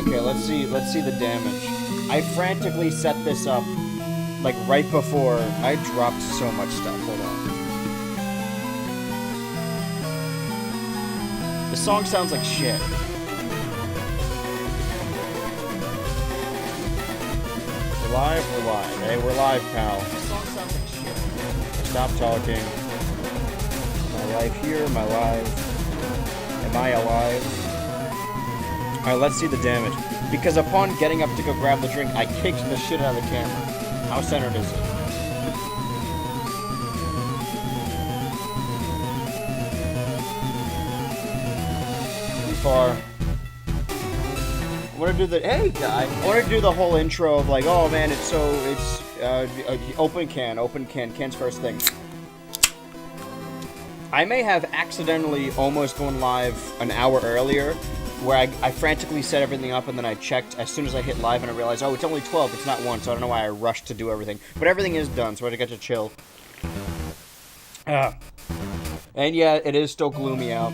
Okay, let's see the damage. I frantically set this up, like, right before I dropped so much stuff. Hold on. The song sounds like shit. We're live? We're live. Hey, we're live, pal. The song sounds like shit. Stop talking. My life here, my life. Am I alive? Alright, let's see the damage. Because upon getting up to go grab the drink, I kicked the shit out of the camera. How centered is it? Too far. I want to do the... Hey, guy! I want to do the whole intro of like, oh man, it's open can's first thing. I may have accidentally almost gone live an hour earlier, where I frantically set everything up and then I checked as soon as I hit live and I realized, oh, it's only 12, it's not 1, so I don't know why I rushed to do everything. But everything is done, so I get to chill. And yeah, it is still gloomy out.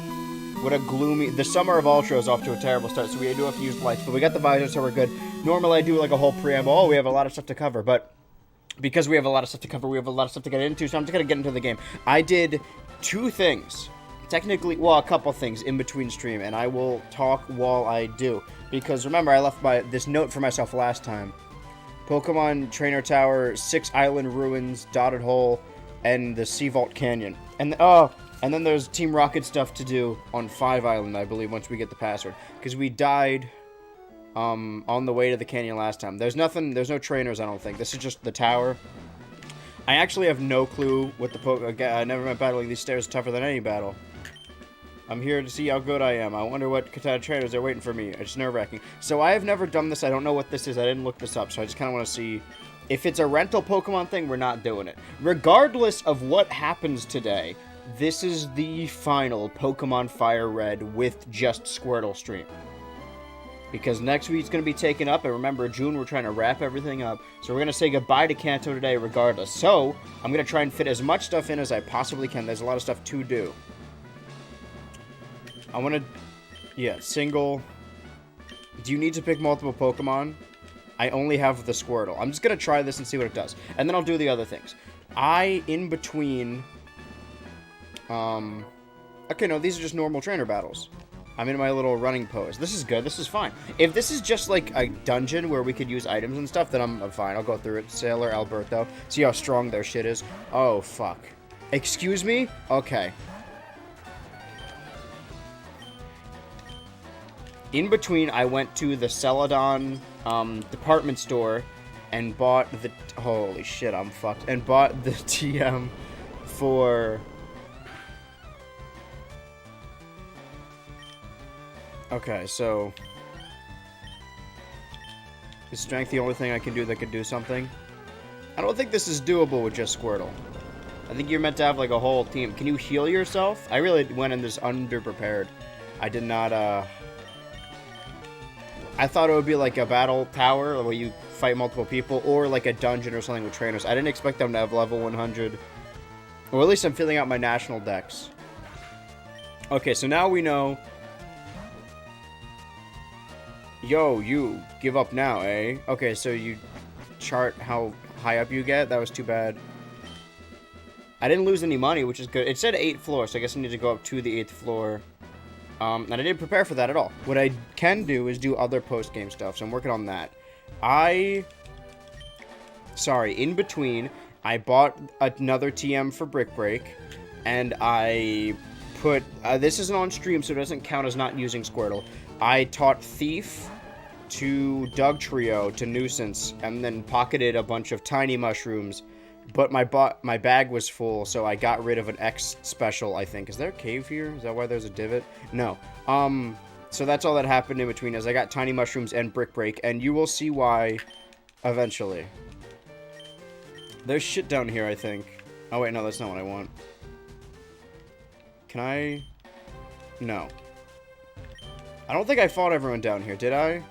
What a gloomy... The summer of Ultra is off to a terrible start, so we do have to use lights, but we got the visor, so we're good. Normally I do like a whole preamble, oh, we have a lot of stuff to cover, but because we have a lot of stuff to cover, we have a lot of stuff to get into, so I'm just gonna get into the game. I did 2 things. Technically, well, a couple things in between stream, and I will talk while I do. Because remember, I left this note for myself last time. Pokemon Trainer Tower, 6 Island Ruins, Dotted Hole, and the Sea Vault Canyon. And then there's Team Rocket stuff to do on 5 Island, I believe, once we get the password. Because we died on the way to the canyon last time. There's no trainers, I don't think. This is just the tower. I actually have no clue what the I never met battling these stairs tougher than any battle. I'm here to see how good I am. I wonder what Kanto trainers are waiting for me. It's nerve-wracking. So I have never done this. I don't know what this is. I didn't look this up, so I just kind of want to see. If it's a rental Pokemon thing, we're not doing it. Regardless of what happens today, this is the final Pokemon FireRed with just Squirtle stream. Because next week's going to be taken up, and remember, June, we're trying to wrap everything up. So we're going to say goodbye to Kanto today regardless. So, I'm going to try and fit as much stuff in as I possibly can. There's a lot of stuff to do. I want to... Yeah, single... Do you need to pick multiple Pokemon? I only have the Squirtle. I'm just going to try this and see what it does. And then I'll do the other things. In between... Okay, no, these are just normal trainer battles. I'm in my little running pose. This is good. This is fine. If this is just like a dungeon where we could use items and stuff, then I'm fine. I'll go through it. Sailor, Alberto. See how strong their shit is. Oh, fuck. Excuse me? Okay. In between, I went to the Celadon department store and bought the... Holy shit, I'm fucked. And bought the TM for... Okay, so... Is strength the only thing I can do that could do something? I don't think this is doable with just Squirtle. I think you're meant to have, like, a whole team. Can you heal yourself? I really went in this underprepared. I did not, I thought it would be like a battle tower where you fight multiple people, or like a dungeon or something with trainers. I didn't expect them to have level 100. Or at least I'm filling out my national decks. Okay, so now we know... Yo, you, give up now, eh? Okay, so you chart how high up you get? That was too bad. I didn't lose any money, which is good. It said 8th floor, so I guess I need to go up to the 8th floor. And I didn't prepare for that at all. What I can do is do other post-game stuff, so I'm working on that. Sorry, in between, I bought another TM for Brick Break, and I put... this isn't on stream, so it doesn't count as not using Squirtle. I taught Thief to Doug Trio to Nuisance, and then pocketed a bunch of tiny mushrooms, but my bag was full, so I got rid of an X special, I think. Is there a cave here? Is that why there's a divot? No. So that's all that happened in between, is I got tiny mushrooms and Brick Break, and you will see why eventually. There's shit down here, I think. Oh wait, no, that's not what I want. Can I? No. I don't think I fought everyone down here, did I?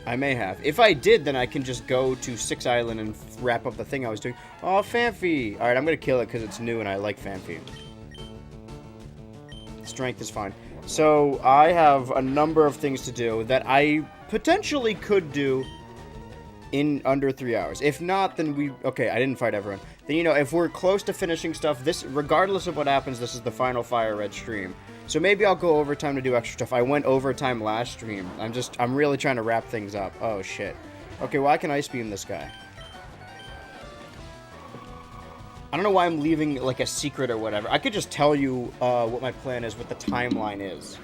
I may have. If I did, then I can just go to 6 Island and wrap up the thing I was doing. Oh, Fanfi! Alright, I'm gonna kill it because it's new and I like Fanfi. Strength is fine. So I have a number of things to do that I potentially could do in under 3 hours. If not, then okay, I didn't fight everyone. Then, you know, if we're close to finishing stuff, this, regardless of what happens, this is the final FireRed stream. So maybe I'll go overtime to do extra stuff. I went overtime last stream. I'm really trying to wrap things up. Oh, shit. Okay, well, I can Ice Beam this guy. I don't know why I'm leaving, like, a secret or whatever. I could just tell you what my plan is, what the timeline is.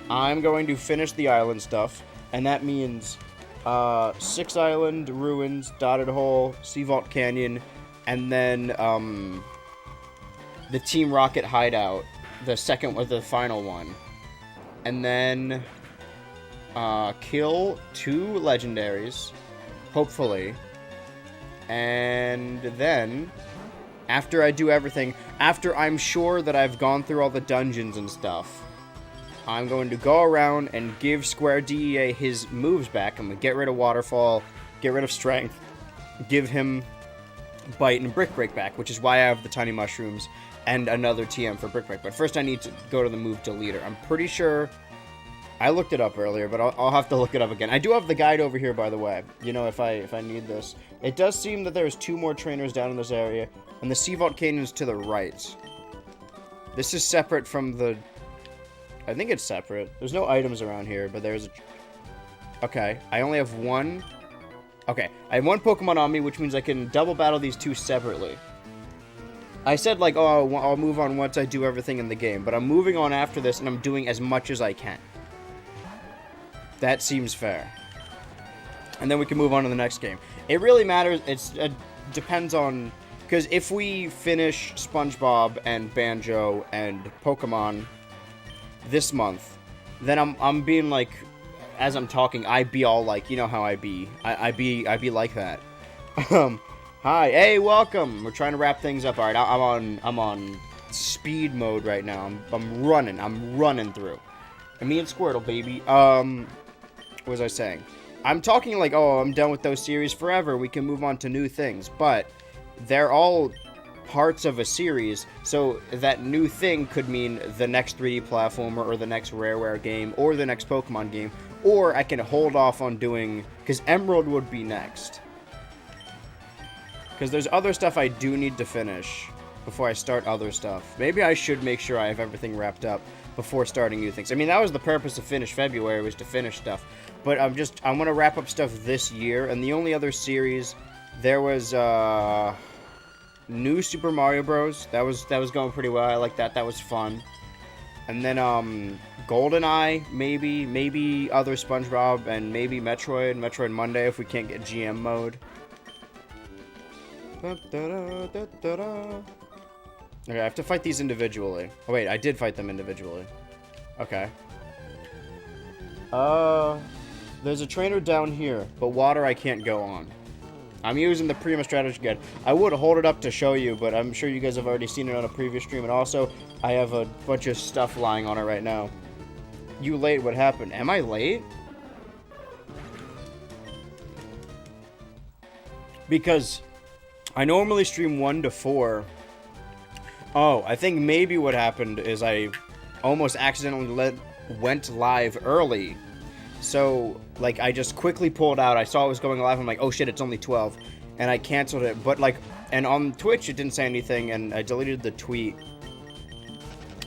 I'm going to finish the island stuff, and that means 6 Island, Ruins, Dotted Hole, Sea Vault Canyon, and then the Team Rocket Hideout, the second or the final one. And then kill 2 legendaries, hopefully. And then, after I do everything, after I'm sure that I've gone through all the dungeons and stuff, I'm going to go around and give Square DEA his moves back. I'm going to get rid of Waterfall, get rid of Strength, give him Bite and Brick Break back, which is why I have the Tiny Mushrooms and another TM for Brick Break. But first I need to go to the move deleter. I'm pretty sure I looked it up earlier, but I'll have to look it up again. I do have the guide over here, by the way, you know, if I need this. It does seem that there's 2 more trainers down in this area, and the Sea Vault Canyon is to the right. This is separate from the... I think it's separate. There's no items around here, but there's a... Okay, I only have 1. Okay, I have 1 Pokemon on me, which means I can double battle these 2 separately. I said, like, oh, I'll move on once I do everything in the game, but I'm moving on after this, and I'm doing as much as I can. That seems fair. And then we can move on to the next game. It really matters. It depends on... Because if we finish SpongeBob and Banjo and Pokemon this month, then I'm being like, as I'm talking, I be all like, you know how I be. I be like that. Hi, hey, welcome. We're trying to wrap things up. All right, I'm on speed mode right now. I'm running through. And me and Squirtle, baby. What was I saying? I'm talking like, oh, I'm done with those series forever. We can move on to new things, but they're all parts of a series, so that new thing could mean the next 3D platformer, or the next Rareware game, or the next Pokemon game, or I can hold off on doing, because Emerald would be next. Because there's other stuff I do need to finish before I start other stuff. Maybe I should make sure I have everything wrapped up before starting new things. I mean, that was the purpose of Finish February, was to finish stuff. But I'm going to wrap up stuff this year, and the only other series, there was, New Super Mario Bros. That was going pretty well. I like that. That was fun. And then GoldenEye, maybe other SpongeBob, and maybe Metroid Monday if we can't get GM mode. Okay, I have to fight these individually. Oh wait, I did fight them individually. Okay. There's a trainer down here, but water I can't go on. I'm using the Prima Strategy Guide. I would hold it up to show you, but I'm sure you guys have already seen it on a previous stream. And also, I have a bunch of stuff lying on it right now. You late? What happened? Am I late? Because I normally stream 1 to 4. Oh, I think maybe what happened is I almost accidentally went live early. So, like, I just quickly pulled out. I saw it was going live. I'm like, oh shit, it's only 12. And I canceled it. But, like, and on Twitch, it didn't say anything. And I deleted the tweet.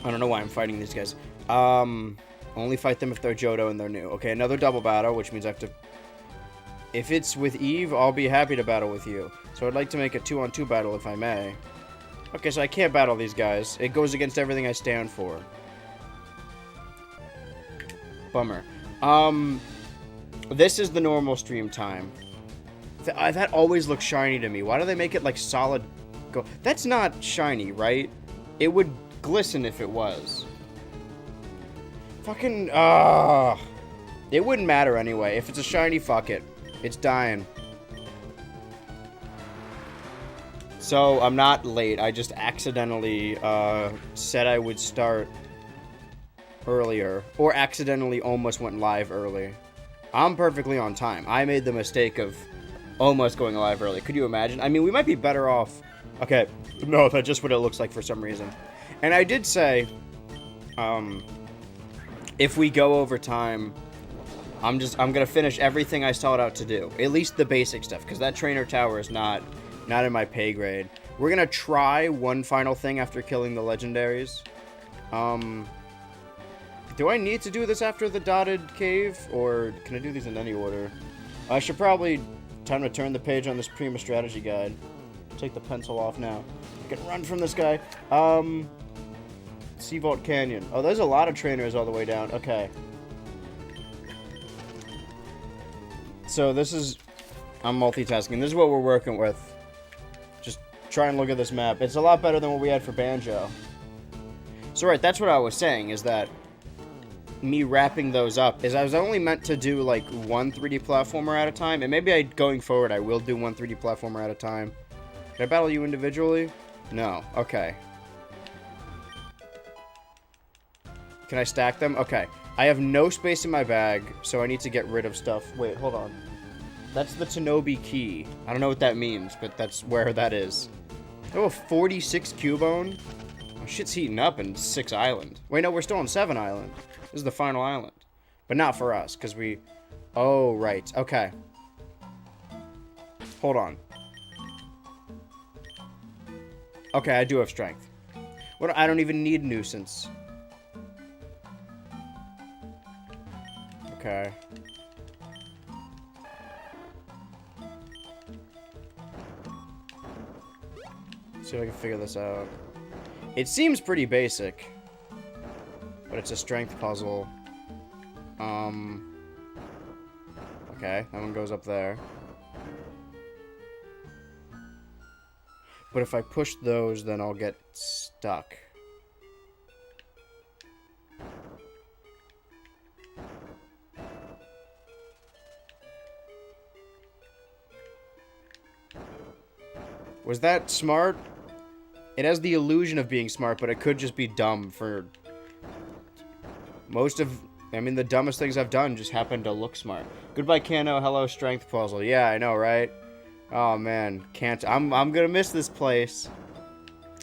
I don't know why I'm fighting these guys. Only fight them if they're Johto and they're new. Okay, another double battle, which means I have to... If it's with Eve, I'll be happy to battle with you. So I'd like to make a 2-on-2 battle if I may. Okay, so I can't battle these guys. It goes against everything I stand for. Bummer. This is the normal stream time. That always looks shiny to me. Why do they make it like solid gold? That's not shiny, right? It would glisten if it was. Fucking, it wouldn't matter anyway. If it's a shiny, fuck it. It's dying. So, I'm not late. I just accidentally, said I would start earlier, or accidentally almost went live early. I'm perfectly on time. I made the mistake of almost going live early. Could you imagine? I mean, we might be better off. Okay, no, that's just what it looks like for some reason. And I did say, if we go over time, I'm gonna finish everything I sought out to do. At least the basic stuff, because that trainer tower is not in my pay grade. We're gonna try one final thing after killing the legendaries. Do I need to do this after the dotted cave, or can I do these in any order? I should probably time to turn the page on this Prima strategy guide. Take the pencil off now. I can run from this guy. Sea Vault Canyon. Oh, there's a lot of trainers all the way down. Okay. So this is... I'm multitasking. This is what we're working with. Just try and look at this map. It's a lot better than what we had for Banjo. So right, that's what I was saying, is that me wrapping those up is I was only meant to do like one 3D platformer at a time, and maybe going forward I will do one 3D platformer at a time. Can I battle you individually? No. Okay. Can I stack them? Okay. I have no space in my bag, so I need to get rid of stuff. Wait, hold on. That's the Tanobi key. I don't know what that means, but that's where that is. Oh, 46 Cubone? Oh, shit's heating up in 6 Island. Wait, no, we're still on 7 Island. This is the final island. But not for us, because we... Oh, right. Okay. Hold on. Okay, I do have strength. What? I don't even need nuisance. Okay. See if I can figure this out. It seems pretty basic, but it's a strength puzzle. Okay, that one goes up there. But if I push those, then I'll get stuck. Was that smart? It has the illusion of being smart, but it could just be dumb for... most of... I mean, the dumbest things I've done just happen to look smart. Goodbye, Kanto. Hello, strength puzzle. Yeah, I know, right? Oh, man. Can't... I'm gonna miss this place.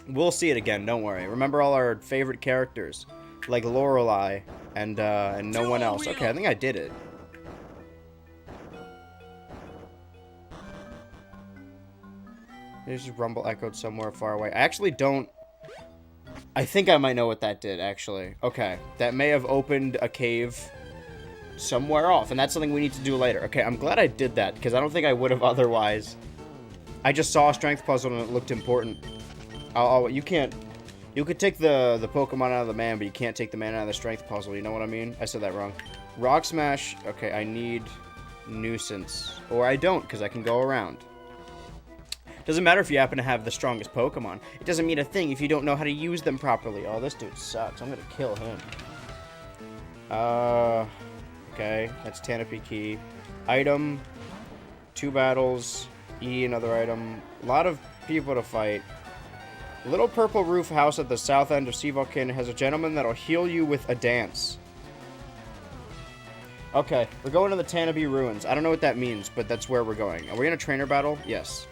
We'll see it again, don't worry. Remember all our favorite characters. Like Lorelei and no one else. Okay, I think I did it. There's just rumble echoed somewhere far away. I actually don't... I think I might know what that did, actually. Okay. That may have opened a cave somewhere off, and that's something we need to do later. Okay, I'm glad I did that, because I don't think I would have otherwise. I just saw a strength puzzle, and it looked important. You can't... You could take the Pokemon out of the man, but you can't take the man out of the strength puzzle, you know what I mean? I said that wrong. Rock Smash... Okay, I need Nuisance. Or I don't, because I can go around. Doesn't matter if you happen to have the strongest Pokemon. It doesn't mean a thing if you don't know how to use them properly. Oh, this dude sucks. I'm gonna kill him. Okay. That's Tanopi Key. Item. 2 battles. E, another item. A lot of people to fight. Little purple roof house at the south end of Sea Volcano has a gentleman that'll heal you with a dance. Okay. We're going to the Tanobi Ruins. I don't know what that means, but that's where we're going. Are we in a trainer battle? Yes.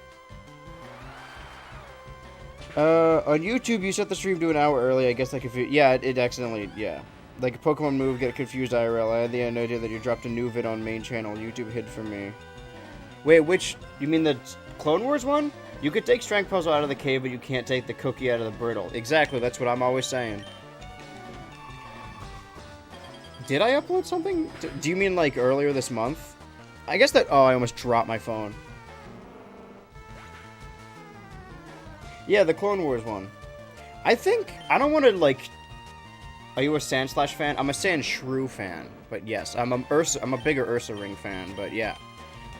On YouTube, you set the stream to an hour early. I guess that confused... Yeah, it accidentally... Yeah. Like a Pokemon move, get confused IRL. I had the idea that you dropped a new vid on main channel. YouTube hid from me. Wait, which... You mean the Clone Wars one? You could take Strength Puzzle out of the cave, but you can't take the cookie out of the brittle. Exactly, that's what I'm always saying. Did I upload something? Do you mean, like, earlier this month? I guess that... Oh, I almost dropped my phone. Yeah, the Clone Wars one. I think... I don't want to, like... Are you a Sandslash fan? I'm a Sandshrew fan. But yes, I'm a bigger Ursa Ring fan, but yeah.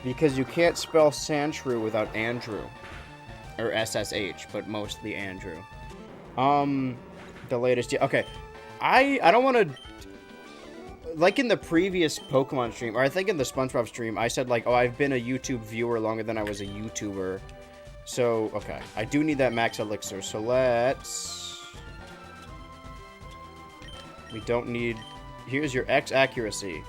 Because you can't spell Sandshrew without Andrew. Or SSH, but mostly Andrew. The latest... Yeah, okay. I don't want to... Like in the previous Pokemon stream, or I think in the SpongeBob stream, I said, like, oh, I've been a YouTube viewer longer than I was a YouTuber. So, okay. I do need that max elixir, so let's... We don't need... Here's your X accuracy.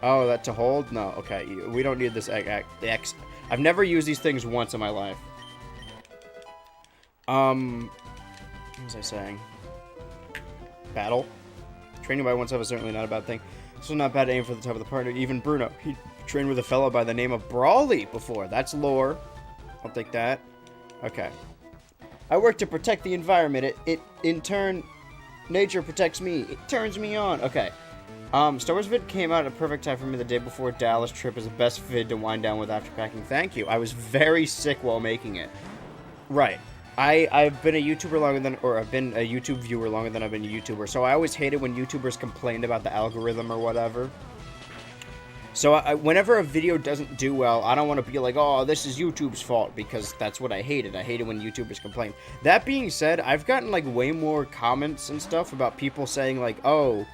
Oh, that to hold? No, okay. We don't need this X. I've never used these things once in my life. What was I saying? Battle? Training by oneself is certainly not a bad thing. It's not bad to aim for the top of the party. Even Bruno, he trained with a fellow by the name of Brawly before. That's lore. I'll take that. Okay. I work to protect the environment. It in turn, nature protects me. It turns me on. Okay. Star Wars vid came out at a perfect time for me the day before Dallas trip is the best vid to wind down with after packing. Thank you. I was very sick while making it. Right. I've been a YouTuber longer than, or I've been a YouTube viewer longer than I've been a YouTuber, so I always hated when YouTubers complained about the algorithm or whatever. So whenever a video doesn't do well, I don't want to be like, oh, this is YouTube's fault, because that's what I hated. I hated when YouTubers complained. That being said, I've gotten, like, way more comments and stuff about people saying, like, oh,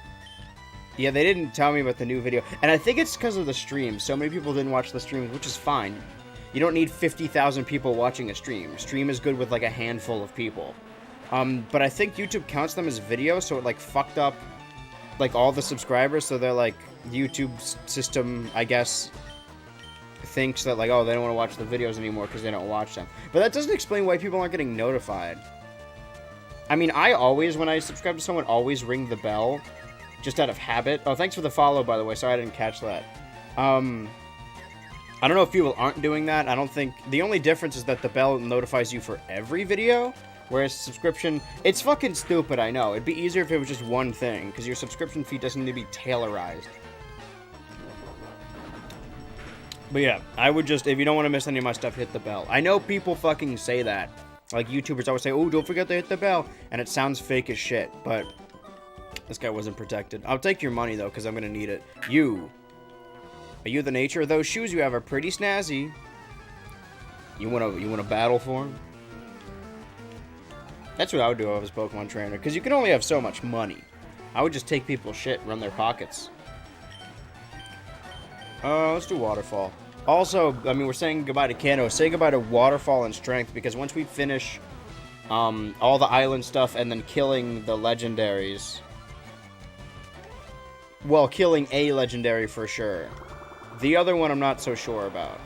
yeah, they didn't tell me about the new video. And I think it's because of the stream. So many people didn't watch the streams, which is fine. You don't need 50,000 people watching a stream. Stream is good with, like, a handful of people. But I think YouTube counts them as videos, so it, like, fucked up, like, all the subscribers. So they're, like, YouTube's system, I guess, thinks that, like, oh, they don't want to watch the videos anymore because they don't watch them. But that doesn't explain why people aren't getting notified. I mean, I always, when I subscribe to someone, always ring the bell, just out of habit. Oh, thanks for the follow, by the way. Sorry I didn't catch that. I don't know if people aren't doing that. I don't think... The only difference is that the bell notifies you for every video, whereas subscription... It's fucking stupid, I know. It'd be easier if it was just one thing, because your subscription fee doesn't need to be tailorized. But yeah, I would just... If you don't want to miss any of my stuff, hit the bell. I know people fucking say that. Like, YouTubers always say, oh, don't forget to hit the bell. And it sounds fake as shit, but... This guy wasn't protected. I'll take your money, though, because I'm going to need it. You... Are you the nature? Those shoes you have are pretty snazzy. You wanna battle for him? That's what I would do if I was a Pokemon trainer, because you can only have so much money. I would just take people's shit, run their pockets. Let's do Waterfall. Also, I mean, we're saying goodbye to Kanto. Say goodbye to Waterfall and Strength, because once we finish all the island stuff and then killing the legendaries... Well, killing a legendary for sure. The other one I'm not so sure about.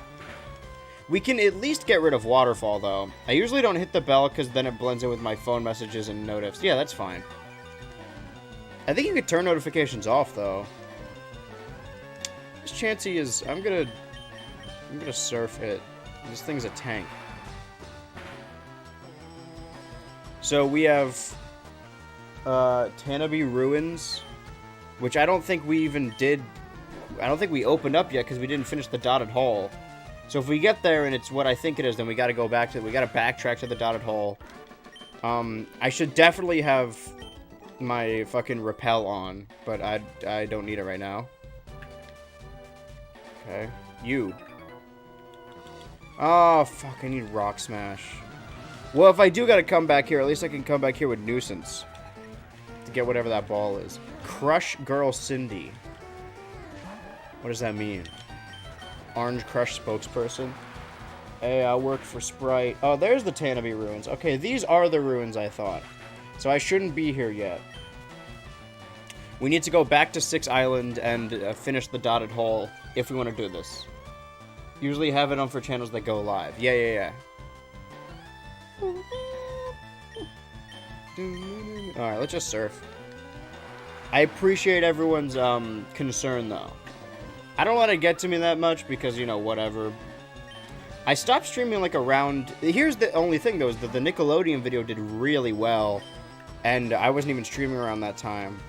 We can at least get rid of Waterfall, though. I usually don't hit the bell, because then it blends in with my phone messages and notifs. Yeah, that's fine. I think you could turn notifications off, though. This Chansey is... I'm gonna surf it. This thing's a tank. So we have... Tanabe Ruins, which I don't think we even did... I don't think we opened up yet because we didn't finish the dotted hole. So if we get there and it's what I think it is, then we got to go back to... We got to backtrack to the dotted hole. I should definitely have my fucking repel on, but I don't need it right now. Okay. You. Oh, fuck, I need Rock Smash. Well, if I do got to come back here, at least I can come back here with Nuisance. To get whatever that ball is. Crush Girl Cindy. What does that mean? Orange Crush spokesperson? Hey, I work for Sprite. Oh, there's the Tanabe Ruins. Okay, these are the ruins, I thought. So I shouldn't be here yet. We need to go back to 6 Island and finish the dotted hole if we want to do this. Usually have it on for channels that go live. Yeah. Alright, let's just surf. I appreciate everyone's concern, though. I don't let it get to me that much because, you know, whatever. I stopped streaming, like, around... Here's the only thing, though, is that the Nickelodeon video did really well, and I wasn't even streaming around that time.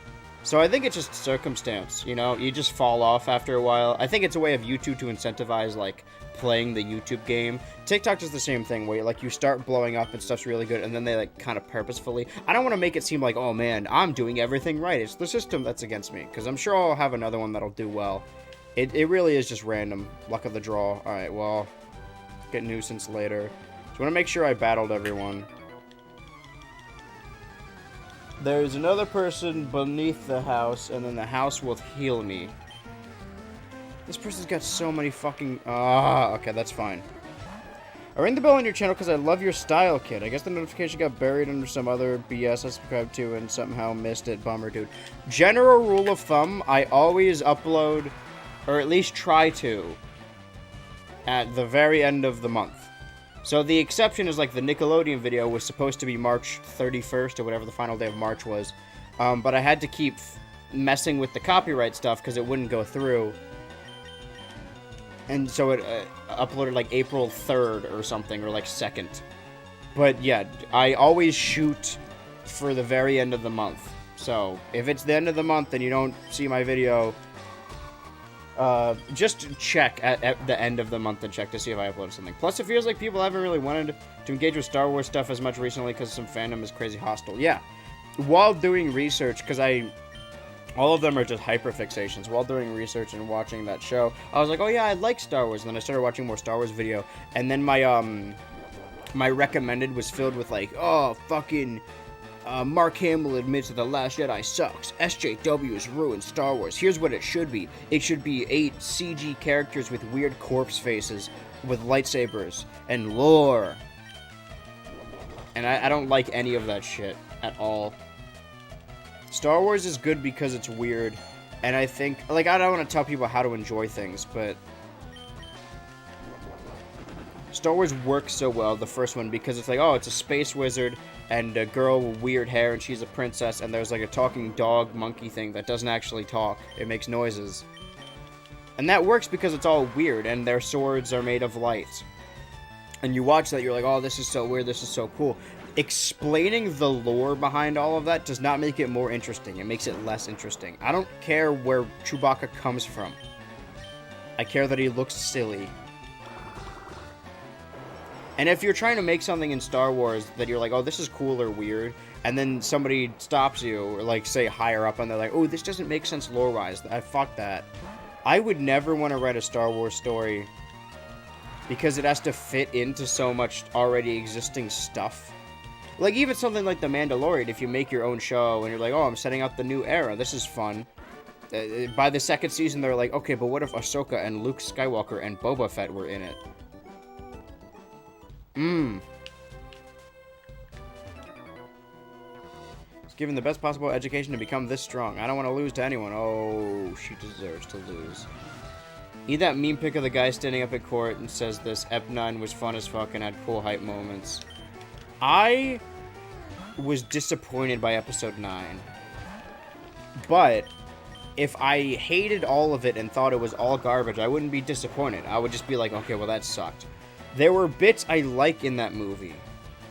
So I think it's just circumstance, you know? You just fall off after a while. I think it's a way of YouTube to incentivize, like, playing the YouTube game. TikTok does the same thing, where, like, you start blowing up and stuff's really good, and then they, like, kind of purposefully... I don't want to make it seem like, oh, man, I'm doing everything right. It's the system that's against me, because I'm sure I'll have another one that'll do well. It really is just random. Luck of the draw. Alright, well... Get Nuisance later. Just want to make sure I battled everyone. There's another person beneath the house, and then the house will heal me. This person's got so many fucking... okay, that's fine. I rang the bell on your channel because I love your style, kid. I guess the notification got buried under some other BS I subscribed to and somehow missed it. Bummer, dude. General rule of thumb, I always upload, or at least try to, at the very end of the month. So the exception is, like, the Nickelodeon video was supposed to be March 31st or whatever the final day of March was. But I had to keep messing with the copyright stuff because it wouldn't go through. And so it uploaded like April 3rd or something, or like 2nd. But yeah, I always shoot for the very end of the month. So if it's the end of the month and you don't see my video, just check at the end of the month and check to see if I uploaded something. Plus, it feels like people haven't really wanted to engage with Star Wars stuff as much recently because some fandom is crazy hostile. Yeah, while doing research, because all of them are just hyperfixations. While doing research and watching that show, I was like, oh yeah, I like Star Wars. And then I started watching more Star Wars video. And then my recommended was filled with like, oh, fucking Mark Hamill admits that The Last Jedi sucks. SJW has ruined Star Wars. Here's what it should be. It should be 8 CG characters with weird corpse faces with lightsabers and lore. And I don't like any of that shit at all. Star Wars is good because it's weird, and I think, like, I don't want to tell people how to enjoy things, but Star Wars works so well, the first one, because it's like, oh, it's a space wizard and a girl with weird hair and she's a princess, and there's like a talking dog monkey thing that doesn't actually talk. It makes noises. And that works because it's all weird, and their swords are made of light. And you watch that, you're like, oh, this is so weird, this is so cool. Explaining the lore behind all of that does not make it more interesting. It makes it less interesting. I don't care where Chewbacca comes from. I care that he looks silly. And if you're trying to make something in Star Wars that you're like, oh, this is cool or weird, and then somebody stops you, or like, say, higher up, and they're like, oh, this doesn't make sense lore-wise, fuck that. I would never want to write a Star Wars story because it has to fit into so much already existing stuff. Like, even something like The Mandalorian, if you make your own show, and you're like, oh, I'm setting up the new era, this is fun. By the 2nd season, they're like, okay, but what if Ahsoka and Luke Skywalker and Boba Fett were in it? It's given the best possible education to become this strong. I don't want to lose to anyone. Oh, she deserves to lose. Need that meme pic of the guy standing up at court and says this, Ep9 was fun as fuck and had cool hype moments. I was disappointed by episode 9. But if I hated all of it and thought it was all garbage, I wouldn't be disappointed. I would just be like, okay, well, that sucked. There were bits I like in that movie.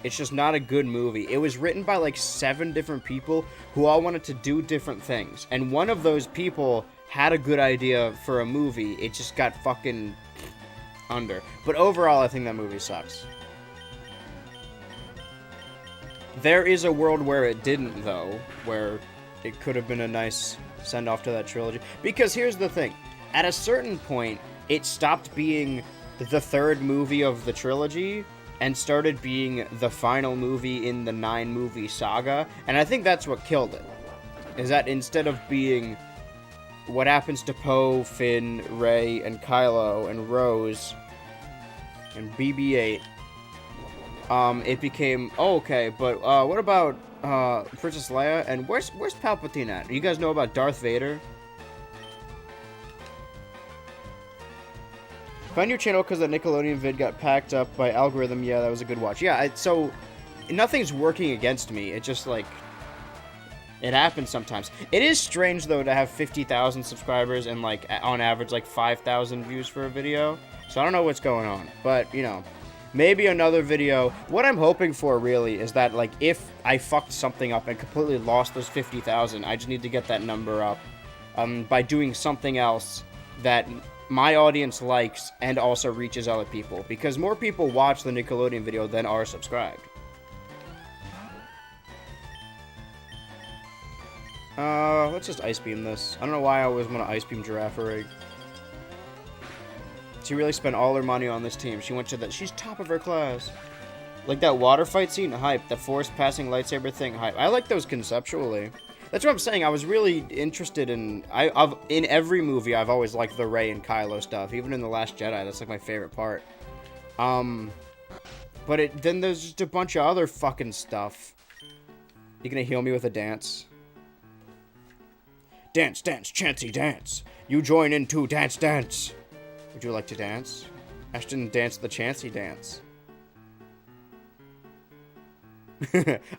It's just not a good movie. It was written by like 7 different people who all wanted to do different things. And one of those people had a good idea for a movie. It just got fucking under. But overall, I think that movie sucks. There is a world where it didn't, though, where it could have been a nice send-off to that trilogy. Because here's the thing. At a certain point, it stopped being the 3rd movie of the trilogy and started being the final movie in the 9-movie saga. And I think that's what killed it. Is that instead of being what happens to Poe, Finn, Rey, and Kylo, and Rose, and BB-8... it became, oh, okay, but, what about, Princess Leia, and where's Palpatine at? You guys know about Darth Vader? Found your channel because the Nickelodeon vid got packed up by algorithm. Yeah, that was a good watch. Yeah, so, nothing's working against me. It just, like, it happens sometimes. It is strange, though, to have 50,000 subscribers and, like, on average, like, 5,000 views for a video. So I don't know what's going on, but, you know. Maybe another video. What I'm hoping for, really, is that, like, if I fucked something up and completely lost those 50,000, I just need to get that number up by doing something else that my audience likes and also reaches other people. Because more people watch the Nickelodeon video than are subscribed. Let's just Ice Beam this. I don't know why I always want to Ice Beam Giraffe Rig. She really spent all her money on this team. She went to that. She's top of her class. Like that water fight scene, hype. The force passing lightsaber thing, hype. I like those conceptually. That's what I'm saying. I was really interested in. In every movie, I've always liked the Rey and Kylo stuff. Even in The Last Jedi, that's like my favorite part. But then there's just a bunch of other fucking stuff. You gonna heal me with a dance? Dance, dance, Chansey, dance. You join in too, dance, dance. Would you like to dance? Ashton danced the Chansey dance.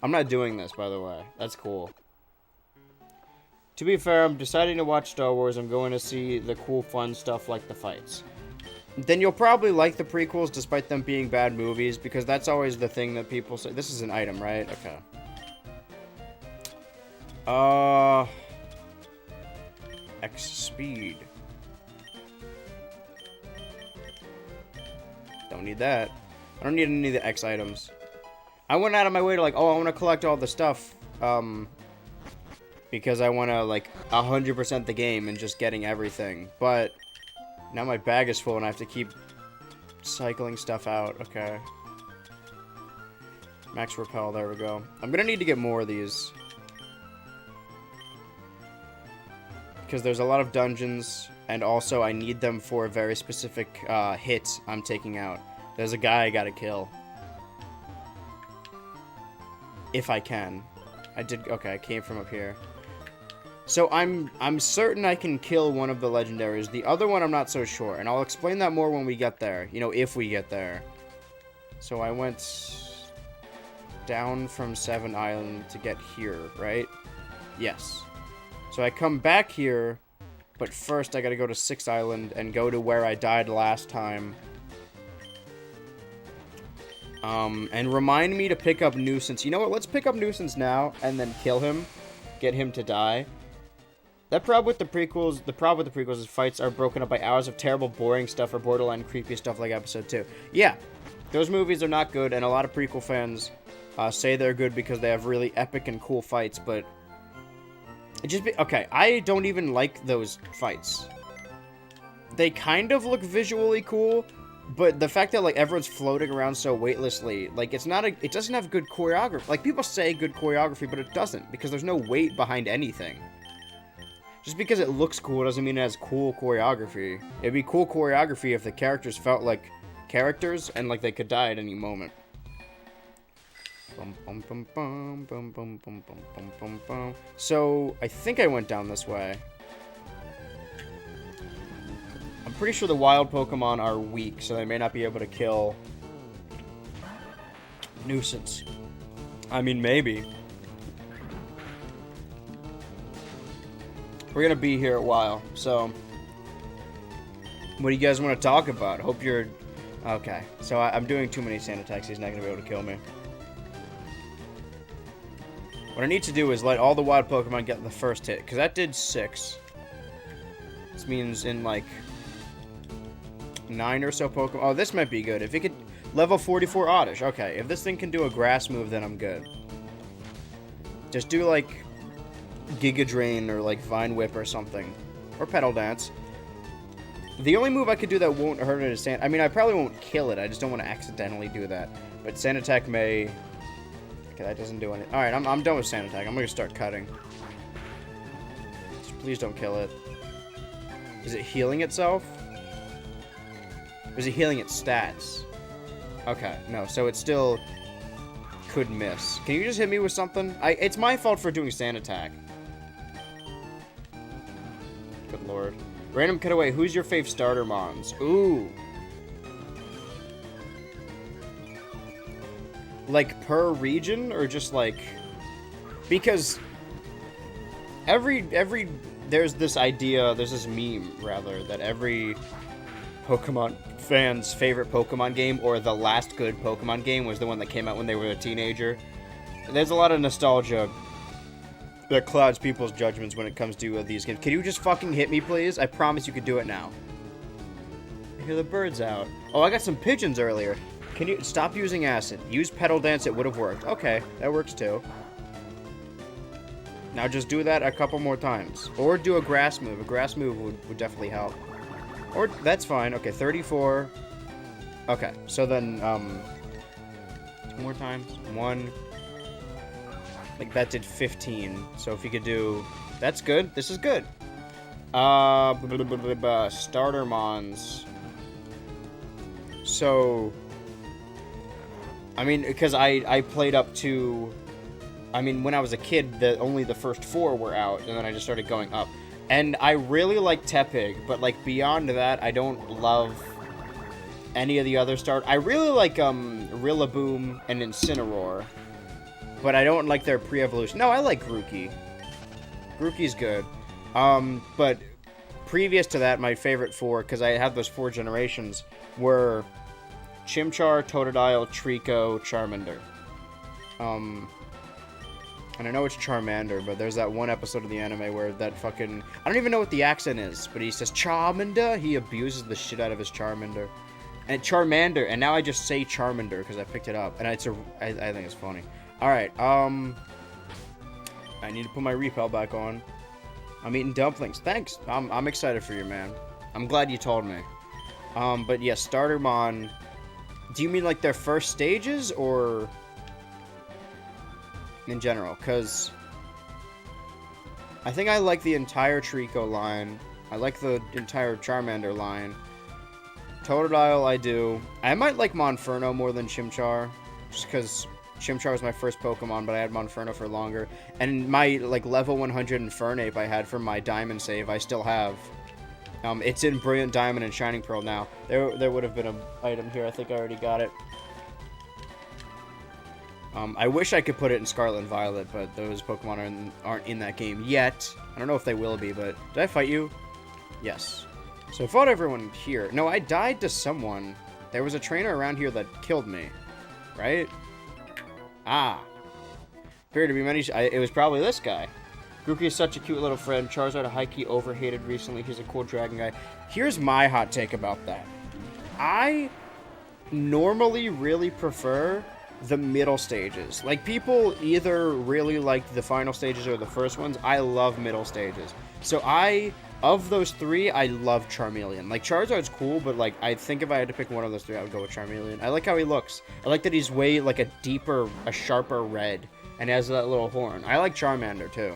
I'm not doing this, by the way. That's cool. To be fair, I'm deciding to watch Star Wars. I'm going to see the cool, fun stuff like the fights. Then you'll probably like the prequels despite them being bad movies, because that's always the thing that people say. This is an item, right? Okay. X speed. Don't need that. I don't need any of the X items. I went out of my way to, like, oh, I want to collect all the stuff, because I want to, like, 100% the game and just getting everything. But now my bag is full and I have to keep cycling stuff out. Okay. Max repel, there we go. I'm gonna need to get more of these, because there's a lot of dungeons, and also I need them for a very specific hit I'm taking out. There's a guy I gotta kill. If I can. Okay, I came from up here. So I'm certain I can kill one of the legendaries. The other one I'm not so sure, and I'll explain that more when we get there. You know, if we get there. So I went down from 7 Island to get here, right? Yes. So I come back here, but first I gotta go to 6 Island and go to where I died last time. And remind me to pick up Nuisance. You know what? Let's pick up Nuisance now and then kill him. Get him to die. The problem with the prequels is fights are broken up by hours of terrible, boring stuff or borderline creepy stuff like Episode 2. Yeah, those movies are not good, and a lot of prequel fans say they're good because they have really epic and cool fights, but okay, I don't even like those fights. They kind of look visually cool, but the fact that, like, everyone's floating around so weightlessly, like, it doesn't have good choreography. Like, people say good choreography, but it doesn't, because there's no weight behind anything. Just because it looks cool doesn't mean it has cool choreography. It'd be cool choreography if the characters felt like characters and like they could die at any moment. So, I think I went down this way. I'm pretty sure the wild Pokemon are weak, so they may not be able to kill Nuisance. I mean, maybe. We're gonna be here a while, so what do you guys want to talk about? Hope you're... Okay, so I'm doing too many sand attacks. He's not gonna be able to kill me. What I need to do is let all the wild Pokemon get the first hit, because that did 6. This means in, like, 9 or so Pokemon... Oh, this might be good. If it could... Level 44 Oddish. Okay, if this thing can do a grass move, then I'm good. Just do, like, Giga Drain or, like, Vine Whip or something. Or Petal Dance. The only move I could do that won't hurt it is Sand... I mean, I probably won't kill it. I just don't want to accidentally do that. But Sand Attack may... Okay, that doesn't do anything. Alright, I'm done with Sand Attack. I'm gonna start cutting. Just please don't kill it. Is it healing itself? Or is it healing its stats? Okay, no, so it still could miss. Can you just hit me with something? It's my fault for doing Sand Attack. Good lord. Random cutaway, who's your fave starter mons? Ooh. Like, per region, or just, like... Because... There's this idea, there's this meme, rather, that every Pokemon fan's favorite Pokemon game, or the last good Pokemon game, was the one that came out when they were a teenager. There's a lot of nostalgia that clouds people's judgments when it comes to these games. Can you just fucking hit me, please? I promise you could do it now. I hear the birds out. Oh, I got some pigeons earlier. Can you stop using acid? Use Petal Dance, it would have worked. Okay, that works too. Now just do that a couple more times. Or do a grass move. A grass move would definitely help. Or, that's fine. Okay, 34. Okay, so then, 2 more times. 1. Like, that did 15. So if you could do... That's good. This is good. Starter mons. So... I mean, because I played up to... I mean, when I was a kid, only the first 4 were out, and then I just started going up. And I really like Tepig, but, like, beyond that, I don't love any of the other I really like, Rillaboom and Incineroar, but I don't like their pre-evolution. No, I like Grookey. Grookey's good. But previous to that, my favorite 4, because I had those 4 generations, were Chimchar, Totodile, Trico, Charmander. And I know it's Charmander, but there's that one episode of the anime where that fucking... I don't even know what the accent is, but he says Charmander. He abuses the shit out of his Charmander. And Charmander, and now I just say Charmander because I picked it up. And I think it's funny. Alright, I need to put my repel back on. I'm eating dumplings. Thanks. I'm excited for you, man. I'm glad you told me. But yeah, Startermon... Do you mean like their first stages, or... in general? Because I think I like the entire Trico line. I like the entire Charmander line. Totodile, I do. I might like Monferno more than Chimchar, just because Chimchar was my first Pokemon, but I had Monferno for longer. And my, like, level 100 Infernape I had from my Diamond save, I still have. It's in Brilliant Diamond and Shining Pearl now. There would have been an item here. I think I already got it. I wish I could put it in Scarlet and Violet, but those Pokemon aren't in that game yet. I don't know if they will be, but... Did I fight you? Yes. So I fought everyone here. No, I died to someone. There was a trainer around here that killed me. Right? Ah. Appeared to be many... it was probably this guy. Grookey is such a cute little friend. Charizard a high-key overhated recently. He's a cool dragon guy. Here's my hot take about that. I normally really prefer the middle stages. Like, people either really like the final stages or the first ones. I love middle stages. So of those 3, I love Charmeleon. Like, Charizard's cool, but, like, I think if I had to pick one of those 3, I would go with Charmeleon. I like how he looks. I like that he's way, like, a sharper red, and has that little horn. I like Charmander, too.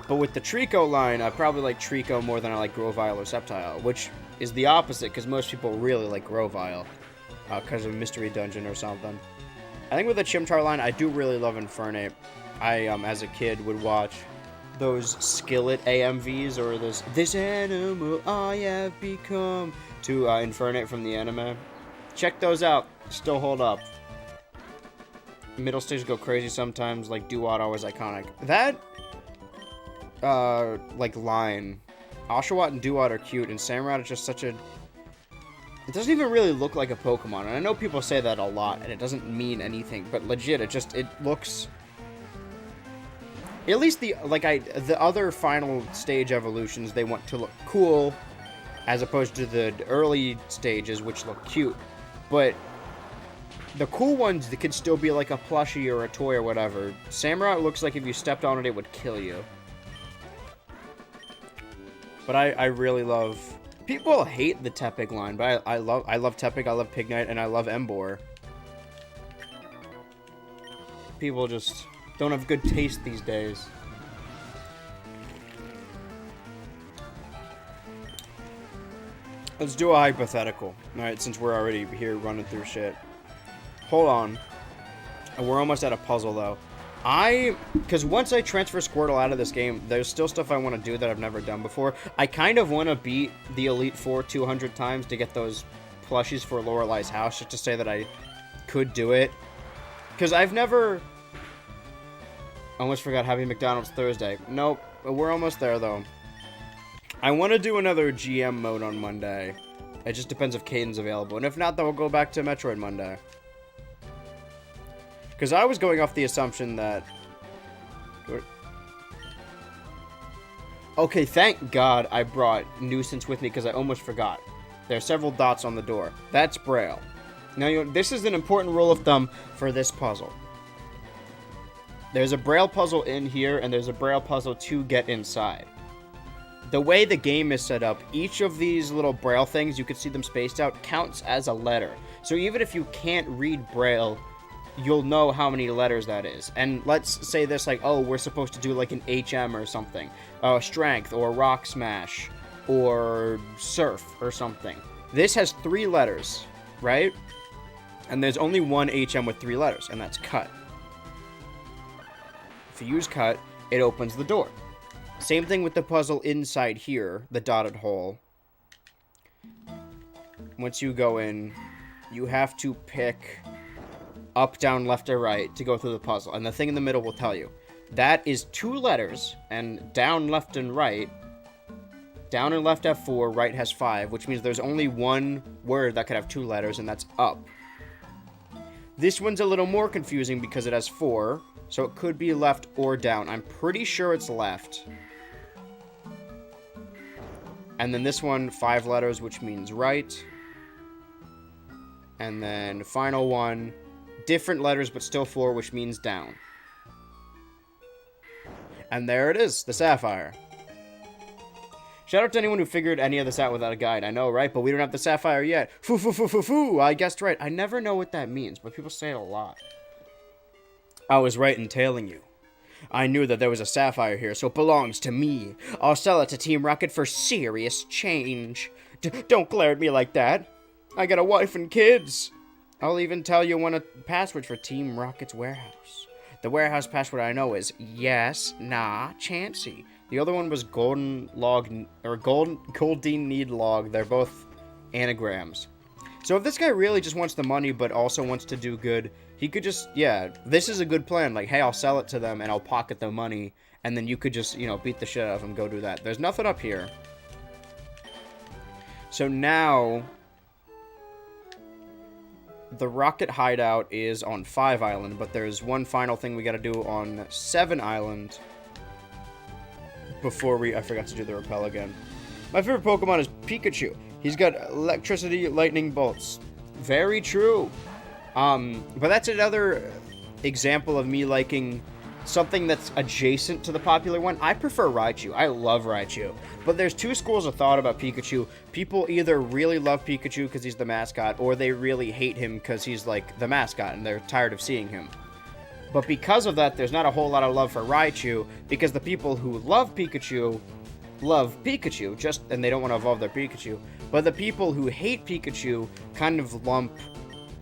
But with the Trico line, I probably like Trico more than I like Grovyle or Sceptile, which is the opposite, because most people really like Grovyle, because of Mystery Dungeon or something. I think with the Chimchar line, I do really love Infernape. I, as a kid, would watch those Skillet AMVs, or this animal I have become, to Infernape from the anime. Check those out. Still hold up. Middle stages go crazy sometimes, like Duat, always iconic. That, like, line. Oshawott and Duat are cute, and Samurott is just such a... It doesn't even really look like a Pokemon, and I know people say that a lot, and it doesn't mean anything, but legit, it looks... At least the other final stage evolutions, they want to look cool, as opposed to the early stages, which look cute. But the cool ones, that could still be like a plushie or a toy or whatever. Samurott looks like if you stepped on it, it would kill you. But I really love... People hate the Tepig line, but I love Tepig, I love Pignite, and I love Emboar. People just don't have good taste these days. Let's do a hypothetical. Alright, since we're already here running through shit. Hold on. We're almost at a puzzle, though. Because once I transfer Squirtle out of this game, there's still stuff I want to do that I've never done before. I kind of want to beat the Elite Four 200 times to get those plushies for Lorelei's house, just to say that I could do it. Because I've never... Almost forgot Happy McDonald's Thursday. Nope, we're almost there, though. I want to do another GM mode on Monday. It just depends if Caden's available. And if not, then we'll go back to Metroid Monday. Because I was going off the assumption that... Okay, thank God I brought Nuisance with me, because I almost forgot. There are several dots on the door. That's Braille. Now, this is an important rule of thumb for this puzzle. There's a Braille puzzle in here, and there's a Braille puzzle to get inside. The way the game is set up, each of these little Braille things, you can see them spaced out, counts as a letter. So even if you can't read Braille, you'll know how many letters that is. And let's say this, like, oh, we're supposed to do like an HM or something. Strength, or Rock Smash, or Surf, or something. This has 3 letters, right? And there's only one HM with 3 letters, and that's cut. If you use cut, it opens the door. Same thing with the puzzle inside here, the dotted hole. Once you go in, you have to pick up, down, left, or right to go through the puzzle. And the thing in the middle will tell you. That is 2 letters, and down, left, and right. Down and left have 4, right has 5, which means there's only one word that could have 2 letters, and that's up. This one's a little more confusing because it has 4, so it could be left or down. I'm pretty sure it's left. And then this one, 5 letters, which means right. And then final one, different letters, but still 4, which means down. And there it is, the sapphire. Shout out to anyone who figured any of this out without a guide. I know, right? But we don't have the sapphire yet. Foo. I guessed right. I never know what that means, but people say it a lot. I was right in tailing you. I knew that there was a sapphire here, so it belongs to me. I'll sell it to Team Rocket for serious change. Don't glare at me like that. I got a wife and kids. I'll even tell you one password for Team Rocket's warehouse. The warehouse password I know is yes, nah, chancy. The other one was Goldine Need Log. They're both anagrams. So if this guy really just wants the money but also wants to do good, he could just, yeah, this is a good plan. Like, hey, I'll sell it to them and I'll pocket the money. And then you could just, you know, beat the shit out of him, go do that. There's nothing up here. So now, the Rocket hideout is on 5 Island, but there's one final thing we gotta do on 7 Island. Before I forgot to do the repel again. My favorite Pokemon is Pikachu. He's got electricity, lightning bolts. Very true. But that's another example of me liking something that's adjacent to the popular one. I prefer Raichu. I love Raichu. But there's 2 schools of thought about Pikachu. People either really love Pikachu because he's the mascot, or they really hate him because he's like the mascot and they're tired of seeing him. But because of that, there's not a whole lot of love for Raichu, because the people who love Pikachu, and they don't want to evolve their Pikachu. But the people who hate Pikachu kind of lump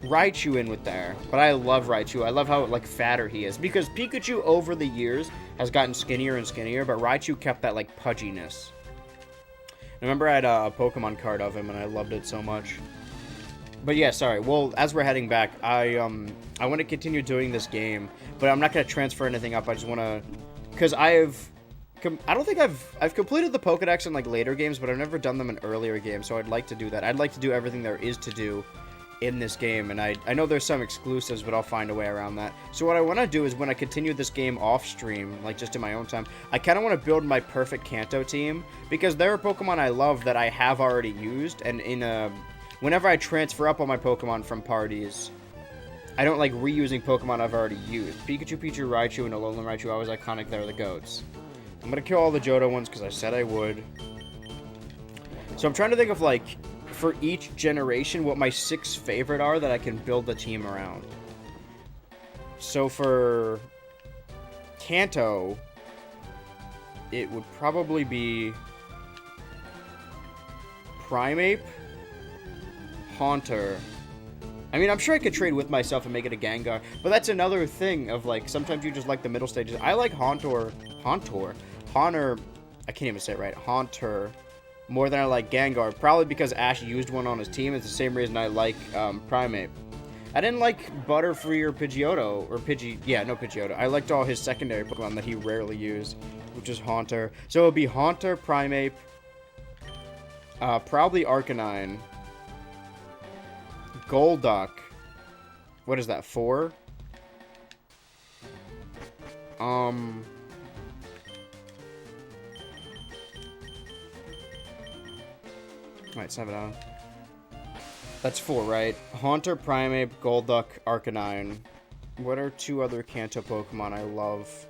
Raichu in with there. But I love Raichu. I love how, like, fatter he is. Because Pikachu, over the years, has gotten skinnier and skinnier, but Raichu kept that, like, pudginess. I remember I had a Pokemon card of him, and I loved it so much. But yeah, sorry. Well, as we're heading back, I want to continue doing this game, but I'm not going to transfer anything up. I just want to, because I don't think I've completed the Pokédex in like later games, but I've never done them in earlier games, so I'd like to do that. I'd like to do everything there is to do in this game, and I know there's some exclusives, but I'll find a way around that. So what I want to do is when I continue this game off stream, like just in my own time, I kind of want to build my perfect Kanto team, because there are Pokemon I love that I have already used, and whenever I transfer up all my Pokemon from parties, I don't like reusing Pokemon I've already used. Pikachu, Raichu, and Alolan Raichu, always iconic. They're the GOATs. I'm gonna kill all the Johto ones because I said I would. So I'm trying to think of, like, for each generation, what my 6 favorite are that I can build the team around. So for Kanto, it would probably be Primeape, Haunter. I mean, I'm sure I could trade with myself and make it a Gengar, but that's another thing of, like, sometimes you just like the middle stages. I like Haunter, I can't even say it right, Haunter, more than I like Gengar, probably because Ash used one on his team. It's the same reason I like Primeape. I didn't like Butterfree or Pidgeotto, Pidgeotto. I liked all his secondary Pokemon that he rarely used, which is Haunter. So it would be Haunter, Primeape, probably Arcanine, Golduck. What is that, 4? Wait, 7 out. That's 4, right? Haunter, Primeape, Golduck, Arcanine. What are 2 other Kanto Pokemon I love?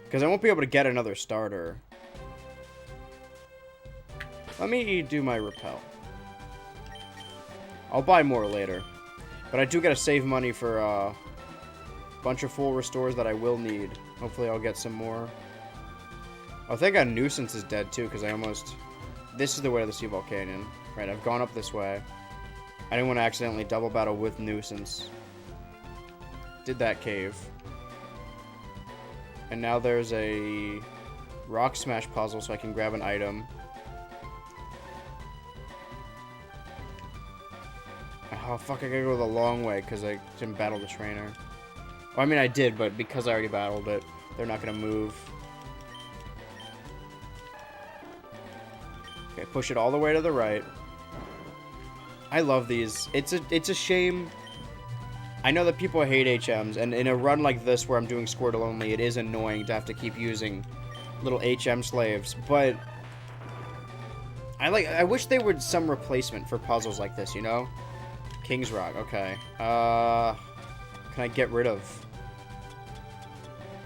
Because I won't be able to get another starter. Let me do my Repel. I'll buy more later. But I do gotta save money for a bunch of full restores that I will need. Hopefully I'll get some more. I think Nuisance is dead too, because this is the way to the Seawall Canyon. Right, I've gone up this way. I didn't want to accidentally double battle with Nuisance. Did that cave. And now there's a Rock Smash puzzle so I can grab an item. Oh, fuck, I gotta go the long way because I didn't battle the trainer. Well, I mean, I did, but because I already battled it, they're not going to move. Okay, push it all the way to the right. I love these. It's a shame. I know that people hate HMs, and in a run like this where I'm doing Squirtle only, it is annoying to have to keep using little HM slaves, but I wish they would some replacement for puzzles like this, you know? King's Rock, okay. Can I get rid of?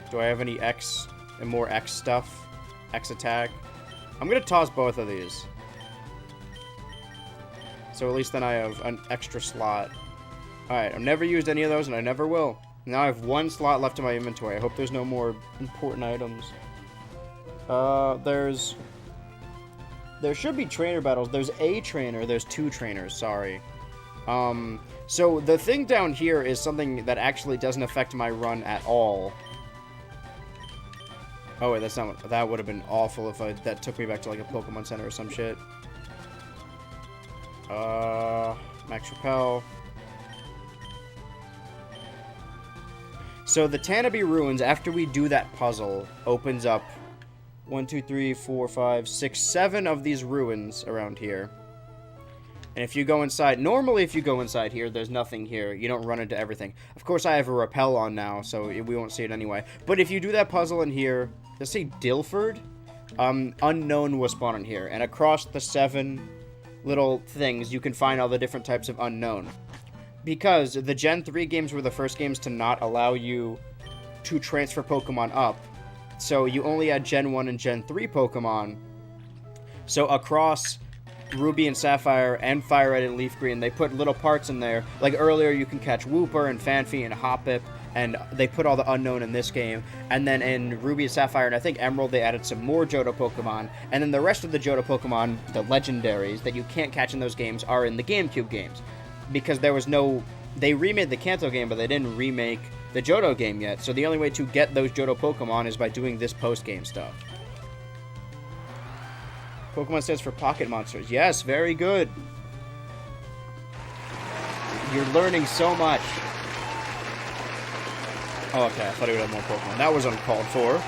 Do I have any X and more X stuff? X attack? I'm gonna toss both of these. So at least then I have an extra slot. Alright, I've never used any of those, and I never will. Now I have one slot left in my inventory. I hope there's no more important items. There should be trainer battles. There's a trainer. There's 2 trainers, sorry. So the thing down here is something that actually doesn't affect my run at all. Oh, wait, that's not what... That would have been awful if that took me back to, like, a Pokemon Center or some shit. Max Repel. So the Tanabe Ruins, after we do that puzzle, opens up 1, 2, 3, 4, 5, 6, 7 of these ruins around here. And if you go inside, normally if you go inside here, there's nothing here. You don't run into everything. Of course, I have a repel on now, so we won't see it anyway. But if you do that puzzle in here, let's say Dilford, unknown will spawn in here. And across the 7 little things, you can find all the different types of unknown. Because the Gen 3 games were the first games to not allow you to transfer Pokemon up. So you only had Gen 1 and Gen 3 Pokemon. So across Ruby and Sapphire and FireRed and Leaf Green, they put little parts in there. Like earlier, you can catch Wooper and Fanfy and Hoppip, and they put all the unknown in this game. And then in Ruby and Sapphire, and I think Emerald, they added some more Johto Pokemon. And then the rest of the Johto Pokemon, the legendaries that you can't catch in those games, are in the GameCube games. Because there was no... They remade the Kanto game, but they didn't remake the Johto game yet. So the only way to get those Johto Pokemon is by doing this post-game stuff. Pokemon stands for Pocket Monsters. Yes, very good. You're learning so much. Oh, okay, I thought he would have more Pokemon. That was uncalled for.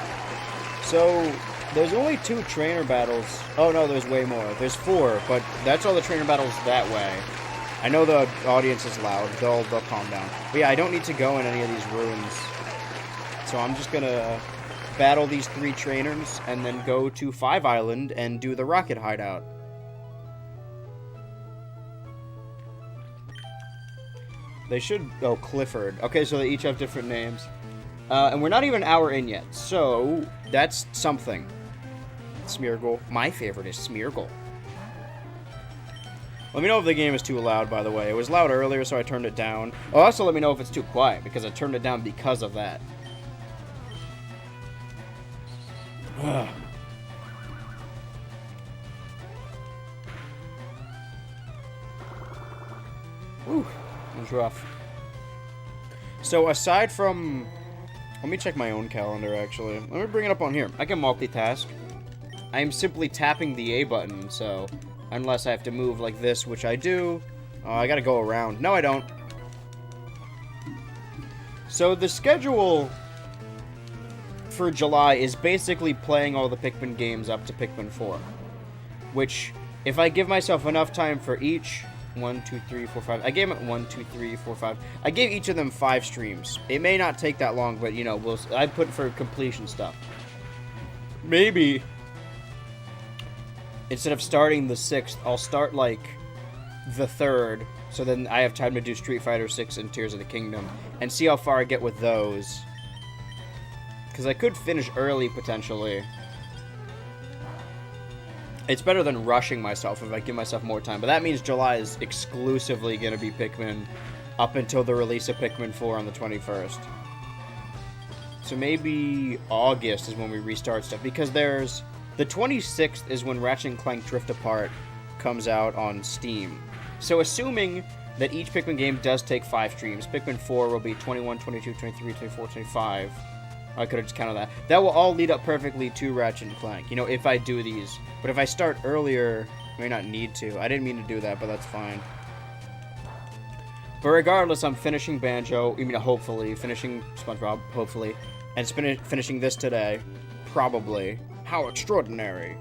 So, there's only 2 trainer battles. Oh, no, there's way more. There's 4, but that's all the trainer battles that way. I know the audience is loud. They'll calm down. But yeah, I don't need to go in any of these ruins. So I'm just gonna battle these 3 trainers and then go to 5 Island and do the Rocket Hideout. They should... Oh, Clifford. Okay, so they each have different names. And we're not even an hour in yet, so that's something. Smeargle. My favorite is Smeargle. Let me know if the game is too loud, by the way. It was loud earlier, so I turned it down. Oh, also let me know if it's too quiet, because I turned it down because of that. Ugh. Whew, that was rough. So, aside from... Let me check my own calendar, actually. Let me bring it up on here. I can multitask. I am simply tapping the A button, so... Unless I have to move like this, which I do. Oh, I gotta go around. No, I don't. So the schedule for July is basically playing all the Pikmin games up to Pikmin 4. Which, if I give myself enough time for each... 1, 2, 3, 4, 5. I gave it 1, 2, 3, 4, 5. I gave each of them 5 streams. It may not take that long, but, you know, I put for completion stuff. Maybe... Instead of starting the 6th, I'll start, like, the 3rd, so then I have time to do Street Fighter 6 and Tears of the Kingdom, and see how far I get with those. Because I could finish early, potentially. It's better than rushing myself if I give myself more time, but that means July is exclusively going to be Pikmin up until the release of Pikmin 4 on the 21st. So maybe August is when we restart stuff, because there's... The 26th is when Ratchet & Clank Drift Apart comes out on Steam. So assuming that each Pikmin game does take 5 streams, Pikmin 4 will be 21, 22, 23, 24, 25. I could have just counted that. That will all lead up perfectly to Ratchet & Clank, you know, if I do these. But if I start earlier, I may not need to. I didn't mean to do that, but that's fine. But regardless, I'm finishing Banjo. I mean, hopefully. Finishing SpongeBob, hopefully. And finishing this today. Probably. How extraordinary.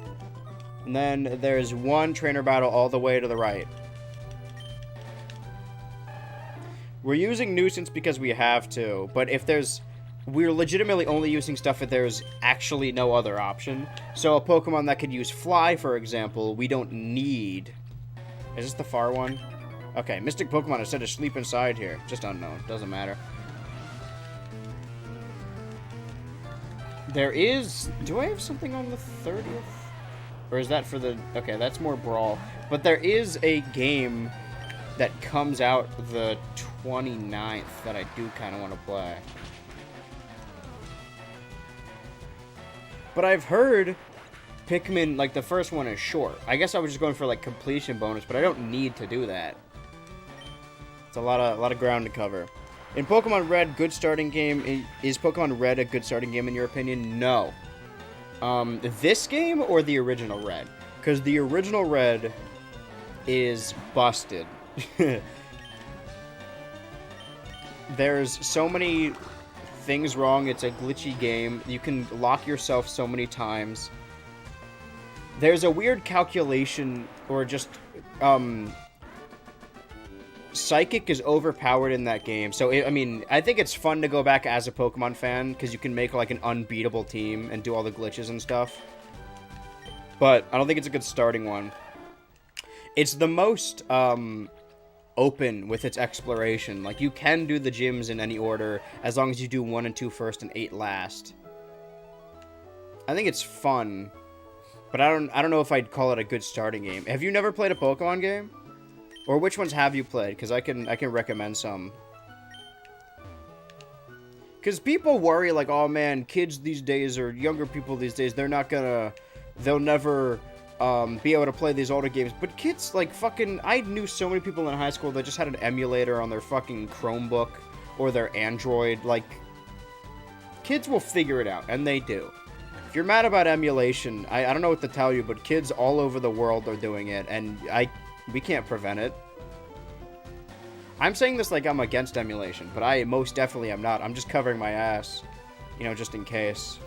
And then there's one trainer battle all the way to the right. We're using Nuisance because we have to. But if there's... We're legitimately only using stuff if there's actually no other option. So a Pokemon that could use Fly, for example, we don't need. Is this the far one? Okay, Mystic Pokemon is said to sleep inside here. Just unknown. Doesn't matter. There is... Do I have something on the 30th? Or is that for the... Okay, that's more Brawl. But there is a game that comes out the 29th that I do kind of want to play. But I've heard Pikmin, like, the first one is short. I guess I was just going for, like, completion bonus, but I don't need to do that. It's a lot of ground to cover. In Pokemon Red, good starting game. Is Pokemon Red a good starting game in your opinion? No. This game or the original Red? Because the original Red is busted. There's so many things wrong. It's a glitchy game. You can lock yourself so many times. There's a weird calculation, or just Psychic is overpowered in that game. So I mean, I think it's fun to go back as a Pokemon fan because you can make like an unbeatable team and do all the glitches and stuff. But I don't think it's a good starting one. It's the most open with its exploration. Like, you can do the gyms in any order as long as you do 1 and 2 first and 8 last. I think it's fun, but I don't know if I'd call it a good starting game. Have you never played a Pokemon game? Or which ones have you played? Because I can recommend some. Because people worry, like, oh man, kids these days, or younger people these days, they'll never be able to play these older games. But kids, like, fucking... I knew so many people in high school that just had an emulator on their fucking Chromebook or their Android. Like, kids will figure it out, and they do. If you're mad about emulation, I don't know what to tell you, but kids all over the world are doing it, and we can't prevent it. I'm saying this like I'm against emulation, but I most definitely am not. I'm just covering my ass, you know, just in case.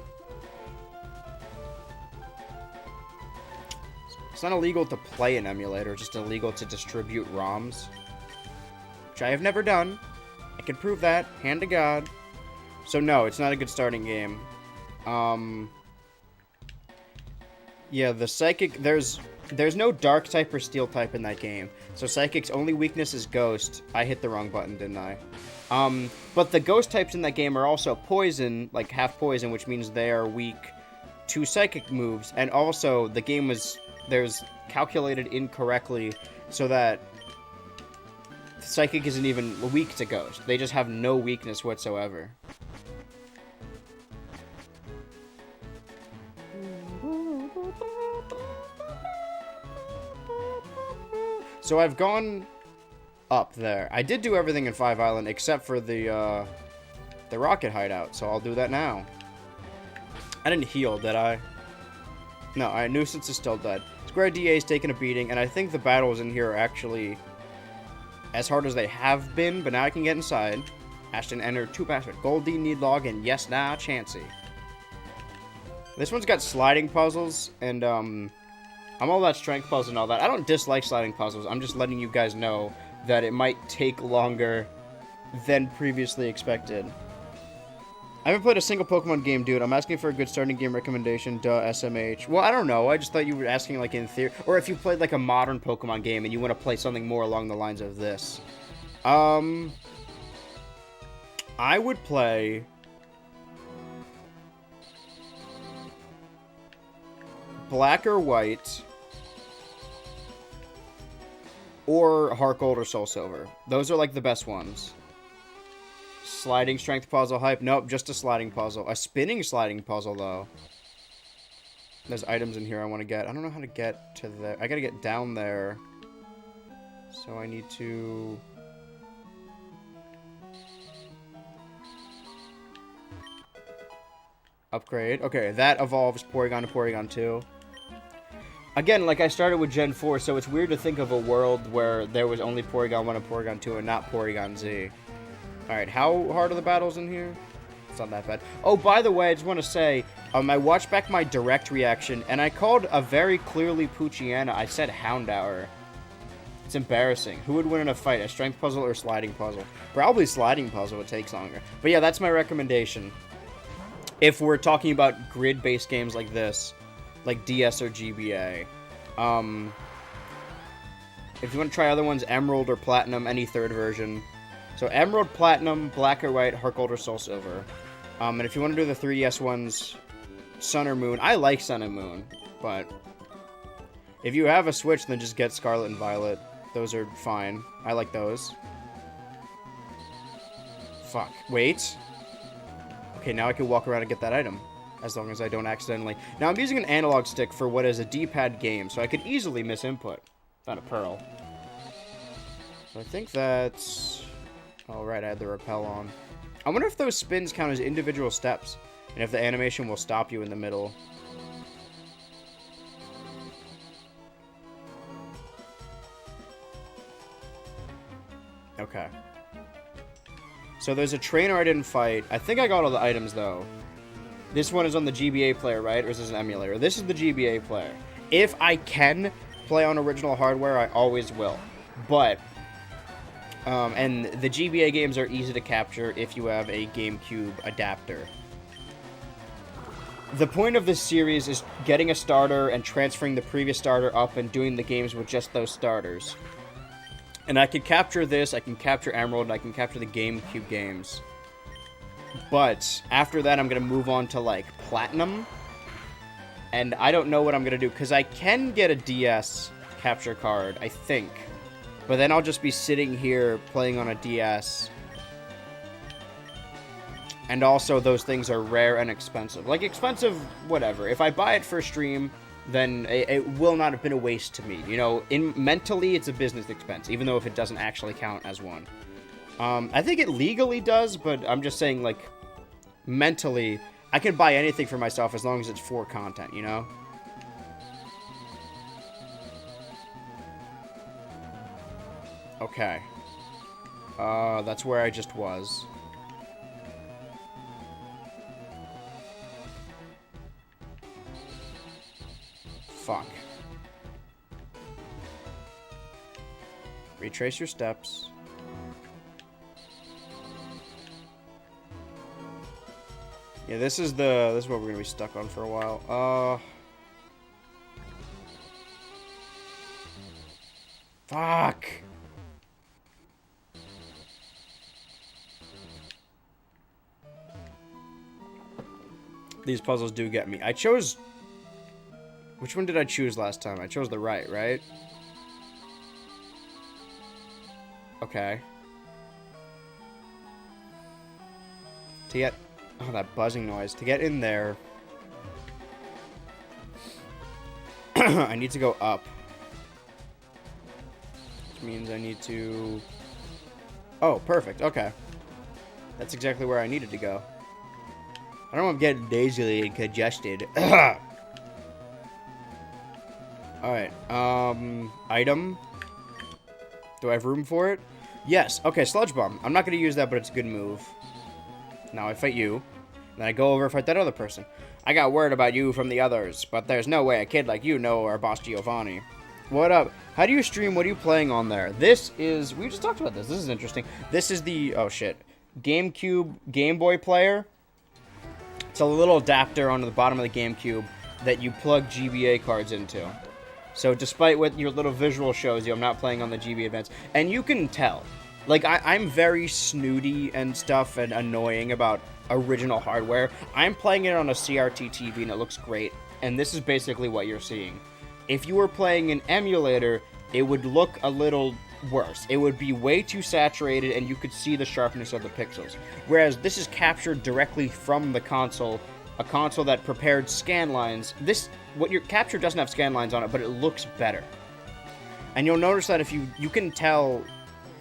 It's not illegal to play an emulator, it's just illegal to distribute ROMs. Which I have never done. I can prove that, hand to God. So no, it's not a good starting game. Yeah, the Psychic, there's no Dark type or Steel type in that game. So Psychic's only weakness is Ghost. I hit the wrong button, didn't I? But the Ghost types in that game are also Poison, like half Poison, which means they are weak to Psychic moves. And also, the game there's calculated incorrectly so that Psychic isn't even weak to Ghost. They just have no weakness whatsoever. So I've gone up there. I did do everything in Five Island except for the rocket hideout, so I'll do that now. I didn't heal, did I? No, Nuisance is still dead. Square DA's taken a beating, and I think the battles in here are actually as hard as they have been, but now I can get inside. Ashton entered 2 passwords. Goldie, Needlog, and yes, now Chansey. This one's got sliding puzzles, and I'm all about strength puzzles and all that. I don't dislike sliding puzzles. I'm just letting you guys know that it might take longer than previously expected. I haven't played a single Pokemon game, dude. I'm asking for a good starting game recommendation. Duh, SMH. Well, I don't know. I just thought you were asking, like, in theory. Or if you played, like, a modern Pokemon game and you want to play something more along the lines of this. I would play... Black or White, or Heart Gold or Soul Silver. Those are like the best ones. Sliding strength puzzle hype. Nope, just a sliding puzzle. A spinning sliding puzzle though. There's items in here I want to get. I don't know how to get to there. I gotta get down there. So I need to... upgrade. Okay, that evolves Porygon to Porygon 2. Again, like I started with Gen 4, so it's weird to think of a world where there was only Porygon 1 and Porygon 2 and not Porygon Z. Alright, how hard are the battles in here? It's not that bad. Oh, by the way, I just want to say, I watched back my direct reaction, and I called a very clearly Poochyena. I said Houndour. It's embarrassing. Who would win in a fight, a strength puzzle or sliding puzzle? Probably sliding puzzle, it takes longer. But yeah, that's my recommendation. If we're talking about grid-based games like this, like DS or GBA. If you want to try other ones, Emerald or Platinum, any third version. So Emerald, Platinum, Black or White, Heart Gold or Soul Silver. And if you want to do the 3DS ones, Sun or Moon. I like Sun and Moon, but if you have a Switch, then just get Scarlet and Violet. Those are fine. I like those. Fuck. Wait. Okay, now I can walk around and get that item. As long as I don't accidentally... Now, I'm using an analog stick for what is a D-pad game, so I could easily miss input. Not a pearl. So I think that's... Alright, I had the rappel on. I wonder if those spins count as individual steps, and if the animation will stop you in the middle. Okay. So there's a trainer I didn't fight. I think I got all the items, though. This one is on the GBA player, right? Or is this an emulator? This is the GBA player. If I can play on original hardware, I always will. But, and the GBA games are easy to capture if you have a GameCube adapter. The point of this series is getting a starter and transferring the previous starter up and doing the games with just those starters. And I can capture this, I can capture Emerald, and I can capture the GameCube games. But after that, I'm going to move on to, like, Platinum. And I don't know what I'm going to do, because I can get a DS capture card, I think. But then I'll just be sitting here playing on a DS. And also, those things are rare and expensive. Like, expensive, whatever. If I buy it for stream, then it will not have been a waste to me. You know, mentally, it's a business expense, even though if it doesn't actually count as one. I think it legally does, but I'm just saying, like, mentally, I can buy anything for myself as long as it's for content, you know? Okay. That's where I just was. Fuck. Retrace your steps. Yeah, this is what we're gonna be stuck on for a while. Fuck. These puzzles do get me. I chose... Which one did I choose last time? I chose the right? Okay. To get... Oh, that buzzing noise. To get in there... I need to go up. Which means I need to... Oh, perfect. Okay. That's exactly where I needed to go. I don't want to get nasally and congested. Alright, item. Do I have room for it? Yes. Okay, Sludge Bomb. I'm not going to use that, but it's a good move. Now I fight you. Then I go over and fight that other person. I got word about you from the others, but there's no way a kid like you know our boss Giovanni. What up? How do you stream? What are you playing on there? This is... We just talked about this. This is interesting. This is the... Oh, shit. GameCube Game Boy player. It's a little adapter onto the bottom of the GameCube that you plug GBA cards into. So despite what your little visual shows you, I'm not playing on the GBA Advance. And you can tell. Like, I'm very snooty and stuff and annoying about original hardware. I'm playing it on a CRT TV and it looks great. And this is basically what you're seeing. If you were playing an emulator, it would look a little worse. It would be way too saturated and you could see the sharpness of the pixels. Whereas this is captured directly from the console, a console that prepared scan lines. What your capture doesn't have scan lines on it, but it looks better. And you'll notice that if you can tell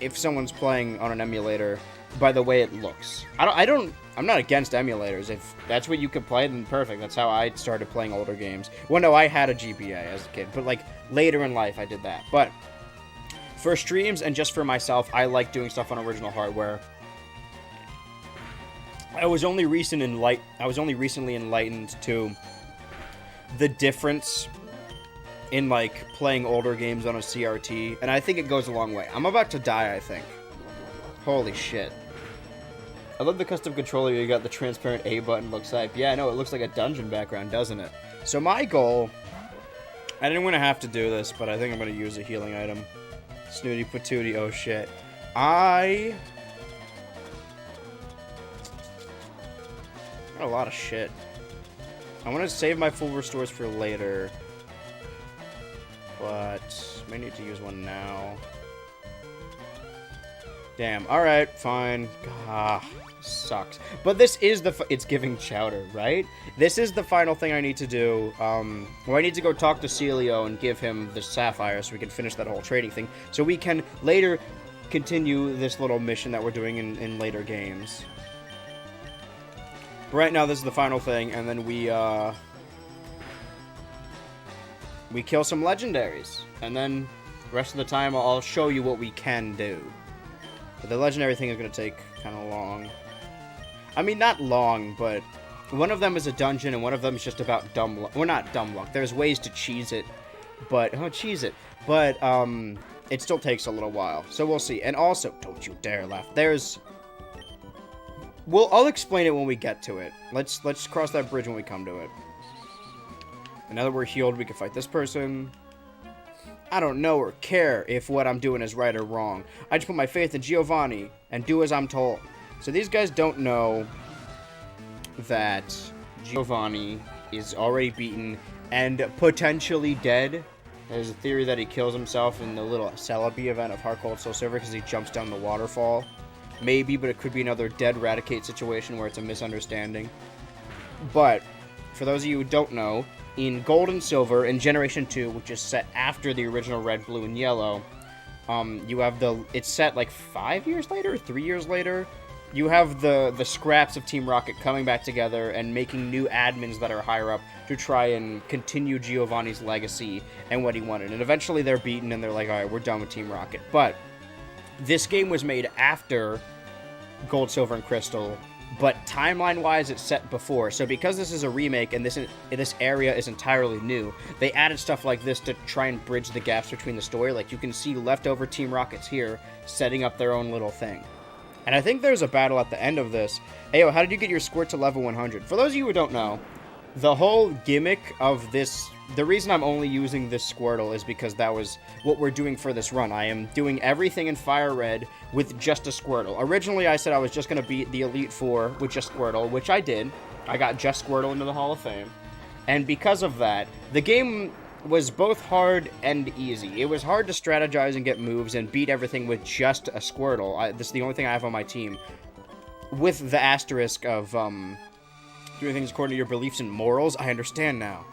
if someone's playing on an emulator by the way it looks. I'm not against emulators. If that's what you could play, then perfect. That's how I started playing older games. Well, no, I had a GBA as a kid, but like later in life I did that. But for streams and just for myself, I like doing stuff on original hardware. I was only recently enlightened to the difference in like playing older games on a CRT, and I think it goes a long way. I'm about to die, I think. Holy shit. I love the custom controller. You got the transparent A button, looks like. Yeah, I know, it looks like a dungeon background, doesn't it? So my goal, I didn't want to have to do this, but I think I'm going to use a healing item. Snooty patootie, oh shit. I got a lot of shit. I want to save my full restores for later, but I may need to use one now. Damn. All right, fine. Ah, sucks. But this is it's giving chowder, right? This is the final thing I need to do. Where I need to go talk to Celio and give him the sapphire so we can finish that whole trading thing. So we can later continue this little mission that we're doing in later games. But right now, this is the final thing, and then we kill some legendaries. And then the rest of the time, I'll show you what we can do. But the legendary thing is going to take kind of long. I mean, not long, but one of them is a dungeon, and one of them is just about dumb luck. Well, not dumb luck. There's ways to cheese it, but... Oh, cheese it. But, it still takes a little while. So we'll see. And also, don't you dare laugh. There's... Well, I'll explain it when we get to it. Let's cross that bridge when we come to it. And now that we're healed, we can fight this person. I don't know or care if what I'm doing is right or wrong. I just put my faith in Giovanni and do as I'm told. So these guys don't know that Giovanni is already beaten and potentially dead. There's a theory that he kills himself in the little Celebi event of Heart Gold Soul Silver because he jumps down the waterfall. Maybe, but it could be another dead Raticate situation where it's a misunderstanding. But, for those of you who don't know, in Gold and Silver, in Generation 2, which is set after the original Red, Blue, and Yellow, you have it's set like 5 years later, 3 years later. You have the scraps of Team Rocket coming back together and making new admins that are higher up to try and continue Giovanni's legacy and what he wanted. And eventually they're beaten and they're like, alright, we're done with Team Rocket. But this game was made after Gold, Silver, and Crystal, but timeline-wise, it's set before. So because this is a remake and this area is entirely new, they added stuff like this to try and bridge the gaps between the story. Like, you can see leftover Team Rockets here setting up their own little thing. And I think there's a battle at the end of this. Ayo, how did you get your Squirt to level 100? For those of you who don't know, the whole gimmick of this... The reason I'm only using this Squirtle is because that was what we're doing for this run. I am doing everything in FireRed with just a Squirtle. Originally, I said I was just going to beat the Elite Four with just Squirtle, which I did. I got just Squirtle into the Hall of Fame. And because of that, the game was both hard and easy. It was hard to strategize and get moves and beat everything with just a Squirtle. This is the only thing I have on my team. With the asterisk of doing things according to your beliefs and morals, I understand now.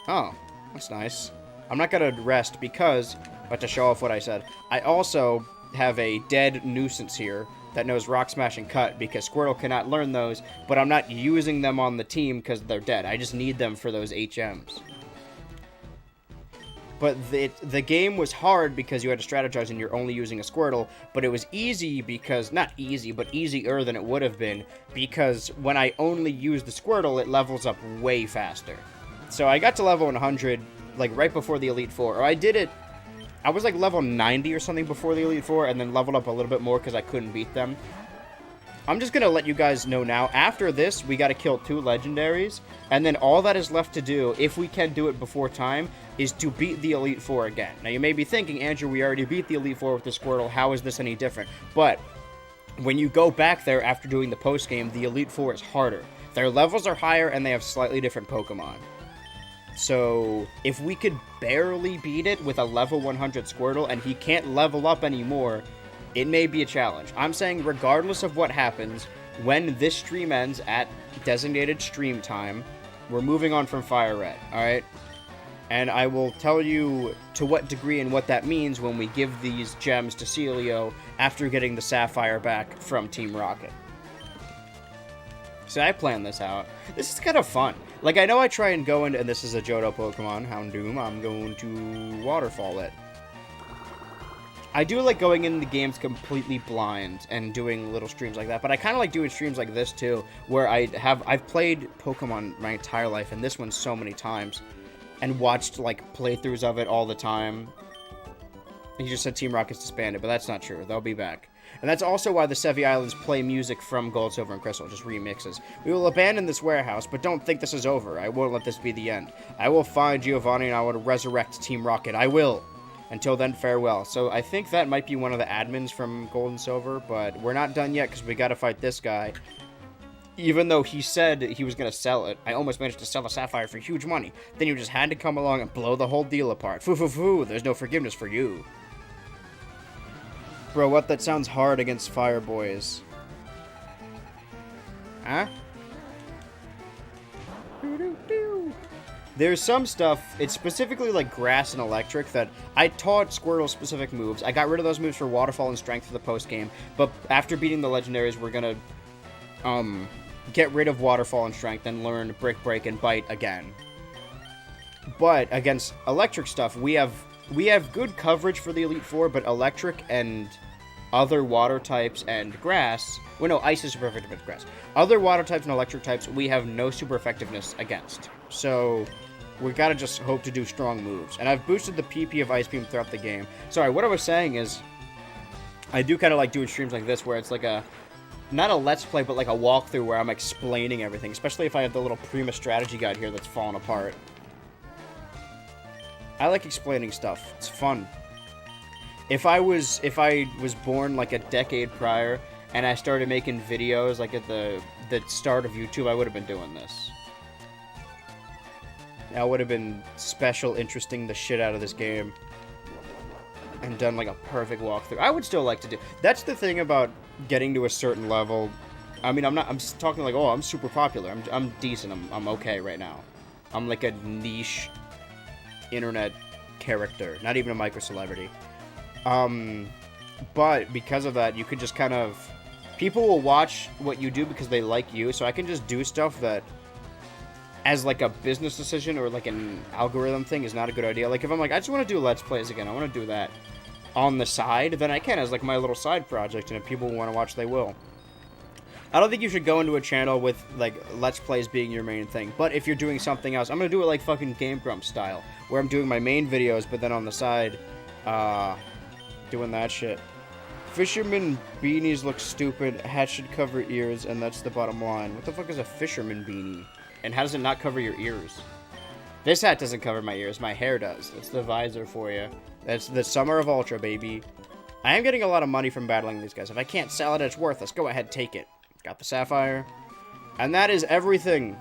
Oh, that's nice. I'm not gonna rest because, but to show off what I said, I also have a dead nuisance here that knows Rock Smash and Cut because Squirtle cannot learn those, but I'm not using them on the team because they're dead. I just need them for those HMs. But the game was hard because you had to strategize and you're only using a Squirtle, but it was easy because, not easy, but easier than it would have been, because when I only use the Squirtle, it levels up way faster. So I got to level 100, like, right before the Elite Four. Or I did it... I was, like, level 90 or something before the Elite Four, and then leveled up a little bit more because I couldn't beat them. I'm just gonna let you guys know now. After this, we gotta kill 2 legendaries, and then all that is left to do, if we can do it before time, is to beat the Elite Four again. Now, you may be thinking, Andrew, we already beat the Elite Four with the Squirtle. How is this any different? But when you go back there after doing the post-game, the Elite Four is harder. Their levels are higher, and they have slightly different Pokemon. So, if we could barely beat it with a level 100 Squirtle, and he can't level up anymore, it may be a challenge. I'm saying regardless of what happens, when this stream ends at designated stream time, we're moving on from FireRed, alright? And I will tell you to what degree and what that means when we give these gems to Celio after getting the Sapphire back from Team Rocket. So I planned this out. This is kind of fun. Like, I know I try and go into, and this is a Johto Pokemon, Houndoom. I'm going to Waterfall it. I do like going into games completely blind and doing little streams like that, but I kind of like doing streams like this too, where I've played Pokemon my entire life, and this one so many times, and watched like playthroughs of it all the time. He just said Team Rocket's disbanded, but that's not true. They'll be back. And that's also why the Sevi Islands play music from Gold, Silver, and Crystal, just remixes. We will abandon this warehouse, but don't think this is over. I won't let this be the end. I will find Giovanni and I will resurrect Team Rocket. I will. Until then, farewell. So I think that might be one of the admins from Gold and Silver, but we're not done yet because we got to fight this guy. Even though he said he was going to sell it, I almost managed to sell a Sapphire for huge money. Then you just had to come along and blow the whole deal apart. Foo, there's no forgiveness for you. Bro, what? That sounds hard against Fire Boys. Huh? There's some stuff, it's specifically like Grass and Electric, that I taught Squirtle specific moves. I got rid of those moves for Waterfall and Strength for the post-game, but after beating the Legendaries, we're gonna get rid of Waterfall and Strength and learn Brick Break and Bite again. But against Electric stuff, we have good coverage for the Elite Four, but Electric and other water types and grass... Well, no, ice is super effective against grass. Other water types and electric types, we have no super effectiveness against. So, we gotta just hope to do strong moves. And I've boosted the PP of Ice Beam throughout the game. Sorry, what I was saying is... I do kind of like doing streams like this, where it's like a... Not a Let's Play, but like a walkthrough where I'm explaining everything. Especially if I have the little Prima strategy guide here that's falling apart. I like explaining stuff. It's fun. If I was born like a decade prior and I started making videos like at the start of YouTube, I would have been doing this. I would have been special interesting the shit out of this game and done like a perfect walkthrough. I would still like to do. That's the thing about getting to a certain level. I mean, I'm talking like, oh, I'm super popular. I'm decent. I'm okay right now. I'm like a niche internet character, not even a micro celebrity. But because of that, you could just kind of... People will watch what you do because they like you, so I can just do stuff that, as like a business decision or like an algorithm thing, is not a good idea. Like if I'm like, I just want to do Let's Plays again, I want to do that on the side, then I can as like my little side project, and if people want to watch, they will. I don't think you should go into a channel with like Let's Plays being your main thing, but if you're doing something else, I'm gonna do it like fucking Game Grumps style, where I'm doing my main videos, but then on the side, doing that shit. Fisherman beanies look stupid. Hat should cover ears, and that's the bottom line. What the fuck is a fisherman beanie? And how does it not cover your ears? This hat doesn't cover my ears. My hair does. That's the visor for you. That's the Summer of Ultra, baby. I am getting a lot of money from battling these guys. If I can't sell it, it's worthless. Go ahead, take it. Got the Sapphire. And that is everything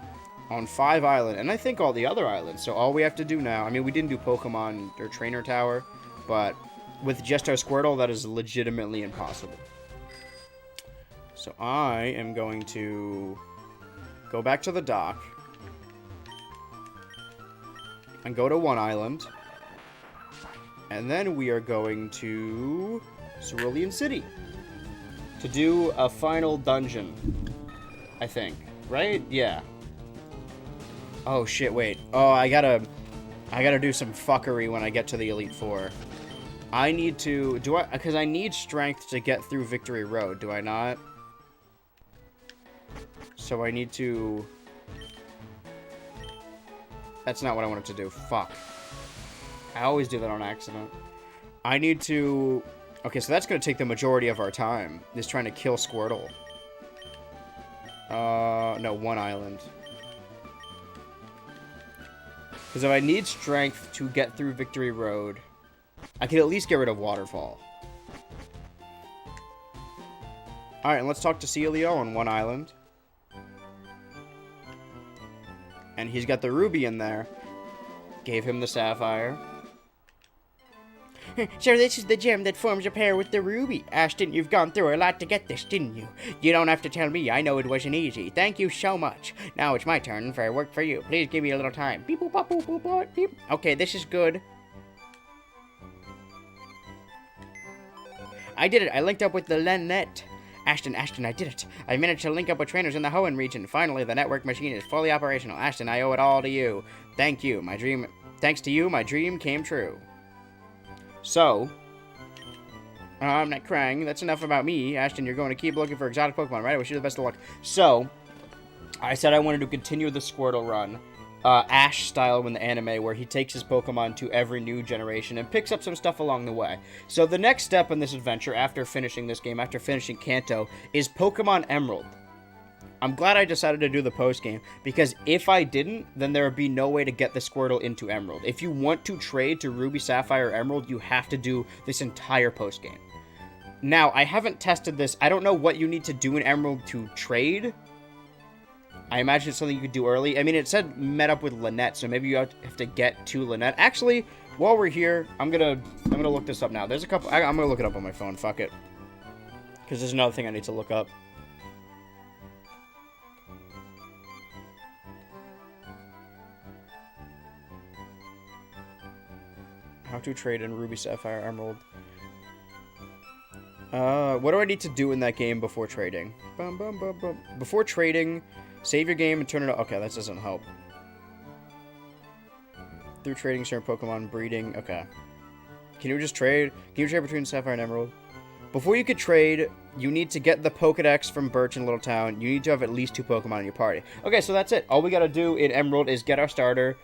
on 5 Island. And I think all the other islands. So all we have to do now... I mean, we didn't do Pokemon or Trainer Tower, but... With just our Squirtle, that is legitimately impossible. So I am going to go back to the dock and go to 1 island. And then we are going to Cerulean City to do a final dungeon, I think. Right? Yeah. Oh, shit, wait. Oh, I gotta do some fuckery when I get to the Elite Four. I need to... Because I need strength to get through Victory Road, do I not? So I need to... That's not what I wanted to do. Fuck. I always do that on accident. I need to... Okay, so that's going to take the majority of our time, is trying to kill Squirtle. No, 1 island. Because if I need strength to get through Victory Road... I can at least get rid of Waterfall. Alright, and let's talk to Celio on 1 island. And he's got the Ruby in there. Gave him the Sapphire. So this is the gem that forms a pair with the ruby. Ashton, you've gone through a lot to get this, didn't you? You don't have to tell me. I know it wasn't easy. Thank you so much. Now it's my turn for work for you. Please give me a little time. Beep, boop, bop, boop, boop, boop, beep. Okay, this is good. I did it. I linked up with the Lynette. Ashton, I did it. I managed to link up with trainers in the Hoenn region. Finally, the network machine is fully operational. Ashton, I owe it all to you. Thank you. Thanks to you, my dream came true. So, I'm not crying. That's enough about me. Ashton, you're going to keep looking for exotic Pokemon, right? I wish you the best of luck. So, I said I wanted to continue the Squirtle run, Ash style in the anime, where he takes his Pokemon to every new generation and picks up some stuff along the way. So the next step in this adventure, after finishing this game, after finishing Kanto, is Pokemon Emerald. I'm glad I decided to do the post-game, because if I didn't, then there would be no way to get the Squirtle into Emerald. If you want to trade to Ruby, Sapphire, Emerald, you have to do this entire post-game. Now, I haven't tested this. I don't know what you need to do in Emerald to trade. I imagine it's something you could do early. I mean, it said met up with Lynette, so maybe you have to get to Lynette. Actually, while we're here, I'm gonna look this up now. There's a couple. I'm gonna look it up on my phone. Fuck it, because there's another thing I need to look up. How to trade in Ruby, Sapphire, Emerald. What do I need to do in that game before trading? Before trading, save your game and turn it off. Okay, that doesn't help. Through trading certain Pokemon, breeding. Okay. Can you just trade? Can you trade between Sapphire and Emerald? Before you could trade, you need to get the Pokedex from Birch in Little Town. You need to have at least 2 Pokemon in your party. Okay, so that's it. All we gotta do in Emerald is get our starter,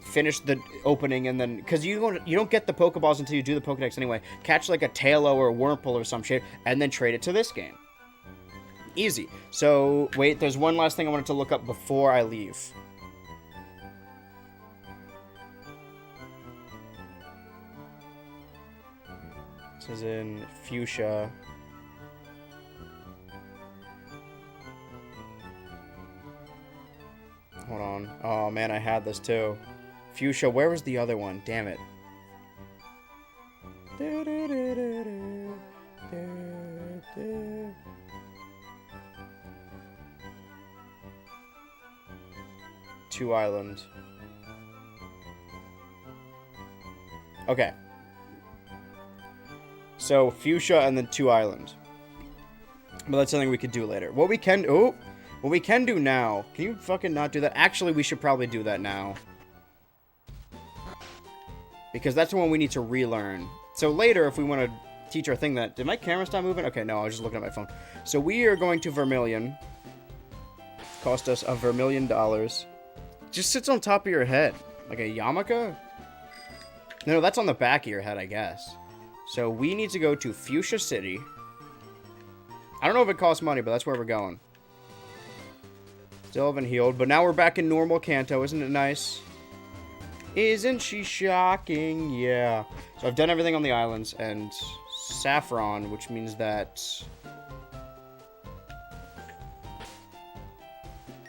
finish the opening, and then, because you don't get the Pokeballs until you do the Pokedex anyway. Catch like a Tailo or a Wurmple or some shit, and then trade it to this game. Easy. So, wait, there's one last thing I wanted to look up before I leave. This is in Fuchsia. Hold on. Oh, man, I had this too. Fuchsia, where was the other one? Damn it. Two Islands. Okay. So, Fuchsia and then Two Islands. But that's something we could do later. What we can do now... Can you fucking not do that? Actually, we should probably do that now. Because that's the one we need to relearn. So later, if we want to teach our thing that... Did my camera stop moving? Okay, no, I was just looking at my phone. So we are going to Vermilion. Cost us $1 Vermilion. Just sits on top of your head. Like a yarmulke? No, that's on the back of your head, I guess. So we need to go to Fuchsia City. I don't know if it costs money, but that's where we're going. Still haven't healed, but now we're back in normal Kanto. Isn't it nice? Isn't she shocking? Yeah. So I've done everything on the islands, and Saffron, which means that...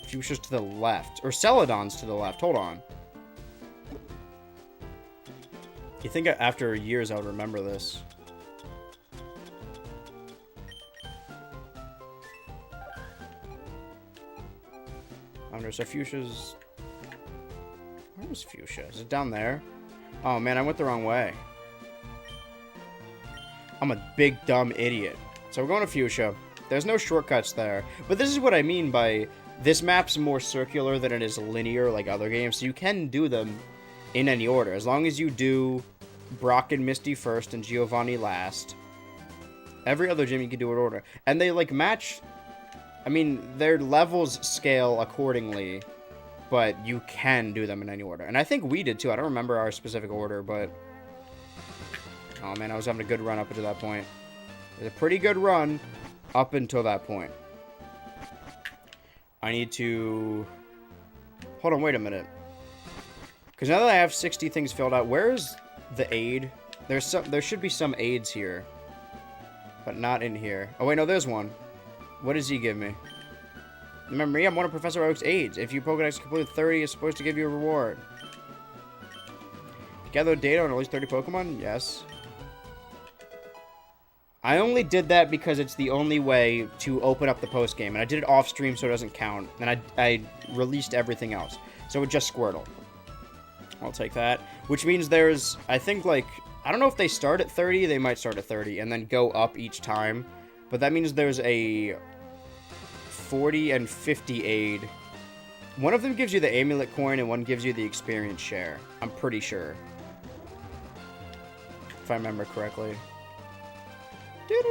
Fuchsia's to the left. Or Celadon's to the left. Hold on. You think after years I would remember this. So Fuchsia's... Where is Fuchsia? Is it down there? Oh man, I went the wrong way. I'm a big dumb idiot. So we're going to Fuchsia. There's no shortcuts there. But this is what I mean by... This map's more circular than it is linear like other games. So you can do them in any order. As long as you do Brock and Misty first and Giovanni last. Every other gym you can do in order. And they like match... I mean, their levels scale accordingly, but you can do them in any order. And I think we did too. I don't remember our specific order, but... Oh man, I was having a good run up until that point. It was a pretty good run up until that point. I need to... Hold on, wait a minute. Because now that I have 60 things filled out, where's the aid? There should be some aids here. But not in here. Oh wait, no, there's one. What does he give me? Remember me, I'm one of Professor Oak's aides. If you Pokedex complete 30, it's supposed to give you a reward. Gather data on at least 30 Pokemon? Yes. I only did that because it's the only way to open up the post game, and I did it off stream so it doesn't count, and I released everything else. So it's just Squirtle. I'll take that. Which means there's, I think, like, I don't know if they start at 30, they might start at 30, and then go up each time. But that means there's a 40 and 50 aid. One of them gives you the amulet coin, and one gives you the experience share. I'm pretty sure. If I remember correctly. I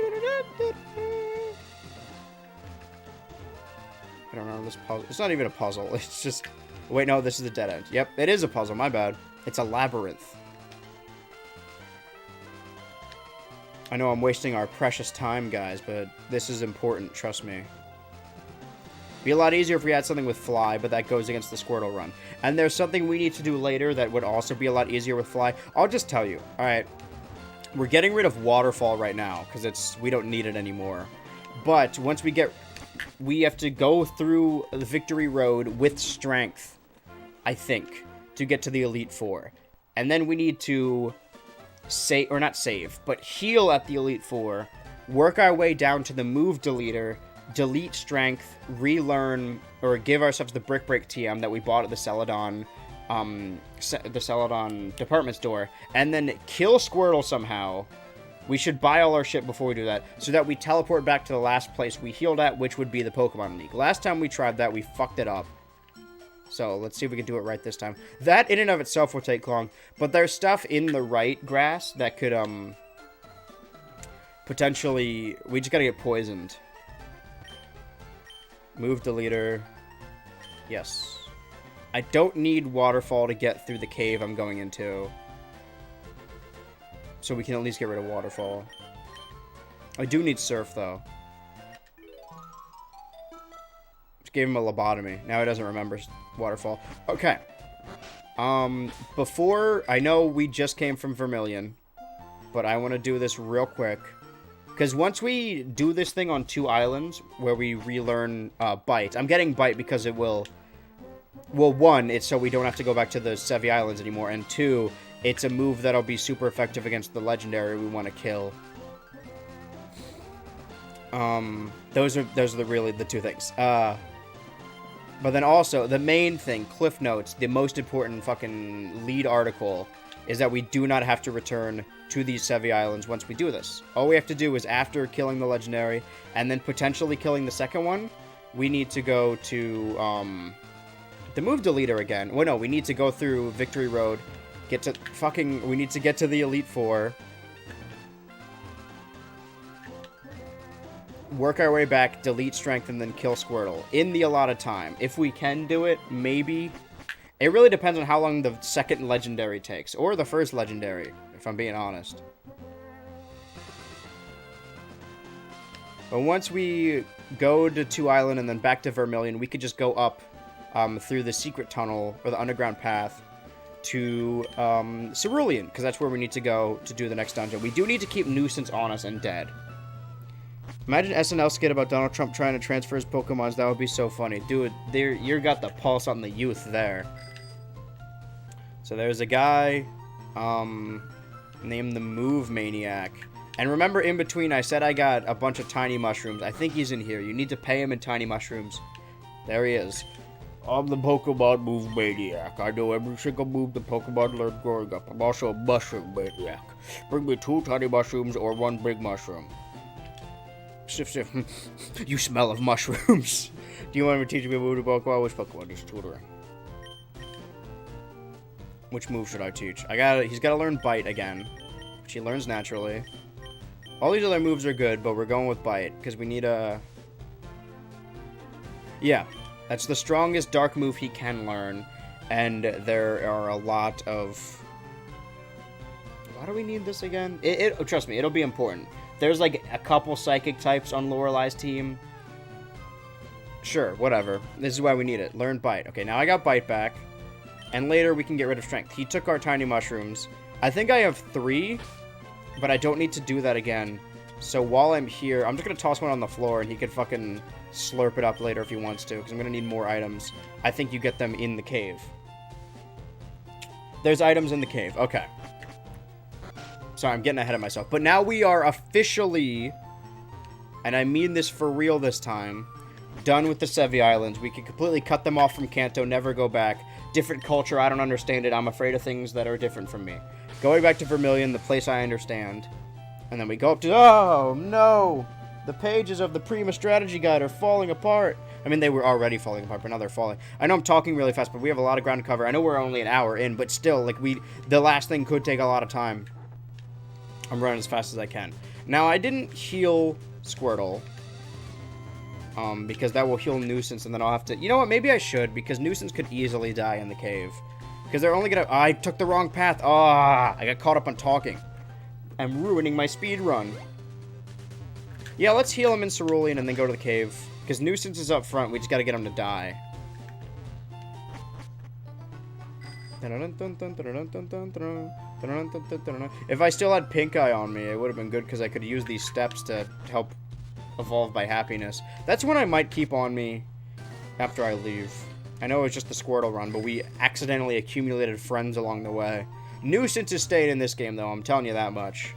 don't remember this puzzle. It's not even a puzzle. It's just... Wait, no, this is a dead end. Yep, it is a puzzle. My bad. It's a labyrinth. I know I'm wasting our precious time, guys, but this is important. Trust me. Be a lot easier if we had something with fly, but that goes against the Squirtle run. And there's something we need to do later that would also be a lot easier with fly. I'll just tell you. All right. We're getting rid of waterfall right now because we don't need it anymore. But once we have to go through the victory road with strength, I think, to get to the Elite Four. And then we need to save, or not save, but heal at the Elite Four, work our way down to the move deleter, delete strength, relearn, or give ourselves the Brick Break TM that we bought at the Celadon department store, and then kill Squirtle somehow. We should buy all our shit before we do that, so that we teleport back to the last place we healed at, which would be the Pokemon League. Last time we tried that, we fucked it up. So, let's see if we can do it right this time. That, in and of itself, will take long, but there's stuff in the right grass that could, potentially... We just gotta get poisoned. Move deleter. Yes. I don't need waterfall to get through the cave I'm going into. So we can at least get rid of waterfall. I do need surf, though. Just gave him a lobotomy. Now he doesn't remember waterfall. Okay. Before... I know we just came from Vermilion. But I want to do this real quick. Because once we do this thing on 2 islands, where we relearn Bite... I'm getting Bite because it will... Well, 1, it's so we don't have to go back to the Sevi Islands anymore. And 2, it's a move that'll be super effective against the legendary we want to kill. Those are really the 2 things. But then also, the main thing, Cliff Notes, the most important fucking lead article, is that we do not have to return to these Sevi Islands once we do this. All we have to do is, after killing the legendary, and then potentially killing the second one, we need to go to, the move deleter again. Well, no, we need to go through Victory Road, we need to get to the Elite Four, work our way back, delete strength, and then kill Squirtle in the allotted time. If we can do it, maybe. It really depends on how long the second legendary takes, or the first legendary, if I'm being honest. But once we go to 2 Island and then back to Vermilion, we could just go up through the secret tunnel, or the underground path, to Cerulean, because that's where we need to go to do the next dungeon. We do need to keep Nuisance on us and dead. Imagine SNL skit about Donald Trump trying to transfer his Pokemons. That would be so funny. Dude, you got the pulse on the youth there. So there's a guy named the Move Maniac. And remember, in between, I said I got a bunch of tiny mushrooms. I think he's in here. You need to pay him in tiny mushrooms. There he is. I'm the Pokemon Move Maniac. I know every single move the Pokemon learned growing up. I'm also a Mushroom Maniac. Bring me 2 tiny mushrooms or 1 big mushroom. Sniff, sniff. You smell of mushrooms. Do you want me to teach me a move to Pokemon? Which Pokemon is tutoring? Which move should I teach? He's gotta learn Bite again, which he learns naturally. All these other moves are good, but we're going with Bite, because we need a... Yeah, that's the strongest dark move he can learn, and there are a lot of... Why do we need this again? Trust me, it'll be important. There's like a couple psychic types on Lorelei's team. Sure, whatever. This is why we need it. Learn Bite. Okay, now I got Bite back. And later we can get rid of Strength. He took our tiny mushrooms. I think I have 3, but I don't need to do that again. So while I'm here, I'm just going to toss one on the floor and he could fucking slurp it up later if he wants to, because I'm going to need more items. I think you get them in the cave. There's items in the cave. Okay. Sorry, I'm getting ahead of myself. But now we are officially, and I mean this for real this time, done with the Sevi Islands. We can completely cut them off from Kanto, never go back. Different culture, I don't understand it. I'm afraid of things that are different from me. Going back to Vermilion, the place I understand. And then we go up to... Oh, no! The pages of the Prima Strategy Guide are falling apart. I mean, they were already falling apart, but now they're falling. I know I'm talking really fast, but we have a lot of ground to cover. I know we're only an hour in, but still, like, the last thing could take a lot of time. I'm running as fast as I can. Now, I didn't heal Squirtle. Because that will heal Nuisance, and then I'll have to... You know what? Maybe I should, because Nuisance could easily die in the cave. Because they're only gonna... I took the wrong path. Ah! I got caught up on talking. I'm ruining my speed run. Yeah, let's heal him in Cerulean and then go to the cave. Because Nuisance is up front. We just gotta get him to die. If I still had Pink Eye on me, it would have been good, because I could use these steps to help evolve by happiness. That's one I might keep on me after I leave. I know it's just the Squirtle run, but we accidentally accumulated friends along the way. Nuisance is staying in this game, though. I'm telling you that much.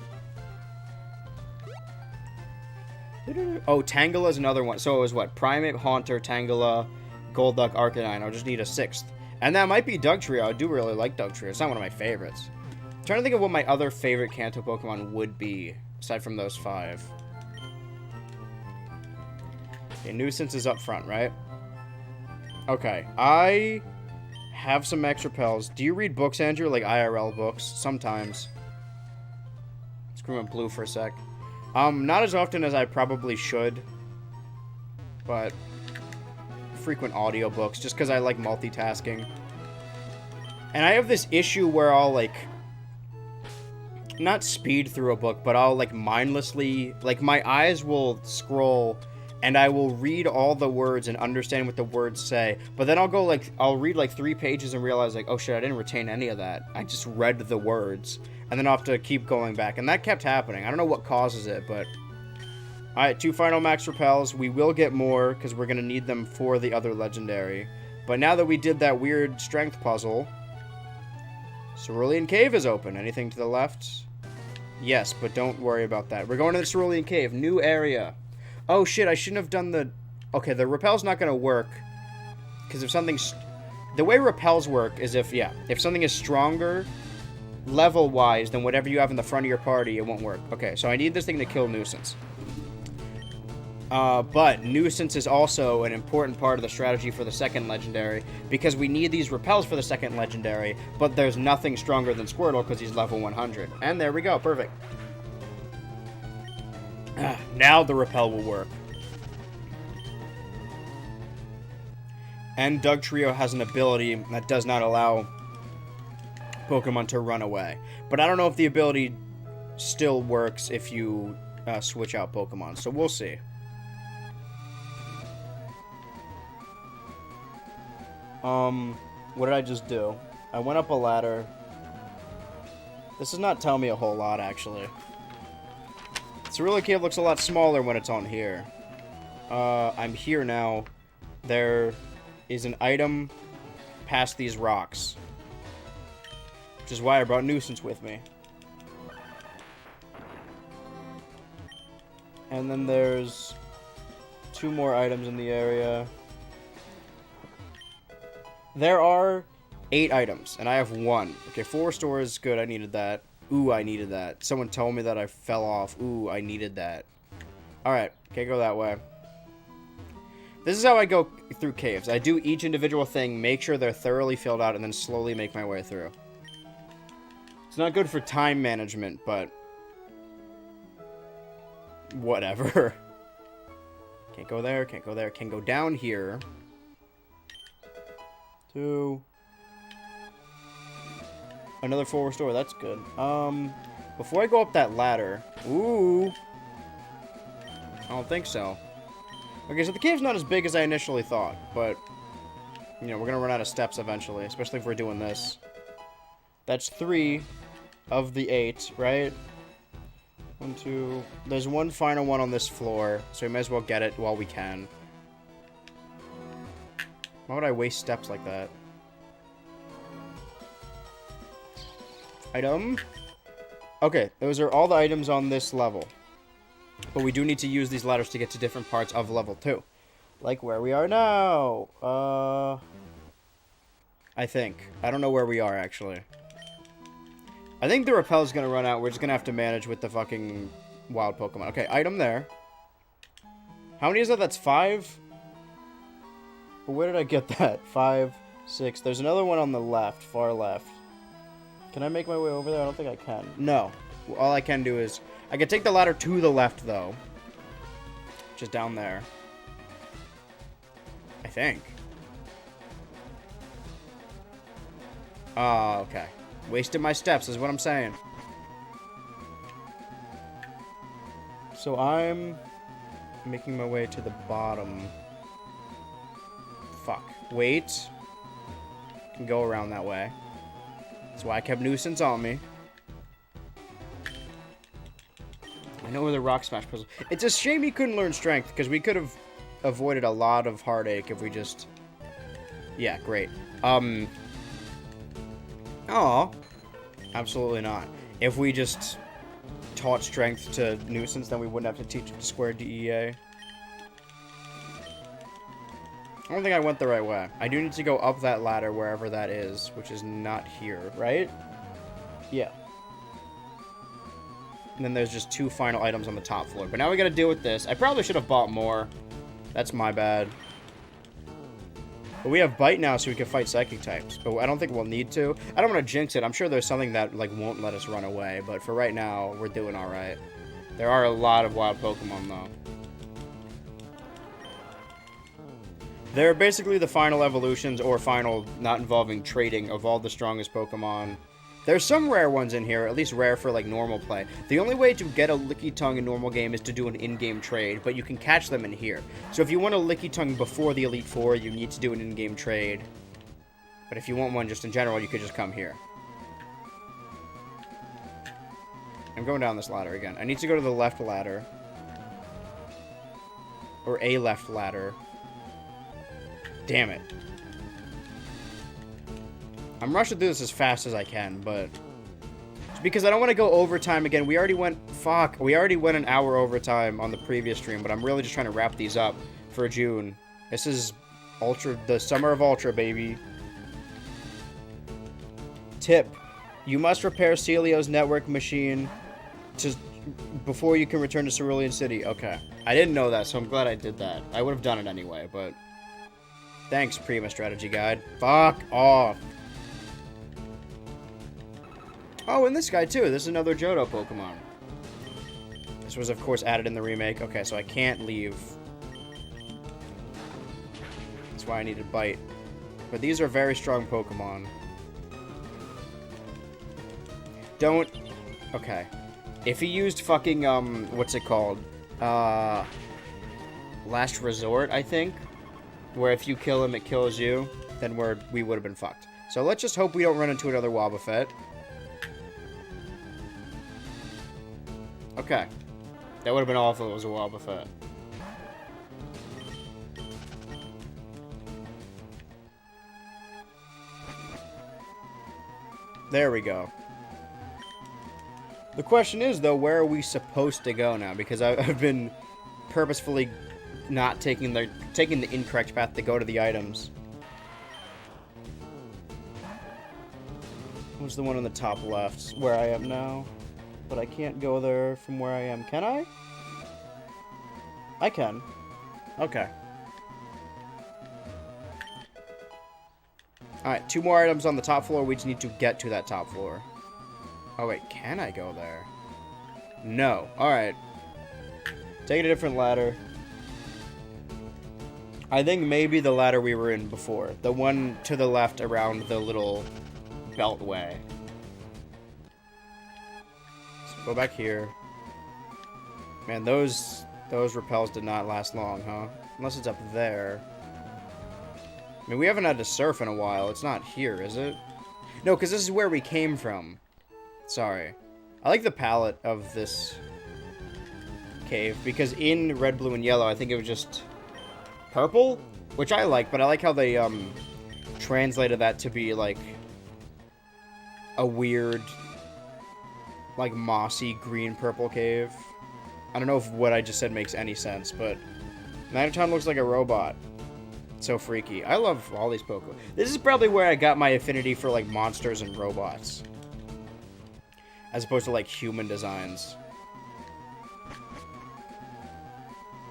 Oh, Tangela's another one. So it was what? Primate, Haunter, Tangela, Golduck, Arcanine. I'll just need a 6th. And that might be Dugtrio. I do really like Dugtrio. It's not one of my favorites. I'm trying to think of what my other favorite Kanto Pokemon would be, aside from those 5. Okay, Nuisance is up front, right? Okay, I have some extra repels. Do you read books, Andrew? Like IRL books? Sometimes. Screw up blue for a sec. Not as often as I probably should. But frequent audiobooks, just because I like multitasking. And I have this issue where I'll, like, not speed through a book, but I'll, like, mindlessly, like, my eyes will scroll, and I will read all the words and understand what the words say. But then I'll go, like, I'll read, like, 3 pages and realize, like, oh shit, I didn't retain any of that. I just read the words. And then I'll have to keep going back. And that kept happening. I don't know what causes it, but... Alright, 2 final max repels. We will get more, because we're going to need them for the other legendary. But now that we did that weird strength puzzle... Cerulean Cave is open. Anything to the left? Yes, but don't worry about that. We're going to the Cerulean Cave. New area. Oh shit, I shouldn't have done the... Okay, the repel's not going to work. Because if something's... The way repels work is if something is stronger, level-wise, than whatever you have in the front of your party, it won't work. Okay, so I need this thing to kill Nuisance. But Nuisance is also an important part of the strategy for the second legendary, because we need these repels for the second legendary, but there's nothing stronger than Squirtle because he's level 100. And there we go, perfect. Now the repel will work. And Dugtrio has an ability that does not allow Pokemon to run away. But I don't know if the ability still works if you switch out Pokemon, so we'll see. What did I just do? I went up a ladder. This is not telling me a whole lot, actually. Cerulean Cave looks a lot smaller when it's on here. I'm here now. There is an item past these rocks. Which is why I brought Nuisance with me. And then there's 2 more items in the area. There are 8 items, and I have 1. Okay, 4 stores is good. I needed that. Ooh, I needed that. Someone told me that I fell off. Ooh, I needed that. Alright, can't go that way. This is how I go through caves. I do each individual thing, make sure they're thoroughly filled out, and then slowly make my way through. It's not good for time management, but... whatever. Can't go there, can't go there. Can go down here. 2. Another 4 restore, that's good. Before I go up that ladder... Ooh! I don't think so. Okay, so the cave's not as big as I initially thought, but... You know, we're gonna run out of steps eventually, especially if we're doing this. That's 3 of the 8, right? 1, 2... There's 1 final one on this floor, so we may as well get it while we can. Why would I waste steps like that? Item. Okay, those are all the items on this level. But we do need to use these ladders to get to different parts of level 2. Like where we are now. I think. I don't know where we are, actually. I think the repel is going to run out. We're just going to have to manage with the fucking wild Pokemon. Okay, item there. How many is that? That's 5? But where did I get that? 5, 6. There's another one on the left, far left. Can I make my way over there? I don't think I can. No. All I can do is... I can take the ladder to the left, though. Just down there. I think. Oh, okay. Wasted my steps is what I'm saying. So I'm making my way to the bottom. Fuck. Wait. Can go around that way. That's why I kept Nuisance on me. I know where the Rock Smash puzzle... It's a shame he couldn't learn Strength, because we could have avoided a lot of heartache if we just... Yeah, great. Aw. Absolutely not. If we just taught Strength to Nuisance, then we wouldn't have to teach him to Square DEA. I don't think I went the right way. I do need to go up that ladder wherever that is, which is not here, right? Yeah. And then there's just 2 final items on the top floor. But now we gotta deal with this. I probably should have bought more. That's my bad. But we have Bite now, so we can fight Psychic types. But I don't think we'll need to. I don't want to jinx it. I'm sure there's something that, like, won't let us run away. But for right now, we're doing alright. There are a lot of wild Pokemon, though. They're basically the final evolutions, or final, not involving trading, of all the strongest Pokemon. There's some rare ones in here, at least rare for, like, normal play. The only way to get a Lickitung in normal game is to do an in-game trade, but you can catch them in here. So if you want a Lickitung before the Elite Four, you need to do an in-game trade. But if you want one just in general, you could just come here. I'm going down this ladder again. I need to go to the left ladder. Or a left ladder. Damn it. I'm rushing through this as fast as I can, but... It's because I don't want to go overtime again. We already went... Fuck. We already went an hour overtime on the previous stream, but I'm really just trying to wrap these up for June. This is Ultra... The summer of Ultra, baby. Tip. You must repair Celio's network machine before you can return to Cerulean City. Okay. I didn't know that, so I'm glad I did that. I would have done it anyway, but... Thanks, Prima Strategy Guide. Fuck off. Oh, and this guy, too. This is another Johto Pokemon. This was, of course, added in the remake. Okay, so I can't leave. That's why I needed Bite. But these are very strong Pokemon. Don't... Okay. If he used fucking, what's it called? Last Resort, I think? Where if you kill him, it kills you. Then we would have been fucked. So let's just hope we don't run into another Wobbuffet. Okay. That would have been awful if it was a Wobbuffet. There we go. The question is, though, where are we supposed to go now? Because I've been purposefully not taking the incorrect path to go to the items. What's the one on the top left? Where I am now. But I can't go there from where I am. Can I? I can. Okay. Alright, 2 more items on the top floor. We just need to get to that top floor. Oh, wait. Can I go there? No. Alright. Take a different ladder. I think maybe the ladder we were in before. The one to the left around the little beltway. So go back here. Man, those repels did not last long, huh? Unless it's up there. I mean, we haven't had to surf in a while. It's not here, is it? No, because this is where we came from. Sorry. I like the palette of this cave, because in Red, Blue, and Yellow, I think it was just purple, which I like, but I like how they translated that to be like a weird like, mossy green-purple cave. I don't know if what I just said makes any sense, but Magneton looks like a robot. So freaky. I love all these Pokemon. This is probably where I got my affinity for, like, monsters and robots. As opposed to, like, human designs.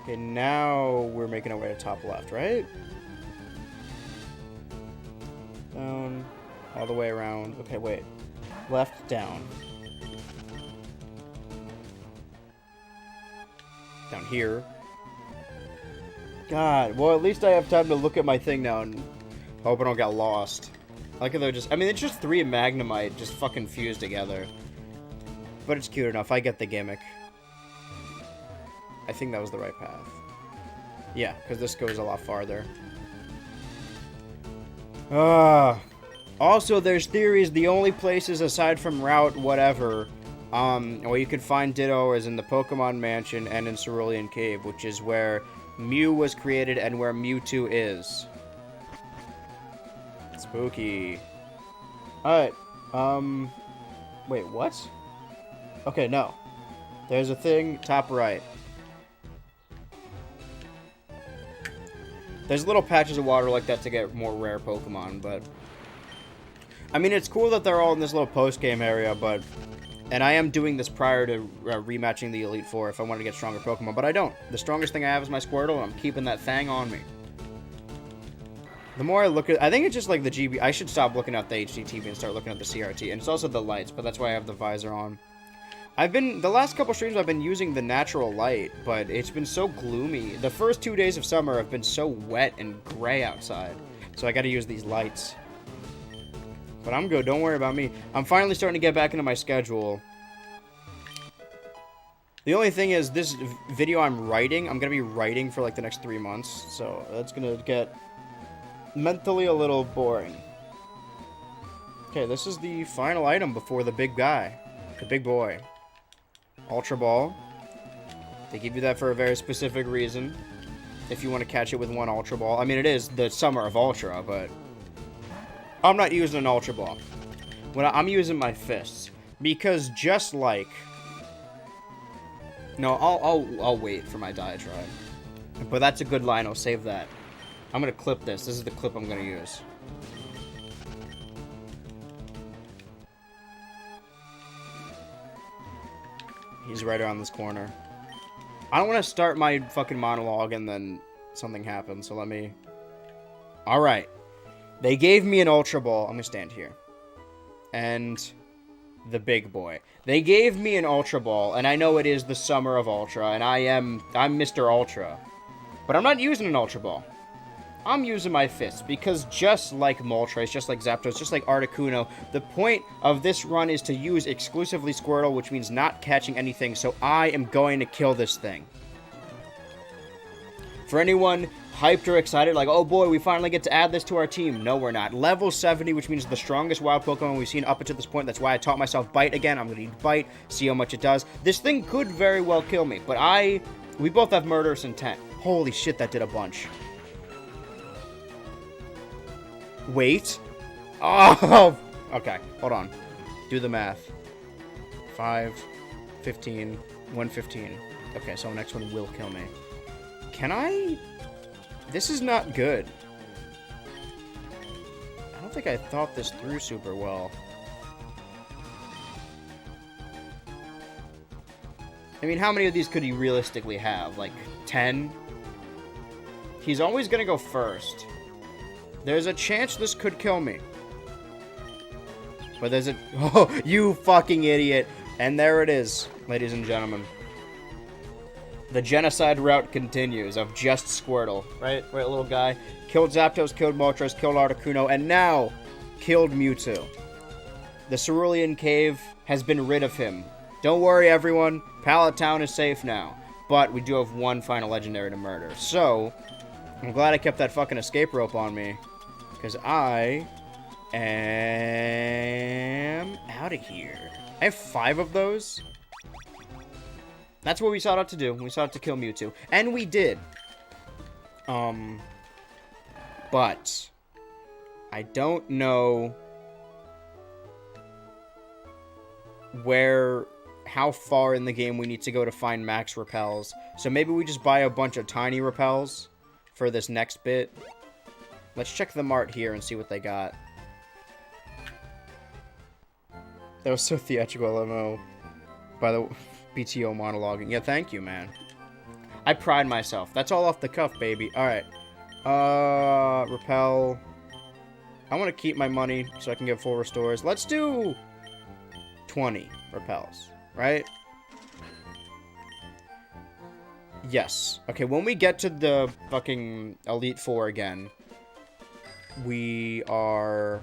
Okay, now we're making our way to top left, right? Down, all the way around. Okay, wait. Left, down. Down here. God, well, at least I have time to look at my thing now and hope I don't get lost. I like how they're just, I mean, it's just 3 Magnemite just fucking fused together. But it's cute enough, I get the gimmick. I think that was the right path. Yeah, because this goes a lot farther. Also, there's theories the only places aside from Route whatever, where you can find Ditto is in the Pokemon Mansion and in Cerulean Cave, which is where Mew was created and where Mewtwo is. Spooky. Alright, wait, what? Okay, no. There's a thing, top right. There's little patches of water like that to get more rare Pokemon, but... I mean, it's cool that they're all in this little post-game area, but... And I am doing this prior to rematching the Elite Four if I wanted to get stronger Pokemon, but I don't. The strongest thing I have is my Squirtle, and I'm keeping that thing on me. The more I look at... I think it's just like the GB... I should stop looking at the HDTV and start looking at the CRT, and it's also the lights, but that's why I have the visor on. The last couple streams I've been using the natural light, but it's been so gloomy. The first 2 days of summer have been so wet and gray outside, so I gotta use these lights. But I'm good, don't worry about me. I'm finally starting to get back into my schedule. The only thing is, this video I'm gonna be writing for like the next 3 months, so that's gonna get mentally a little boring. Okay, this is the final item before the big guy, the big boy. Ultra Ball. They give you that for a very specific reason. If you want to catch it with 1 Ultra Ball. I mean, it is the summer of Ultra, but... I'm not using an Ultra Ball. I'm using my fists. Because just like... No, I'll wait for my diatribe. But that's a good line, I'll save that. I'm gonna clip this. This is the clip I'm gonna use. He's right around this corner. I don't want to start my fucking monologue and then something happens, so let me... Alright. They gave me an Ultra Ball. I'm gonna stand here. And... the big boy. They gave me an Ultra Ball, and I know it is the summer of Ultra, and I'm Mr. Ultra. But I'm not using an Ultra Ball. I'm using my fists, because just like Moltres, just like Zapdos, just like Articuno, the point of this run is to use exclusively Squirtle, which means not catching anything, so I am going to kill this thing. For anyone hyped or excited, like, oh boy, we finally get to add this to our team. No, we're not. Level 70, which means the strongest wild Pokemon we've seen up until this point. That's why I taught myself Bite again. I'm going to use Bite, see how much it does. This thing could very well kill me, but we both have murderous intent. Holy shit, that did a bunch. Wait. Oh! Okay, hold on. Do the math. 5, 15, 115. Okay, so the next one will kill me. Can I? This is not good. I don't think I thought this through super well. I mean, how many of these could he realistically have? Like, 10? He's always gonna go first. There's a chance this could kill me. But there's a... Oh, you fucking idiot. And there it is, ladies and gentlemen. The genocide route continues of just Squirtle. Right, little guy. Killed Zapdos, killed Moltres, killed Articuno, and now killed Mewtwo. The Cerulean Cave has been rid of him. Don't worry, everyone. Pallet Town is safe now. But we do have one final legendary to murder. So, I'm glad I kept that fucking escape rope on me. Because I am out of here. I have 5 of those. That's what we sought out to do. We sought out to kill Mewtwo. And we did. But I don't know where how far in the game we need to go to find max repels. So maybe we just buy a bunch of tiny repels for this next bit. Let's check the mart here and see what they got. That was so theatrical, LMO. By the BTO monologuing. Yeah, thank you, man. I pride myself. That's all off the cuff, baby. Alright. Repel. I want to keep my money so I can get full restores. Let's do 20 repels, right? Yes. Okay, when we get to the fucking Elite Four again, we are...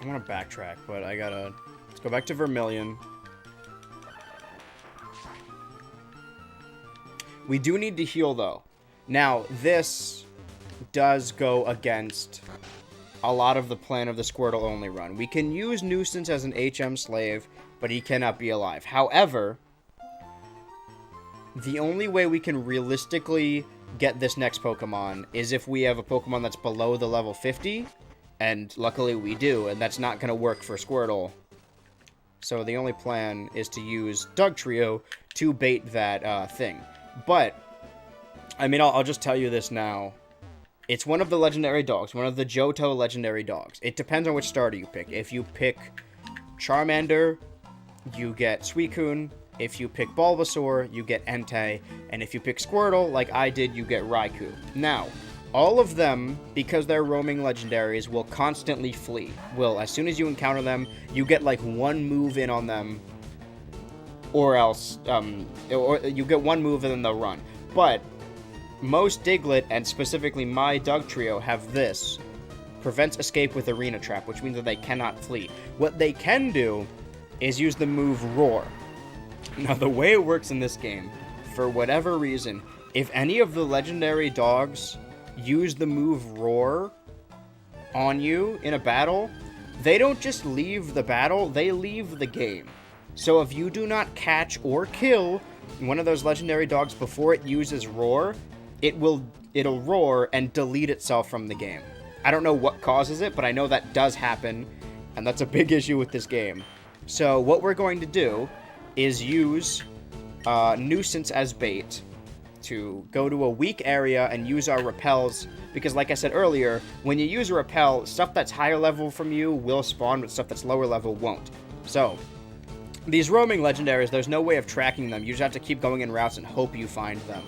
I want to backtrack, but I gotta... Let's go back to Vermilion. We do need to heal, though. Now, this does go against a lot of the plan of the Squirtle only run. We can use Nuisance as an HM slave, but he cannot be alive. However, the only way we can realistically get this next Pokemon is if we have a Pokemon that's below the level 50, and luckily we do, and that's not going to work for Squirtle. So the only plan is to use Dugtrio to bait that thing. But, I mean, I'll just tell you this now. It's one of the legendary dogs, one of the Johto legendary dogs. It depends on which starter you pick. If you pick Charmander, you get Suicune. If you pick Bulbasaur, you get Entei. And if you pick Squirtle, like I did, you get Raikou. Now, all of them, because they're roaming legendaries, will constantly flee. As soon as you encounter them, you get like one move in on them, or else, or you get one move and then they'll run. But most Diglett, and specifically my Dugtrio, have this. Prevents escape with Arena Trap, which means that they cannot flee. What they can do is use the move Roar. Now, the way it works in this game, for whatever reason, if any of the legendary dogs use the move Roar on you in a battle, they don't just leave the battle, they leave the game. So if you do not catch or kill one of those legendary dogs before it uses Roar, it'll roar and delete itself from the game. I don't know what causes it, but I know that does happen, and that's a big issue with this game. So what we're going to do is use Nuisance as bait to go to a weak area and use our repels, because like I said earlier, when you use a repel, stuff that's higher level from you will spawn, but stuff that's lower level won't. So, these roaming legendaries, there's no way of tracking them. You just have to keep going in routes and hope you find them.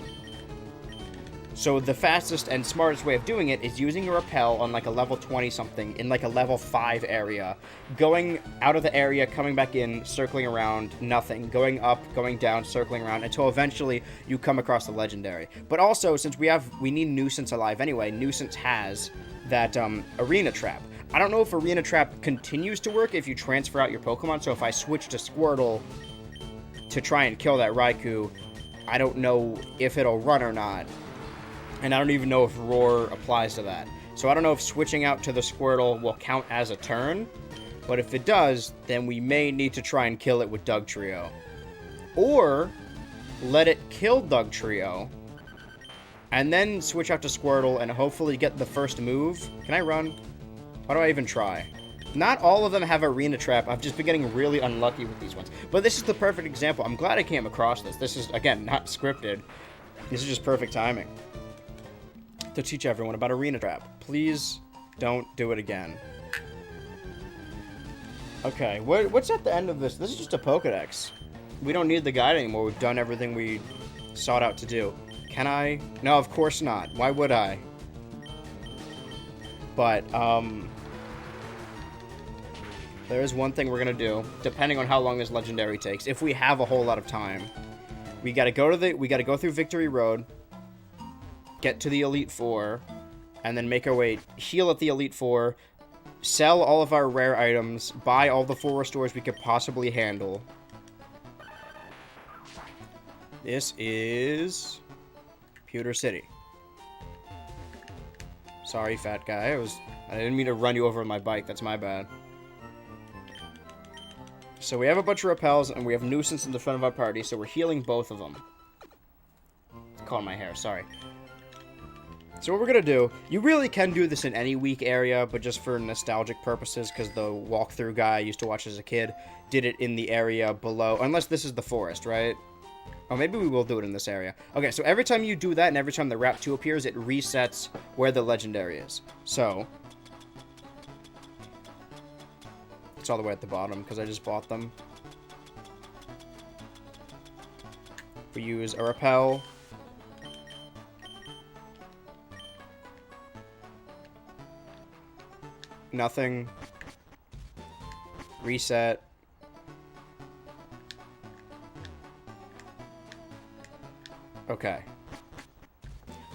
So the fastest and smartest way of doing it is using a repel on like a level 20 something in like a level 5 area. Going out of the area, coming back in, circling around, nothing. Going up, going down, circling around until eventually you come across the legendary. But also, since we need Nuisance alive anyway, Nuisance has that Arena Trap. I don't know if Arena Trap continues to work if you transfer out your Pokemon, so if I switch to Squirtle to try and kill that Raikou, I don't know if it'll run or not. And I don't even know if Roar applies to that. So I don't know if switching out to the Squirtle will count as a turn. But if it does, then we may need to try and kill it with Dugtrio. Or let it kill Dugtrio, and then switch out to Squirtle and hopefully get the first move. Can I run? Why do I even try? Not all of them have Arena Trap. I've just been getting really unlucky with these ones. But this is the perfect example. I'm glad I came across this. This is, again, not scripted. This is just perfect timing to teach everyone about Arena Trap. Please don't do it again. Okay, what's at the end of this? This is just a Pokedex. We don't need the guide anymore. We've done everything we sought out to do. Can I? No, of course not. Why would I? But, there is one thing we're gonna do, depending on how long this legendary takes. If we have a whole lot of time, we gotta go through Victory Road, get to the Elite Four, and then make our way, heal at the Elite Four, sell all of our rare items, buy all the full restores we could possibly handle. This is Pewter City. Sorry, fat guy. I didn't mean to run you over with my bike. That's my bad. So we have a bunch of repels, and we have Nuisance in the front of our party, so we're healing both of them. It's caught my hair, sorry. So what we're gonna do, you really can do this in any weak area, but just for nostalgic purposes, because the walkthrough guy I used to watch as a kid did it in the area below, unless this is the forest, right? Oh, maybe we will do it in this area. Okay, so every time you do that, and every time the Route 2 appears, it resets where the legendary is. So, it's all the way at the bottom, because I just bought them. We use a repel. Nothing. Reset. Okay.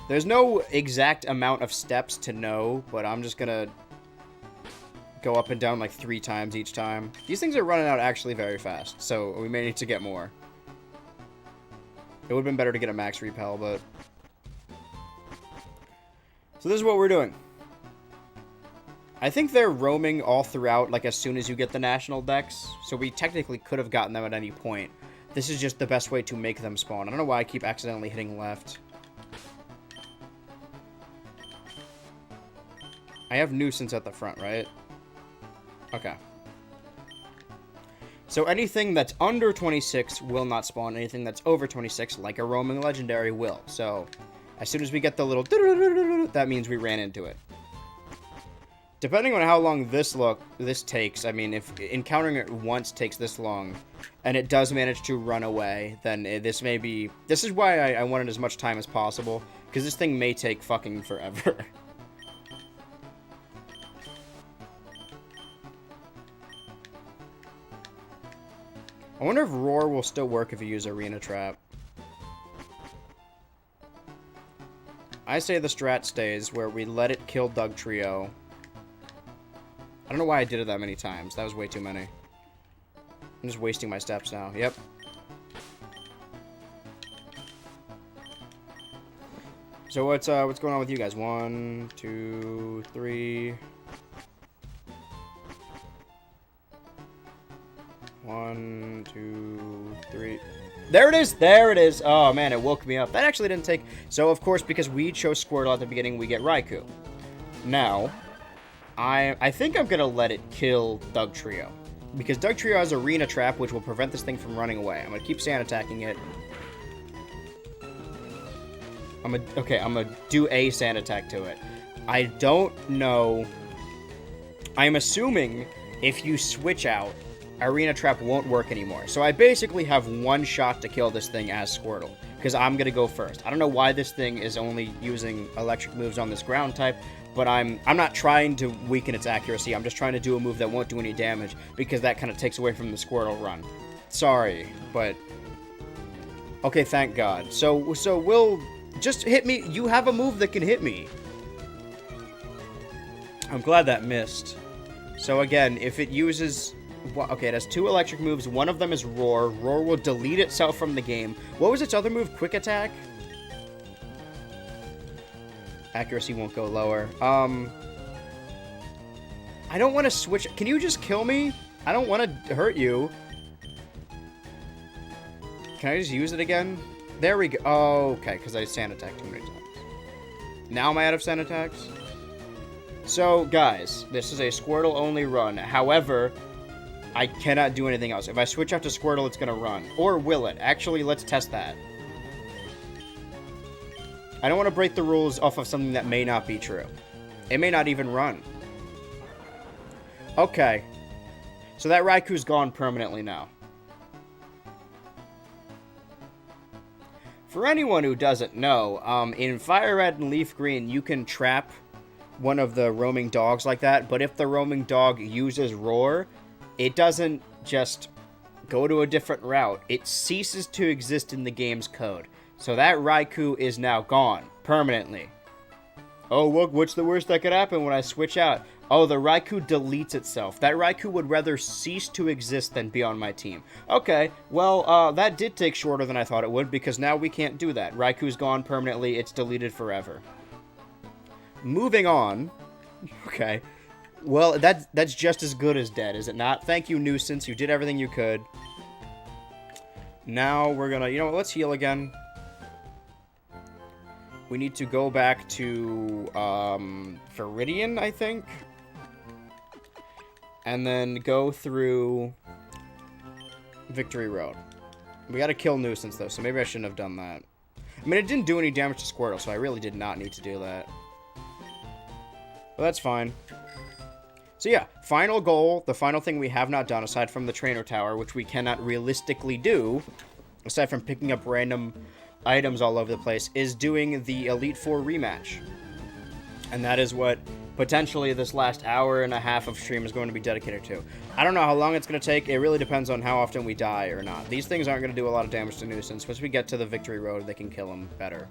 There's no exact amount of steps to know, but I'm just gonna go up and down like 3 times each time. These things are running out actually very fast, so we may need to get more. It would have been better to get a max repel, but... So this is what we're doing. I think they're roaming all throughout, like, as soon as you get the national decks, so we technically could have gotten them at any point. This is just the best way to make them spawn. I don't know why I keep accidentally hitting left. I have nuisance at the front, right? Okay. So anything that's under 26 will not spawn. Anything that's over 26, like a roaming legendary, will. So, as soon as we get the little... that means we ran into it. Depending on how long this takes, I mean, if encountering it once takes this long, and it does manage to run away, then this may be... This is why I wanted as much time as possible, because this thing may take fucking forever. I wonder if Roar will still work if you use Arena Trap. I say the strat stays, where we let it kill Doug Trio. I don't know why I did it that many times. That was way too many. I'm just wasting my steps now. Yep. So what's going on with you guys? 1, 2, 3. 1, 2, 3. There it is! There it is! Oh man, it woke me up. That actually didn't take... So of course, because we chose Squirtle at the beginning, we get Raikou. Now... I think I'm gonna let it kill Doug Trio. Because Doug Trio has Arena Trap, which will prevent this thing from running away. I'm gonna keep sand attacking it. I'm gonna do a sand attack to it. I don't know... I'm assuming if you switch out, Arena Trap won't work anymore. So I basically have one shot to kill this thing as Squirtle. Because I'm gonna go first. I don't know why this thing is only using electric moves on this ground type. But I'm not trying to weaken its accuracy. I'm just trying to do a move that won't do any damage, because that kind of takes away from the Squirtle run. Sorry, but... Okay, thank God. So we'll... Just hit me. You have a move that can hit me. I'm glad that missed. So again, if it uses... Okay, it has 2 electric moves. One of them is Roar. Roar will delete itself from the game. What was its other move? Quick Attack? Accuracy won't go lower. I don't want to switch... Can you just kill me? I don't want to hurt you. Can I just use it again? There we go. Oh, okay, because I sand attacked too many times. Now am I out of sand attacks? So, guys, this is a Squirtle-only run. However, I cannot do anything else. If I switch out to Squirtle, it's going to run. Or will it? Actually, let's test that. I don't want to break the rules off of something that may not be true. It may not even run. Okay. So that Raikou's gone permanently now. For anyone who doesn't know, in FireRed and Leaf Green, you can trap one of the roaming dogs like that, but if the roaming dog uses Roar, it doesn't just go to a different route. It ceases to exist in the game's code. So that Raikou is now gone, permanently. Oh, look, what's the worst that could happen when I switch out? Oh, the Raikou deletes itself. That Raikou would rather cease to exist than be on my team. Okay, well, that did take shorter than I thought it would, because now we can't do that. Raikou's gone permanently, it's deleted forever. Moving on. Okay. Well, that's just as good as dead, is it not? Thank you, Nuisance, you did everything you could. Now we're gonna, you know what, let's heal again. we need to go back to Viridian, I think. And then go through Victory Road. We gotta kill Nuisance, though, so maybe I shouldn't have done that. I mean, it didn't do any damage to Squirtle, so I really did not need to do that. But that's fine. So yeah, final goal, the final thing we have not done, aside from the Trainer Tower, which we cannot realistically do, aside from picking up random items all over the place, is doing the Elite Four rematch. And that is what potentially this last hour and a half of stream is going to be dedicated to. I don't know how long it's going to take. It really depends on how often we die or not. These things aren't going to do a lot of damage to Nuisance. Once we get to the Victory Road, they can kill him better.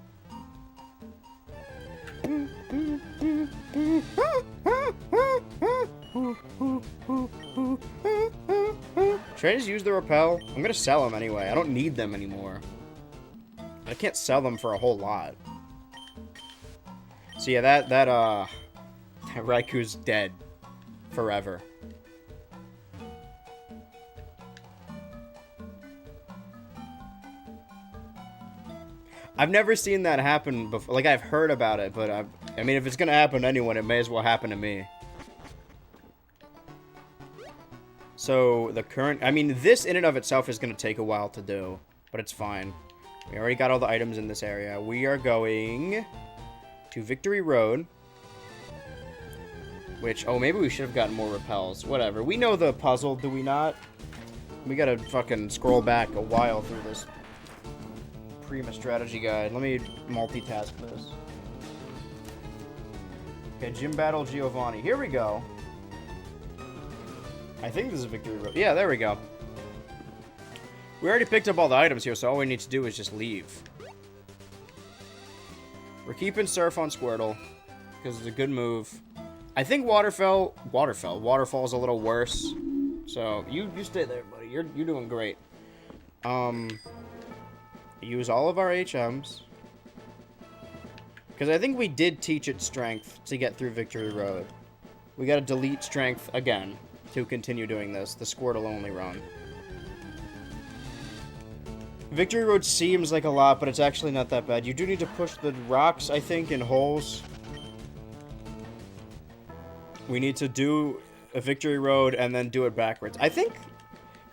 Should I just use the repel? I'm going to sell them anyway. I don't need them anymore. I can't sell them for a whole lot. So yeah, that Raiku's dead forever. I've never seen that happen before. Like, I've heard about it, but I mean, if it's gonna happen to anyone, it may as well happen to me. So, the current... I mean, this in and of itself is gonna take a while to do, but it's fine. We already got all the items in this area. We are going to Victory Road. Which, oh, maybe we should have gotten more repels. Whatever. We know the puzzle, do we not? We gotta fucking scroll back a while through this Prima strategy guide. Let me multitask this. Okay, Gym Battle Giovanni. Here we go. I think this is Victory Road. Yeah, there we go. We already picked up all the items here, so all we need to do is just leave. We're keeping Surf on Squirtle, because it's a good move. I think Waterfall's a little worse. So, you stay there, buddy. You're doing great. Use all of our HMs. Because I think we did teach it Strength to get through Victory Road. We gotta delete Strength again to continue doing this. The Squirtle only run. Victory Road seems like a lot, but it's actually not that bad. You do need to push the rocks, I think, in holes. We need to do a Victory Road and then do it backwards. I think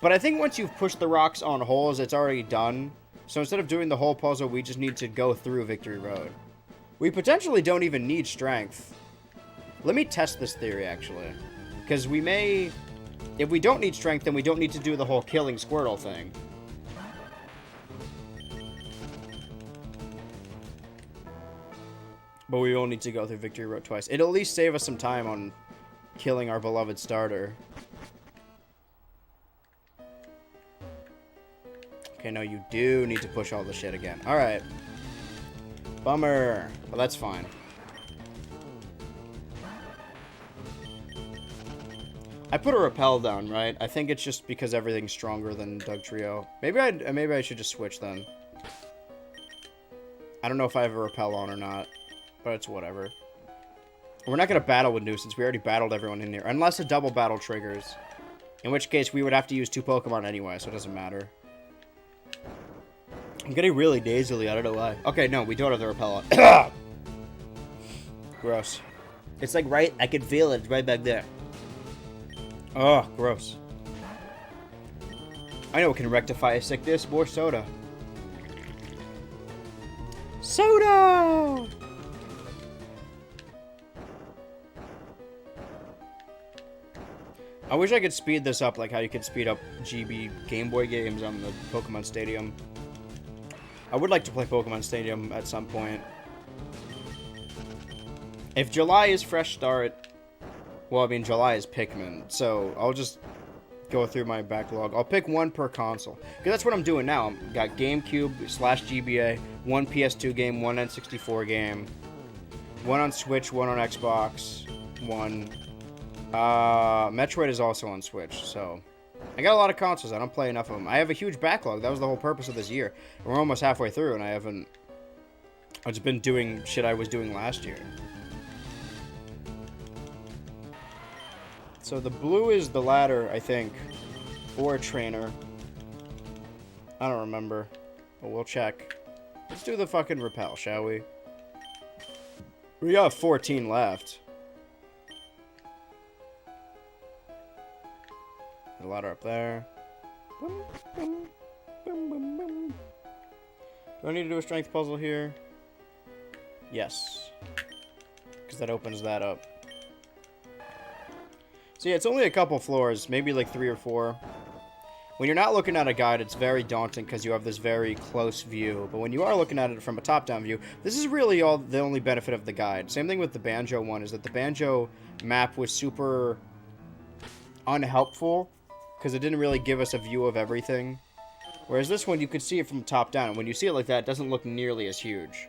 once you've pushed the rocks on holes, it's already done. So instead of doing the whole puzzle, we just need to go through Victory Road. We potentially don't even need Strength. Let me test this theory, actually. Because we may... If we don't need Strength, then we don't need to do the whole killing Squirtle thing. But we will need to go through Victory Road twice. It'll at least save us some time on killing our beloved starter. Okay, no, you do need to push all the shit again. Alright. Bummer. Well, that's fine. I put a repel down, right? I think it's just because everything's stronger than Doug Trio. Maybe I should just switch then. I don't know if I have a repel on or not. But it's whatever. We're not going to battle with Nuisance. We already battled everyone in here. Unless a double battle triggers. In which case, we would have to use 2 Pokemon anyway, so it doesn't matter. I'm getting really nasally. I don't know why. Okay, no, we don't have the repel on. Gross. It's like right... I can feel it. It's right back there. Oh, gross. I know what can rectify a sickness. More soda. Soda! I wish I could speed this up like how you could speed up GB Game Boy games on the Pokemon Stadium. I would like to play Pokemon Stadium at some point. If July is Fresh Start... Well, I mean, July is Pikmin, so I'll just go through my backlog. I'll pick one per console. Because that's what I'm doing now. I've got GameCube / GBA, one PS2 game, one N64 game, one on Switch, one on Xbox, one... Metroid is also on Switch, so... I got a lot of consoles. I don't play enough of them. I have a huge backlog. That was the whole purpose of this year. We're almost halfway through, and I haven't... I've just been doing shit I was doing last year. So the blue is the ladder, I think. Or a trainer. I don't remember. But we'll check. Let's do the fucking repel, shall we? We got 14 left. A ladder up there. Boom, boom, boom, boom, boom. Do I need to do a strength puzzle here? Yes. Because that opens that up. So yeah, it's only a couple floors, maybe like 3 or 4. When you're not looking at a guide, it's very daunting because you have this very close view. But when you are looking at it from a top-down view, this is really the only benefit of the guide. Same thing with the Banjo one, is that the Banjo map was super unhelpful because it didn't really give us a view of everything. Whereas this one, you could see it from top down. And when you see it like that, it doesn't look nearly as huge.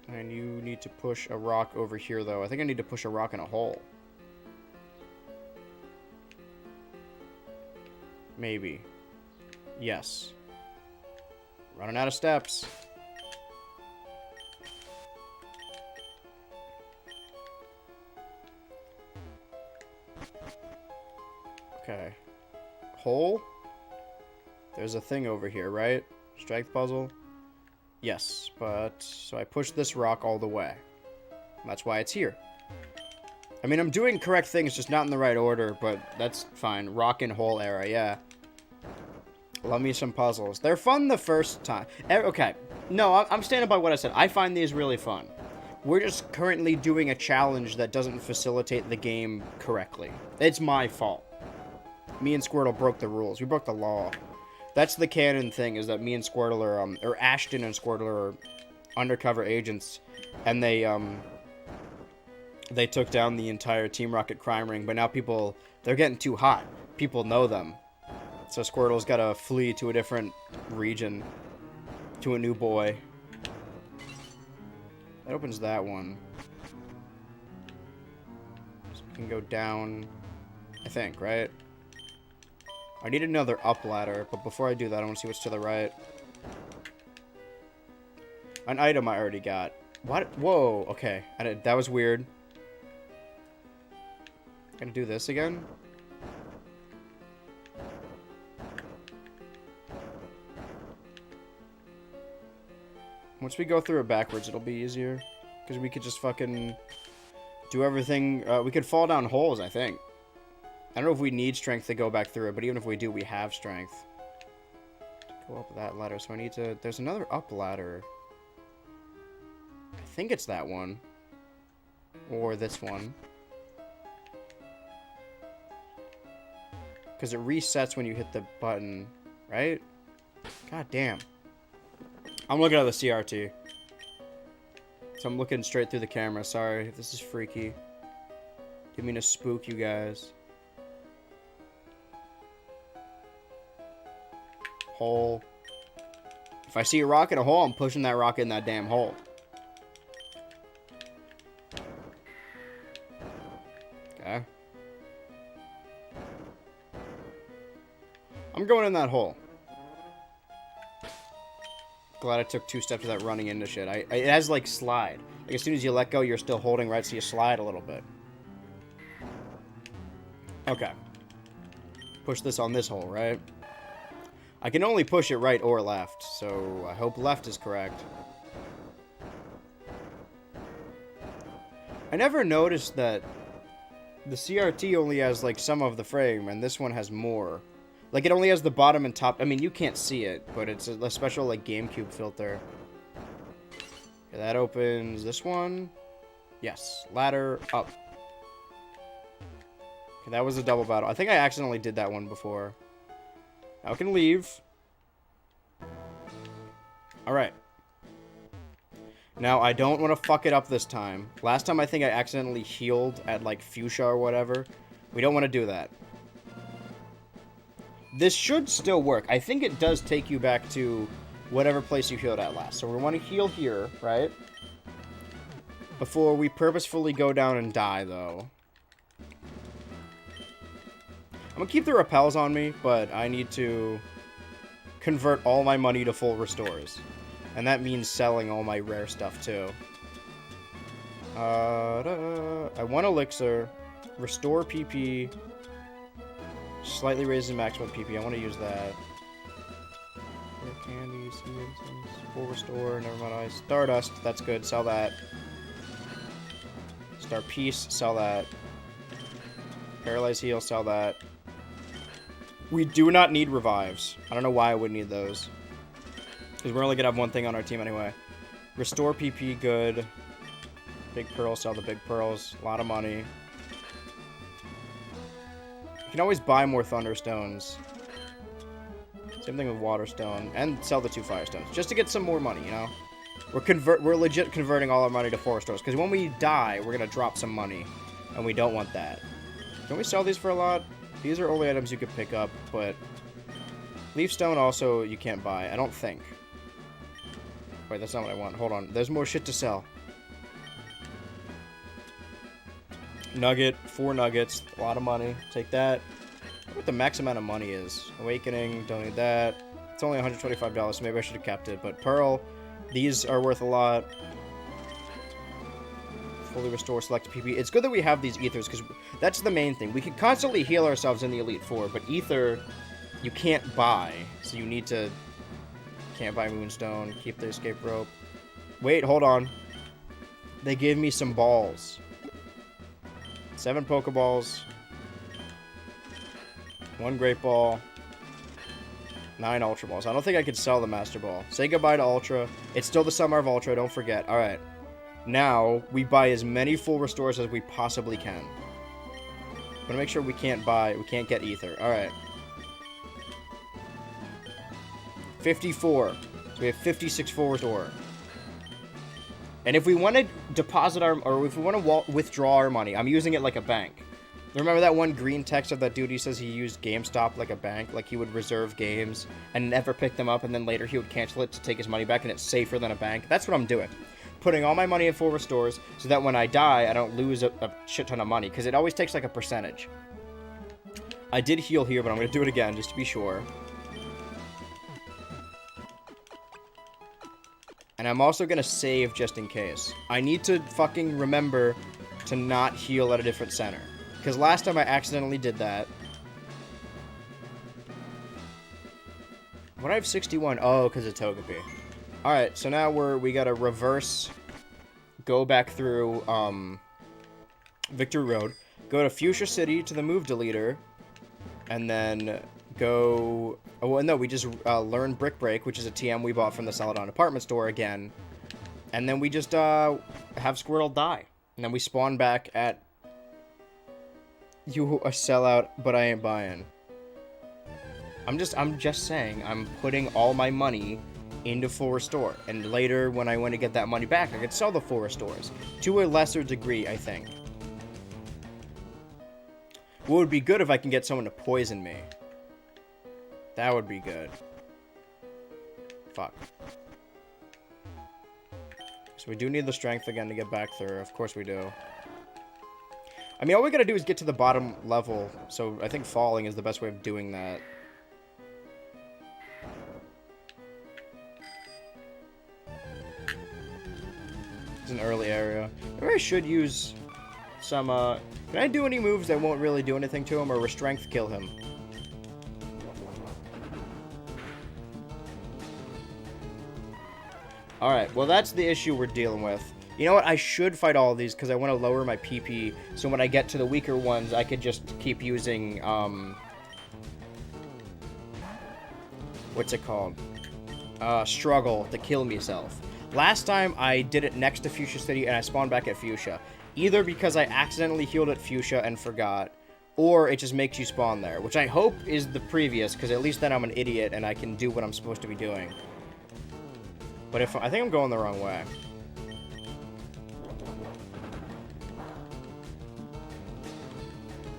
And you need to push a rock over here, though. I think I need to push a rock in a hole. Maybe. Yes. Running out of steps. Okay. Hole? There's a thing over here, right? Strength puzzle? Yes, but... So I push this rock all the way. That's why it's here. I mean, I'm doing correct things, just not in the right order, but that's fine. Rock and hole era, yeah. Love me some puzzles. They're fun the first time. Okay. No, I'm standing by what I said. I find these really fun. We're just currently doing a challenge that doesn't facilitate the game correctly. It's my fault. Me and Squirtle broke the rules. We broke the law. That's the canon thing, is that me and Squirtle are, or Ashton and Squirtle are undercover agents, and they took down the entire Team Rocket crime ring, but now they're getting too hot. People know them. So Squirtle's gotta flee to a different region, to a new boy. That opens that one. So we can go down, I think, right? I need another up ladder, but before I do that, I want to see what's to the right. An item I already got. What? Whoa, okay. That was weird. Gonna do this again? Once we go through it backwards, it'll be easier. Because we could just fucking do everything. We could fall down holes, I think. I don't know if we need strength to go back through it, but even if we do, we have strength. Go up that ladder, so I need to... There's another up ladder. I think it's that one. Or this one. Because it resets when you hit the button, right? God damn. I'm looking at the CRT. So I'm looking straight through the camera. Sorry if this is freaky. Didn't mean to spook you guys. Hole. If I see a rock in a hole, I'm pushing that rock in that damn hole. Okay. I'm going in that hole. Glad I took 2 steps without running into shit. It has, like, slide. Like, as soon as you let go, you're still holding right, so you slide a little bit. Okay. Push this on this hole, right? I can only push it right or left, so I hope left is correct. I never noticed that the CRT only has, like, some of the frame, and this one has more. Like, it only has the bottom and top. I mean, you can't see it, but it's a special, like, GameCube filter. Okay, that opens this one. Yes. Ladder up. Okay, that was a double battle. I think I accidentally did that one before. Now I can leave. Alright. Now, I don't want to fuck it up this time. Last time, I think I accidentally healed at, like, fuchsia or whatever. We don't want to do that. This should still work. I think it does take you back to whatever place you healed at last. So we want to heal here, right? Before we purposefully go down and die, though. I'm going to keep the repels on me, but I need to convert all my money to full restores. And that means selling all my rare stuff, too. I want elixir. Restore PP. Slightly raises maximum PP. I want to use that. Candies, full restore, never mind ice. Stardust, that's good, sell that. Star Piece, sell that. Paralyze Heal, sell that. We do not need revives. I don't know why I would need those. Because we're only going to have one thing on our team anyway. Restore PP, good. Big Pearl, sell the Big Pearls. A lot of money. You can always buy more Thunderstones. Same thing with Waterstone. And sell the 2 Firestones. Just to get some more money, you know? We're legit converting all our money to Forest Stores. Because when we die, we're going to drop some money. And we don't want that. Can we sell these for a lot? These are only items you could pick up, but... Leaf Stone also you can't buy. I don't think. Wait, that's not what I want. Hold on. There's more shit to sell. Nugget. 4 nuggets. A lot of money. Take that. I wonder what the max amount of money is. Awakening. Don't need that. It's only $125, so maybe I should have kept it. But Pearl. These are worth a lot. Fully restore select PP. It's good that we have these ethers, because that's the main thing. We can constantly heal ourselves in the Elite Four, but ether you can't buy. So you need to... Can't buy Moonstone. Keep the escape rope. Wait, hold on. They gave me some balls. 7 Pokeballs. 1 Great Ball. 9 Ultra Balls. I don't think I could sell the Master Ball. Say goodbye to Ultra. It's still the Summer of Ultra, don't forget. Alright. Now, we buy as many full restores as we possibly can. I'm gonna make sure we can't get ether. Alright. 54. So we have 56 full restore. And if we want to deposit our, or if we want to withdraw our money, I'm using it like a bank. Remember that one green text of that dude? He says he used GameStop like a bank, like he would reserve games and never pick them up, and then later he would cancel it to take his money back, and it's safer than a bank. That's what I'm doing. Putting all my money in full restores so that when I die, I don't lose a shit ton of money, because it always takes like a percentage. I did heal here, but I'm going to do it again just to be sure. And I'm also going to save just in case. I need to fucking remember to not heal at a different center. Because last time I accidentally did that. What, I have 61? Oh, because of Togepi. Alright, so now we gotta reverse, go back through, Victory Road, go to Fuchsia City to the move deleter, and then go, oh, well, no, we just, learn Brick Break, which is a TM we bought from the Celadon department store again, and then we just, have Squirtle die, and then we spawn back at, you a sellout, but I ain't buying. I'm just saying, I'm putting all my money into full restore, and later when I want to get that money back, I could sell the full restores to a lesser degree, I think. What would be good if I can get someone to poison me? That would be good. Fuck. So we do need the strength again to get back through. Of course we do. I mean, all we gotta do is get to the bottom level, so I think falling is the best way of doing that. It's an early area. Maybe I should use some, can I do any moves that won't really do anything to him, or will strength kill him? Alright, well that's the issue we're dealing with. You know what, I should fight all of these, because I want to lower my PP, so when I get to the weaker ones, I could just keep using, what's it called? Struggle to kill myself. Last time, I did it next to Fuchsia City, and I spawned back at Fuchsia. Either because I accidentally healed at Fuchsia and forgot, or it just makes you spawn there, which I hope is the previous, because at least then I'm an idiot, and I can do what I'm supposed to be doing. But I think I'm going the wrong way.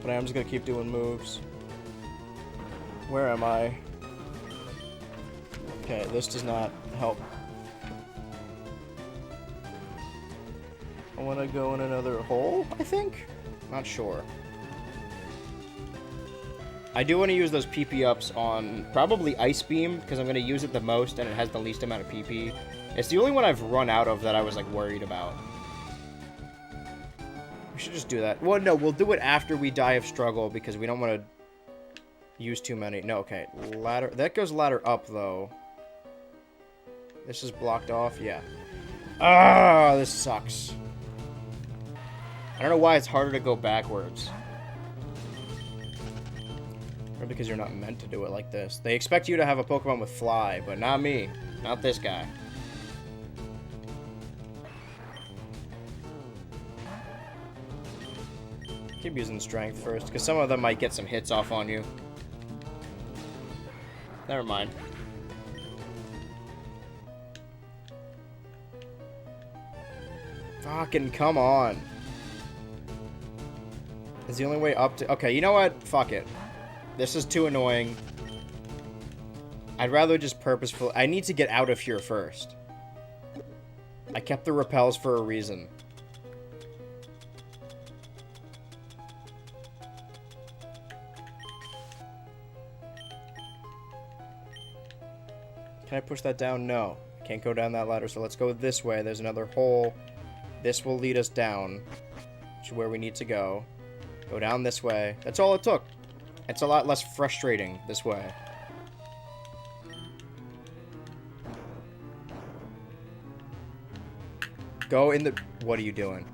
But I'm just gonna keep doing moves. Where am I? Okay, this does not help. I want to go in another hole, I think? Not sure. I do want to use those PP ups on probably Ice Beam, because I'm going to use it the most and it has the least amount of PP. It's the only one I've run out of that I was like worried about. We should just do that. Well, no, we'll do it after we die of struggle, because we don't want to use too many. No, okay. Ladder. That goes ladder up, though. This is blocked off? Yeah. Ah, this sucks. I don't know why it's harder to go backwards. Or because you're not meant to do it like this. They expect you to have a Pokemon with Fly, but not me. Not this guy. Keep using Strength first, because some of them might get some hits off on you. Never mind. Fucking come on. Is the only way up to... Okay, you know what? Fuck it. This is too annoying. I'd rather just purposefully... I need to get out of here first. I kept the repels for a reason. Can I push that down? No. I can't go down that ladder, so let's go this way. There's another hole. This will lead us down to where we need to go. Go down this way. That's all it took. It's a lot less frustrating this way. Go in the... What are you doing?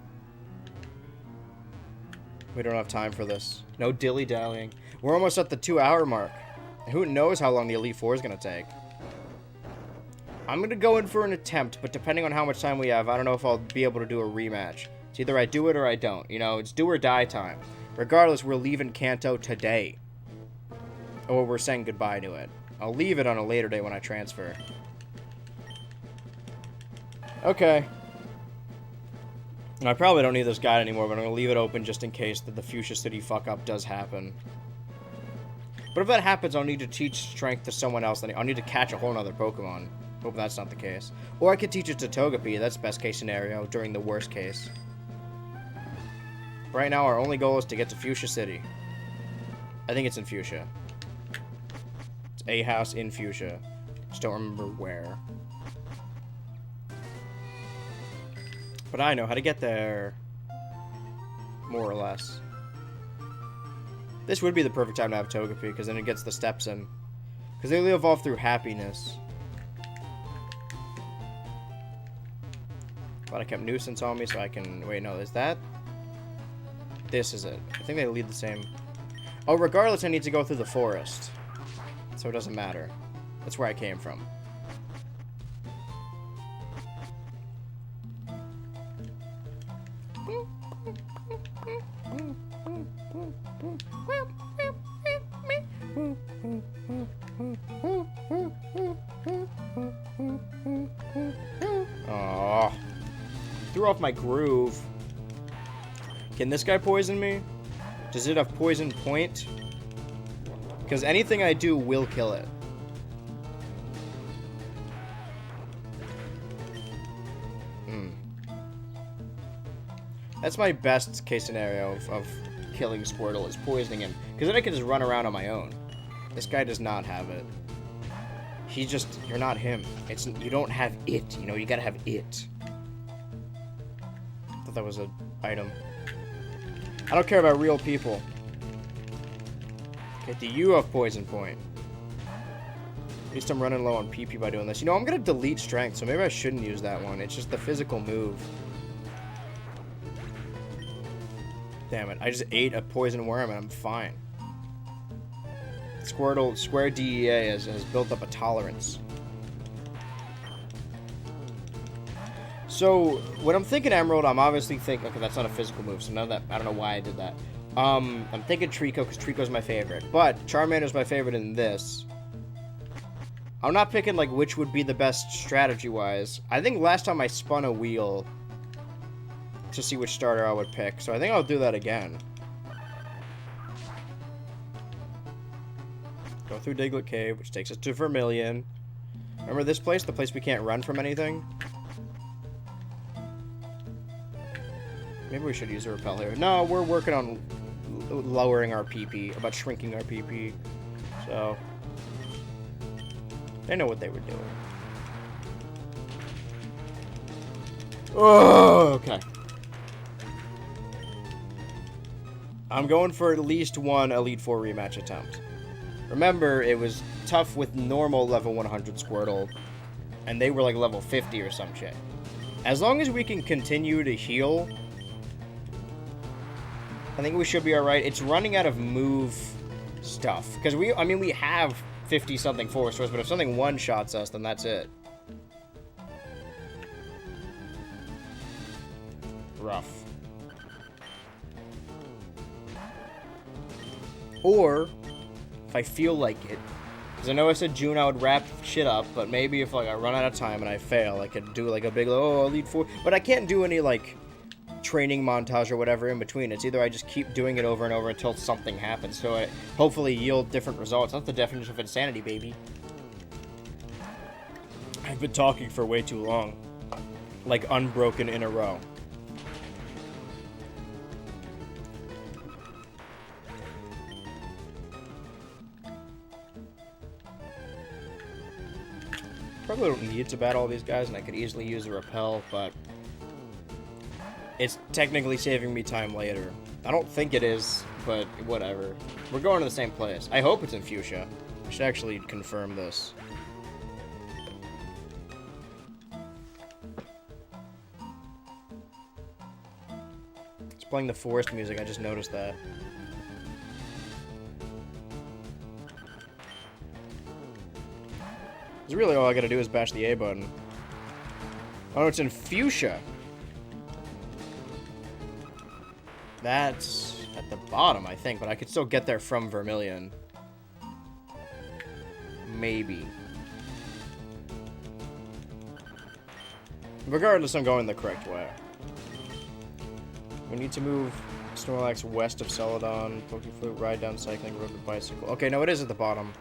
We don't have time for this. No dilly-dallying. We're almost at the 2-hour mark. Who knows how long the Elite Four is going to take. I'm going to go in for an attempt, but depending on how much time we have, I don't know if I'll be able to do a rematch. It's either I do it or I don't. You know, it's do or die time. Regardless, we're leaving Kanto today. Or we're saying goodbye to it. I'll leave it on a later day when I transfer. Okay. I probably don't need this guide anymore, but I'm going to leave it open just in case that the Fuchsia City fuck-up does happen. But if that happens, I'll need to teach Strength to someone else. I'll need to catch a whole other Pokemon. Hope that's not the case. Or I could teach it to Togepi. That's best case scenario during the worst case. Right now, our only goal is to get to Fuchsia City. I think it's in Fuchsia. It's a house in Fuchsia. Just don't remember where. But I know how to get there. More or less. This would be the perfect time to have Togepi, because then it gets the steps in. Because they only evolve through happiness. But I kept Nuisance on me, so I can... Wait, no, is that... This is it. I think they lead the same... Oh, regardless, I need to go through the forest. So it doesn't matter. That's where I came from. Oh, threw off my groove. Can this guy poison me? Does it have poison point? Because anything I do will kill it. That's my best case scenario of killing Squirtle, is poisoning him. Because then I can just run around on my own. This guy does not have it. He just... You're not him. It's... You don't have it. You know, you gotta have it. I thought that was an item. I don't care about real people. Okay, do you have poison point? At least I'm running low on PP by doing this. You know, I'm gonna delete Strength, so maybe I shouldn't use that one. It's just the physical move. Damn it, I just ate a poison worm and I'm fine. Squirtle, Square DEA has built up a tolerance. So, when I'm thinking Emerald, I'm obviously thinking... Okay, that's not a physical move, so none of that... I don't know why I did that. I'm thinking Trico, because Trico's my favorite. But, Charmander's my favorite in this. I'm not picking, like, which would be the best strategy-wise. I think last time I spun a wheel to see which starter I would pick. So I think I'll do that again. Go through Diglett Cave, which takes us to Vermilion. Remember this place? The place we can't run from anything? Maybe we should use a repel here. No, we're working on lowering our PP, about shrinking our PP. So, they know what they were doing. Oh, okay. I'm going for at least one Elite Four rematch attempt. Remember, it was tough with normal level 100 Squirtle, and they were like level 50 or some shit. As long as we can continue to heal, I think we should be alright. It's running out of move stuff. Because we have 50-something force force, but if something one-shots us, then that's it. Rough. Or, if I feel like it, because I know I said June I would wrap shit up, but maybe if like I run out of time and I fail, I could do like a big, oh, Elite Four. But I can't do any like training montage or whatever in between. It's either I just keep doing it over and over until something happens, so it hopefully yield different results. That's the definition of insanity, baby. I've been talking for way too long. Like unbroken in a row. Probably don't need to battle all these guys, and I could easily use a repel, but it's technically saving me time later. I don't think it is, but whatever. We're going to the same place. I hope it's in Fuchsia. I should actually confirm this. It's playing the forest music, I just noticed that. Because really all I gotta do is bash the A button. Oh, it's in Fuchsia. That's at the bottom, I think, but I could still get there from Vermilion. Maybe. Regardless, I'm going the correct way. We need to move Snorlax west of Celadon, Pokeflute, ride down cycling road with bicycle. Okay, no, it is at the bottom.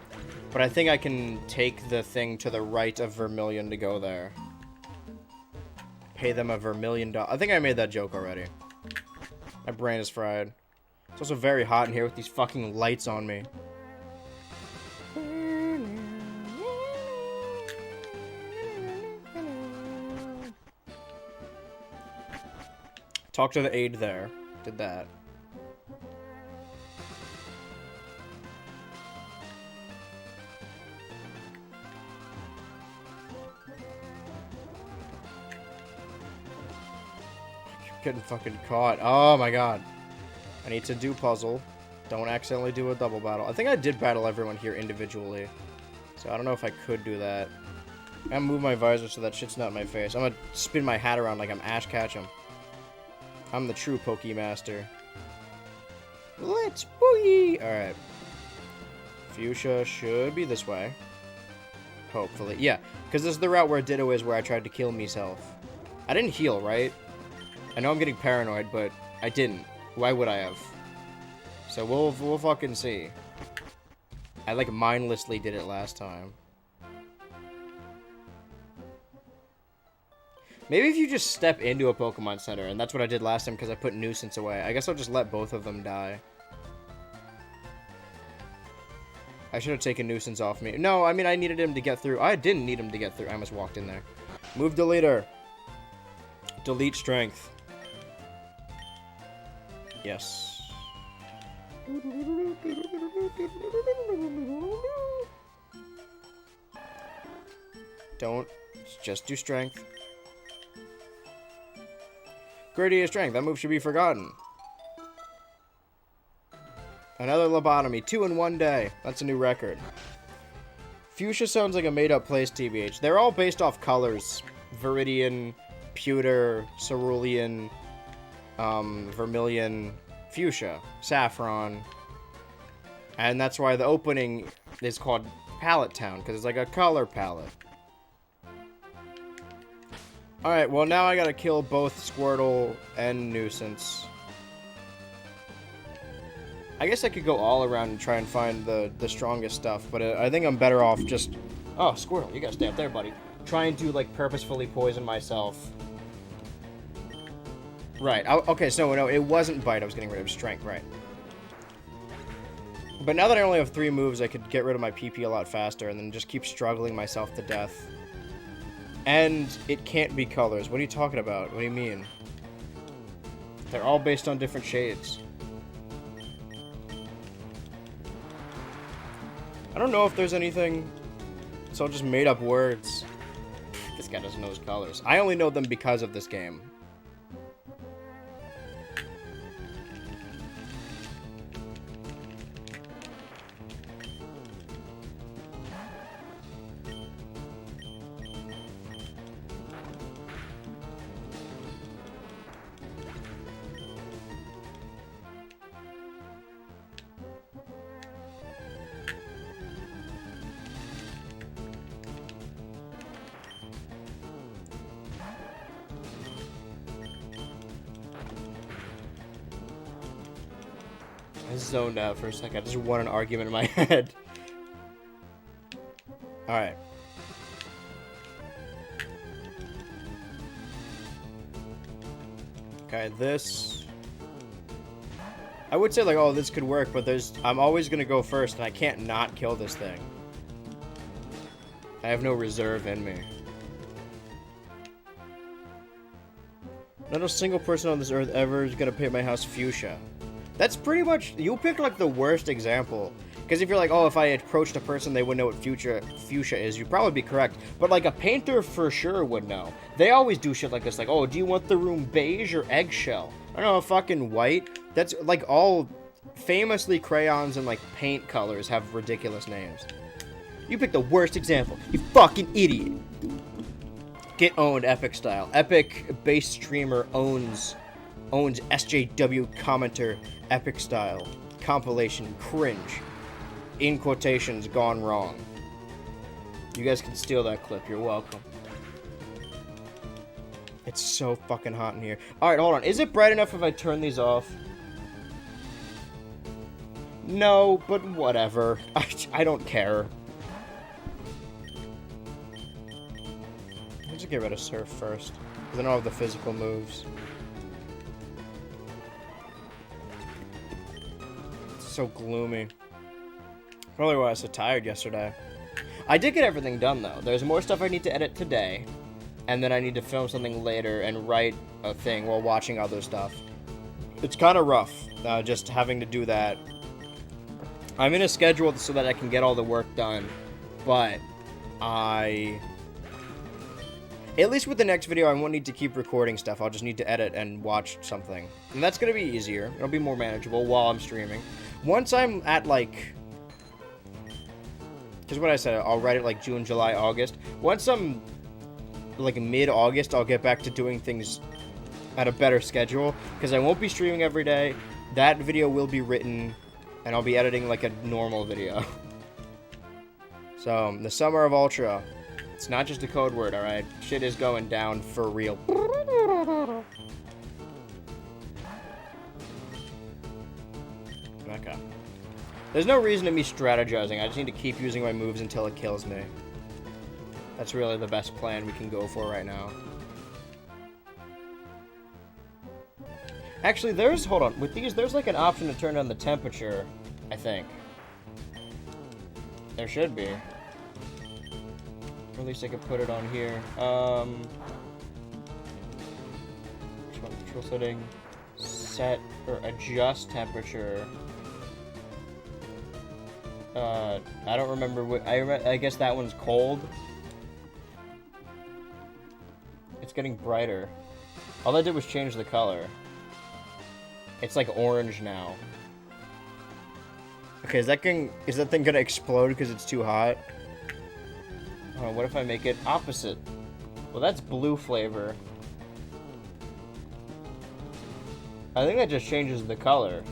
But I think I can take the thing to the right of Vermilion to go there. Pay them a Vermilion $. I think I made that joke already. My brain is fried. It's also very hot in here with these fucking lights on me. Talk to the aide there. Did that. Getting fucking caught. Oh my god. I need to do puzzle. Don't accidentally do a double battle. I think I did battle everyone here individually. So I don't know if I could do that. I'm gonna move my visor so that shit's not in my face. I'm gonna spin my hat around like I'm Ash Ketchum. I'm the true Pokemaster. Let's boogie! Alright. Fuchsia should be this way. Hopefully. Yeah, because this is the route where Ditto is, where I tried to kill myself. I didn't heal, right? I know I'm getting paranoid, but I didn't. Why would I have? So we'll fucking see. I like mindlessly did it last time. Maybe if you just step into a Pokemon Center, and that's what I did last time because I put Nuisance away. I guess I'll just let both of them die. I should have taken Nuisance off me. No, I mean I needed him to get through. I didn't need him to get through. I almost walked in there. Move deleter. Delete strength. Yes. Don't. Just do strength. Gradient strength. That move should be forgotten. Another lobotomy. 2 in 1 day. That's a new record. Fuchsia sounds like a made-up place, TBH. They're all based off colors. Viridian, Pewter, Cerulean, Vermilion, Fuchsia, Saffron. And that's why the opening is called Palette Town, because it's like a color palette. Alright, well now I gotta kill both Squirtle and Nuisance. I guess I could go all around and try and find the strongest stuff, but I think I'm better off just... Oh, Squirtle, you gotta stay up there, buddy. Trying to, like, purposefully poison myself. Right, okay, so no, it wasn't Bite I was getting rid of, Strength, right. But now that I only have 3 moves, I could get rid of my PP a lot faster and then just keep struggling myself to death. And it can't be colors. What are you talking about? What do you mean? They're all based on different shades. I don't know if there's anything. It's all just made up words. This guy doesn't know his colors. I only know them because of this game. I zoned out for a second. I just won an argument in my head. Alright. Okay, this... I would say, like, oh, this could work, but I'm always gonna go first, and I can't not kill this thing. I have no reserve in me. Not a single person on this earth ever is gonna paint my house fuchsia. That's pretty much... You picked, like, the worst example. Because if you're like, oh, if I approached a person, they wouldn't know what fuchsia is, you'd probably be correct. But, like, a painter for sure would know. They always do shit like this. Like, oh, do you want the room beige or eggshell? I don't know, fucking white. That's, like, all... Famously, crayons and, like, paint colors have ridiculous names. You picked the worst example. You fucking idiot. Get owned, Epic style. Epic base streamer owns SJW commenter Epic style. Compilation cringe. In quotations, gone wrong. You guys can steal that clip. You're welcome. It's so fucking hot in here. Alright, hold on. Is it bright enough if I turn these off? No, but whatever. I don't care. Let's just get rid of Surf first. Because I don't have the physical moves. So gloomy. Probably why I was so tired yesterday. I did get everything done though. There's more stuff I need to edit today, and then I need to film something later and write a thing while watching other stuff. It's kind of rough, just having to do that. I'm in a schedule so that I can get all the work done, but at least with the next video, I won't need to keep recording stuff. I'll just need to edit and watch something. And that's going to be easier. It'll be more manageable while I'm streaming. Once I'm at, like... Just what I said, I'll write it, like, June, July, August. Once I'm, like, mid-August, I'll get back to doing things at a better schedule. Because I won't be streaming every day. That video will be written, and I'll be editing, like, a normal video. So, the Summer of Ultra... It's not just a code word, alright? Shit is going down for real. Okay. There's no reason to me strategizing. I just need to keep using my moves until it kills me. That's really the best plan we can go for right now. Actually, hold on. With these, there's like an option to turn down the temperature, I think. There should be. Or at least I could put it on here. Which one? Control setting. Set or adjust temperature. I don't remember what. I guess that one's cold. It's getting brighter. All I did was change the color. It's like orange now. Okay, is that thing gonna explode because it's too hot? Oh, what if I make it opposite? Well, that's blue flavor. I think that just changes the color.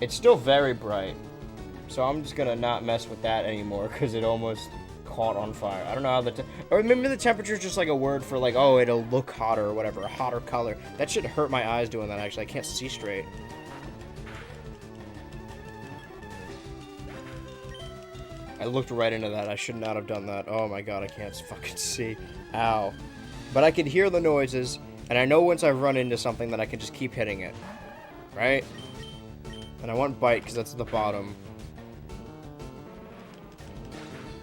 It's still very bright. So I'm just gonna not mess with that anymore because it almost caught on fire. I don't know how or maybe the temperature is just like a word for like, oh, it'll look hotter or whatever, a hotter color. That should hurt my eyes doing that, actually. I can't see straight. I looked right into that. I should not have done that. Oh my god, I can't fucking see. Ow. But I can hear the noises, and I know once I've run into something that I can just keep hitting it. Right? And I want bite, because that's at the bottom.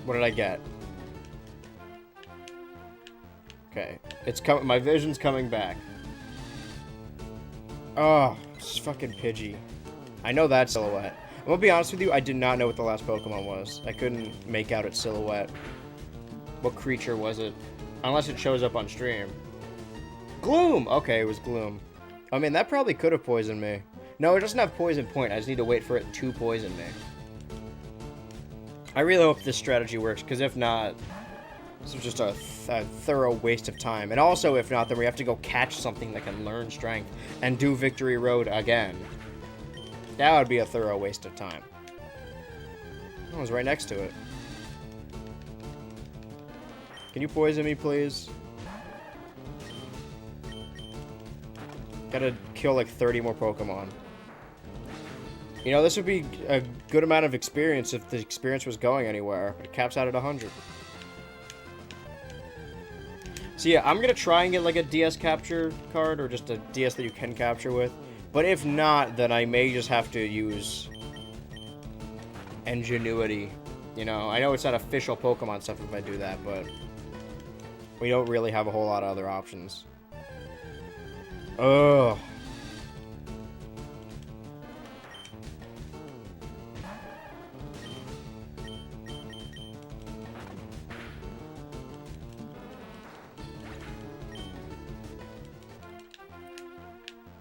What did I get? Okay. It's coming. My vision's coming back. Oh, it's fucking Pidgey. I know that silhouette. I'm gonna be honest with you, I did not know what the last Pokemon was. I couldn't make out its silhouette. What creature was it? Unless it shows up on stream. Gloom! Okay, it was Gloom. I mean, that probably could have poisoned me. No, it doesn't have poison point. I just need to wait for it to poison me. I really hope this strategy works, because if not, this is just a thorough waste of time. And also, if not, then we have to go catch something that can learn strength and do Victory Road again. That would be a thorough waste of time. I was right next to it. Can you poison me, please? Gotta kill like 30 more Pokemon. You know, this would be a good amount of experience if the experience was going anywhere. It caps out at 100. So yeah, I'm gonna try and get like a DS capture card, or just a DS that you can capture with. But if not, then I may just have to use Ingenuity. You know, I know it's not official Pokemon stuff if I do that, but we don't really have a whole lot of other options. Ugh.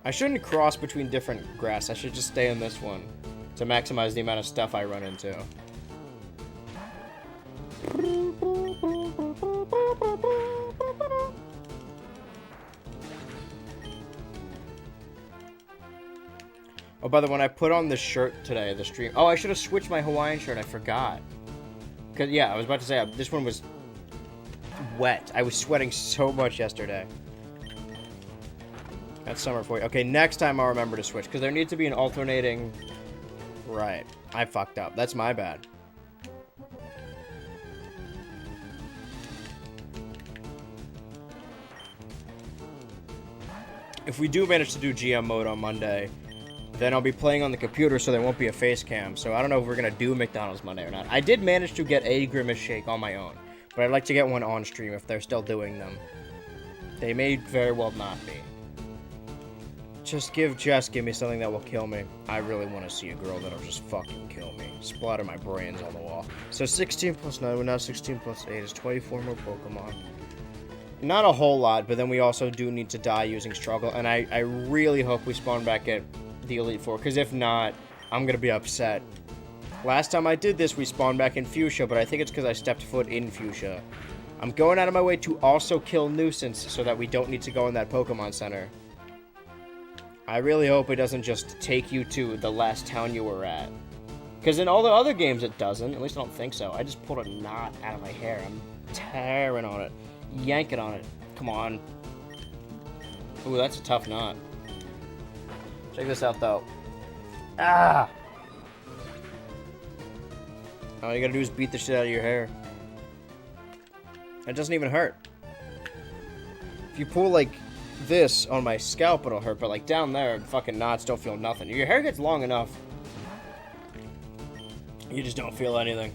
I shouldn't cross between different grass. I should just stay in this one to maximize the amount of stuff I run into. Oh, by the way, when I put on the shirt today, the stream... Oh, I should have switched my Hawaiian shirt. I forgot. Because, yeah, I was about to say, this one was wet. I was sweating so much yesterday. That's summer for you. Okay, next time I'll remember to switch, because there needs to be an alternating... Right. I fucked up. That's my bad. If we do manage to do GM mode on Monday, then I'll be playing on the computer, so there won't be a face cam. So I don't know if we're going to do McDonald's Monday or not. I did manage to get a Grimace Shake on my own, but I'd like to get one on stream if they're still doing them. They may very well not be. Just give me something that will kill me. I really want to see a girl that'll just fucking kill me. Splatter my brains on the wall. So 16 plus 9, we're now 16 plus 8 is 24 more Pokemon. Not a whole lot, but then we also do need to die using Struggle, and I really hope we spawn back at the Elite Four, because if not, I'm going to be upset. Last time I did this, we spawned back in Fuchsia, but I think it's because I stepped foot in Fuchsia. I'm going out of my way to also kill Nuisance, so that we don't need to go in that Pokemon Center. I really hope it doesn't just take you to the last town you were at. Because in all the other games it doesn't, at least I don't think so. I just pulled a knot out of my hair. I'm tearing on it. Yanking on it. Come on. Ooh, that's a tough knot. Check this out, though. Ah! All you gotta do is beat the shit out of your hair. It doesn't even hurt. If you pull, like, this on my scalp, it'll hurt, but, like, down there, fucking knots don't feel nothing. Your hair gets long enough, you just don't feel anything.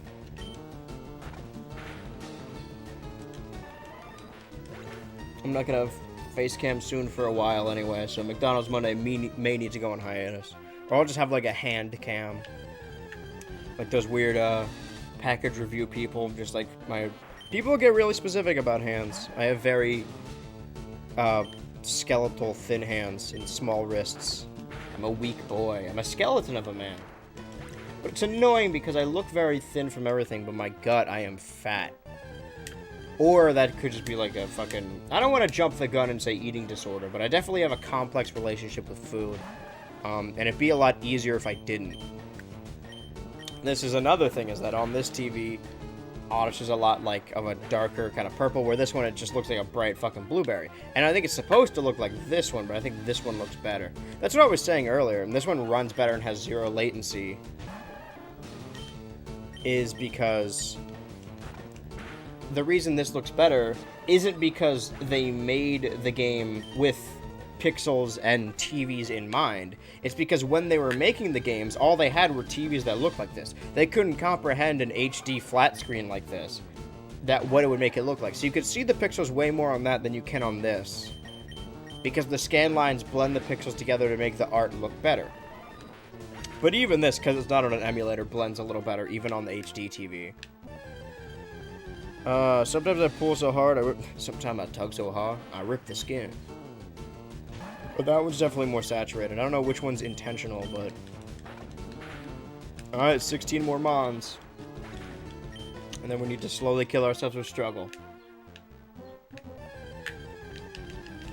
I'm not gonna have face cam soon for a while anyway, so McDonald's Monday may need to go on hiatus. Or I'll just have like a hand cam. Like those weird package review people, just like my... People get really specific about hands. I have very skeletal thin hands and small wrists. I'm a weak boy. I'm a skeleton of a man. But it's annoying because I look very thin from everything, but my gut, I am fat. Or that could just be like a fucking... I don't want to jump the gun and say eating disorder, but I definitely have a complex relationship with food. And it'd be a lot easier if I didn't. This is another thing, is that on this TV, Oddish is a lot like of a darker kind of purple, where this one, it just looks like a bright fucking blueberry. And I think it's supposed to look like this one, but I think this one looks better. That's what I was saying earlier, and this one runs better and has 0 latency. Is because... The reason this looks better isn't because they made the game with pixels and TVs in mind. It's because when they were making the games, all they had were TVs that looked like this. They couldn't comprehend an HD flat screen like this, what it would make it look like. So you could see the pixels way more on that than you can on this, because the scan lines blend the pixels together to make the art look better. But even this, because it's not on an emulator, blends a little better, even on the HD TV. Sometimes I pull so hard, sometimes I tug so hard, I rip the skin. But that one's definitely more saturated. I don't know which one's intentional, but... Alright, 16 more Mons. And then we need to slowly kill ourselves with struggle.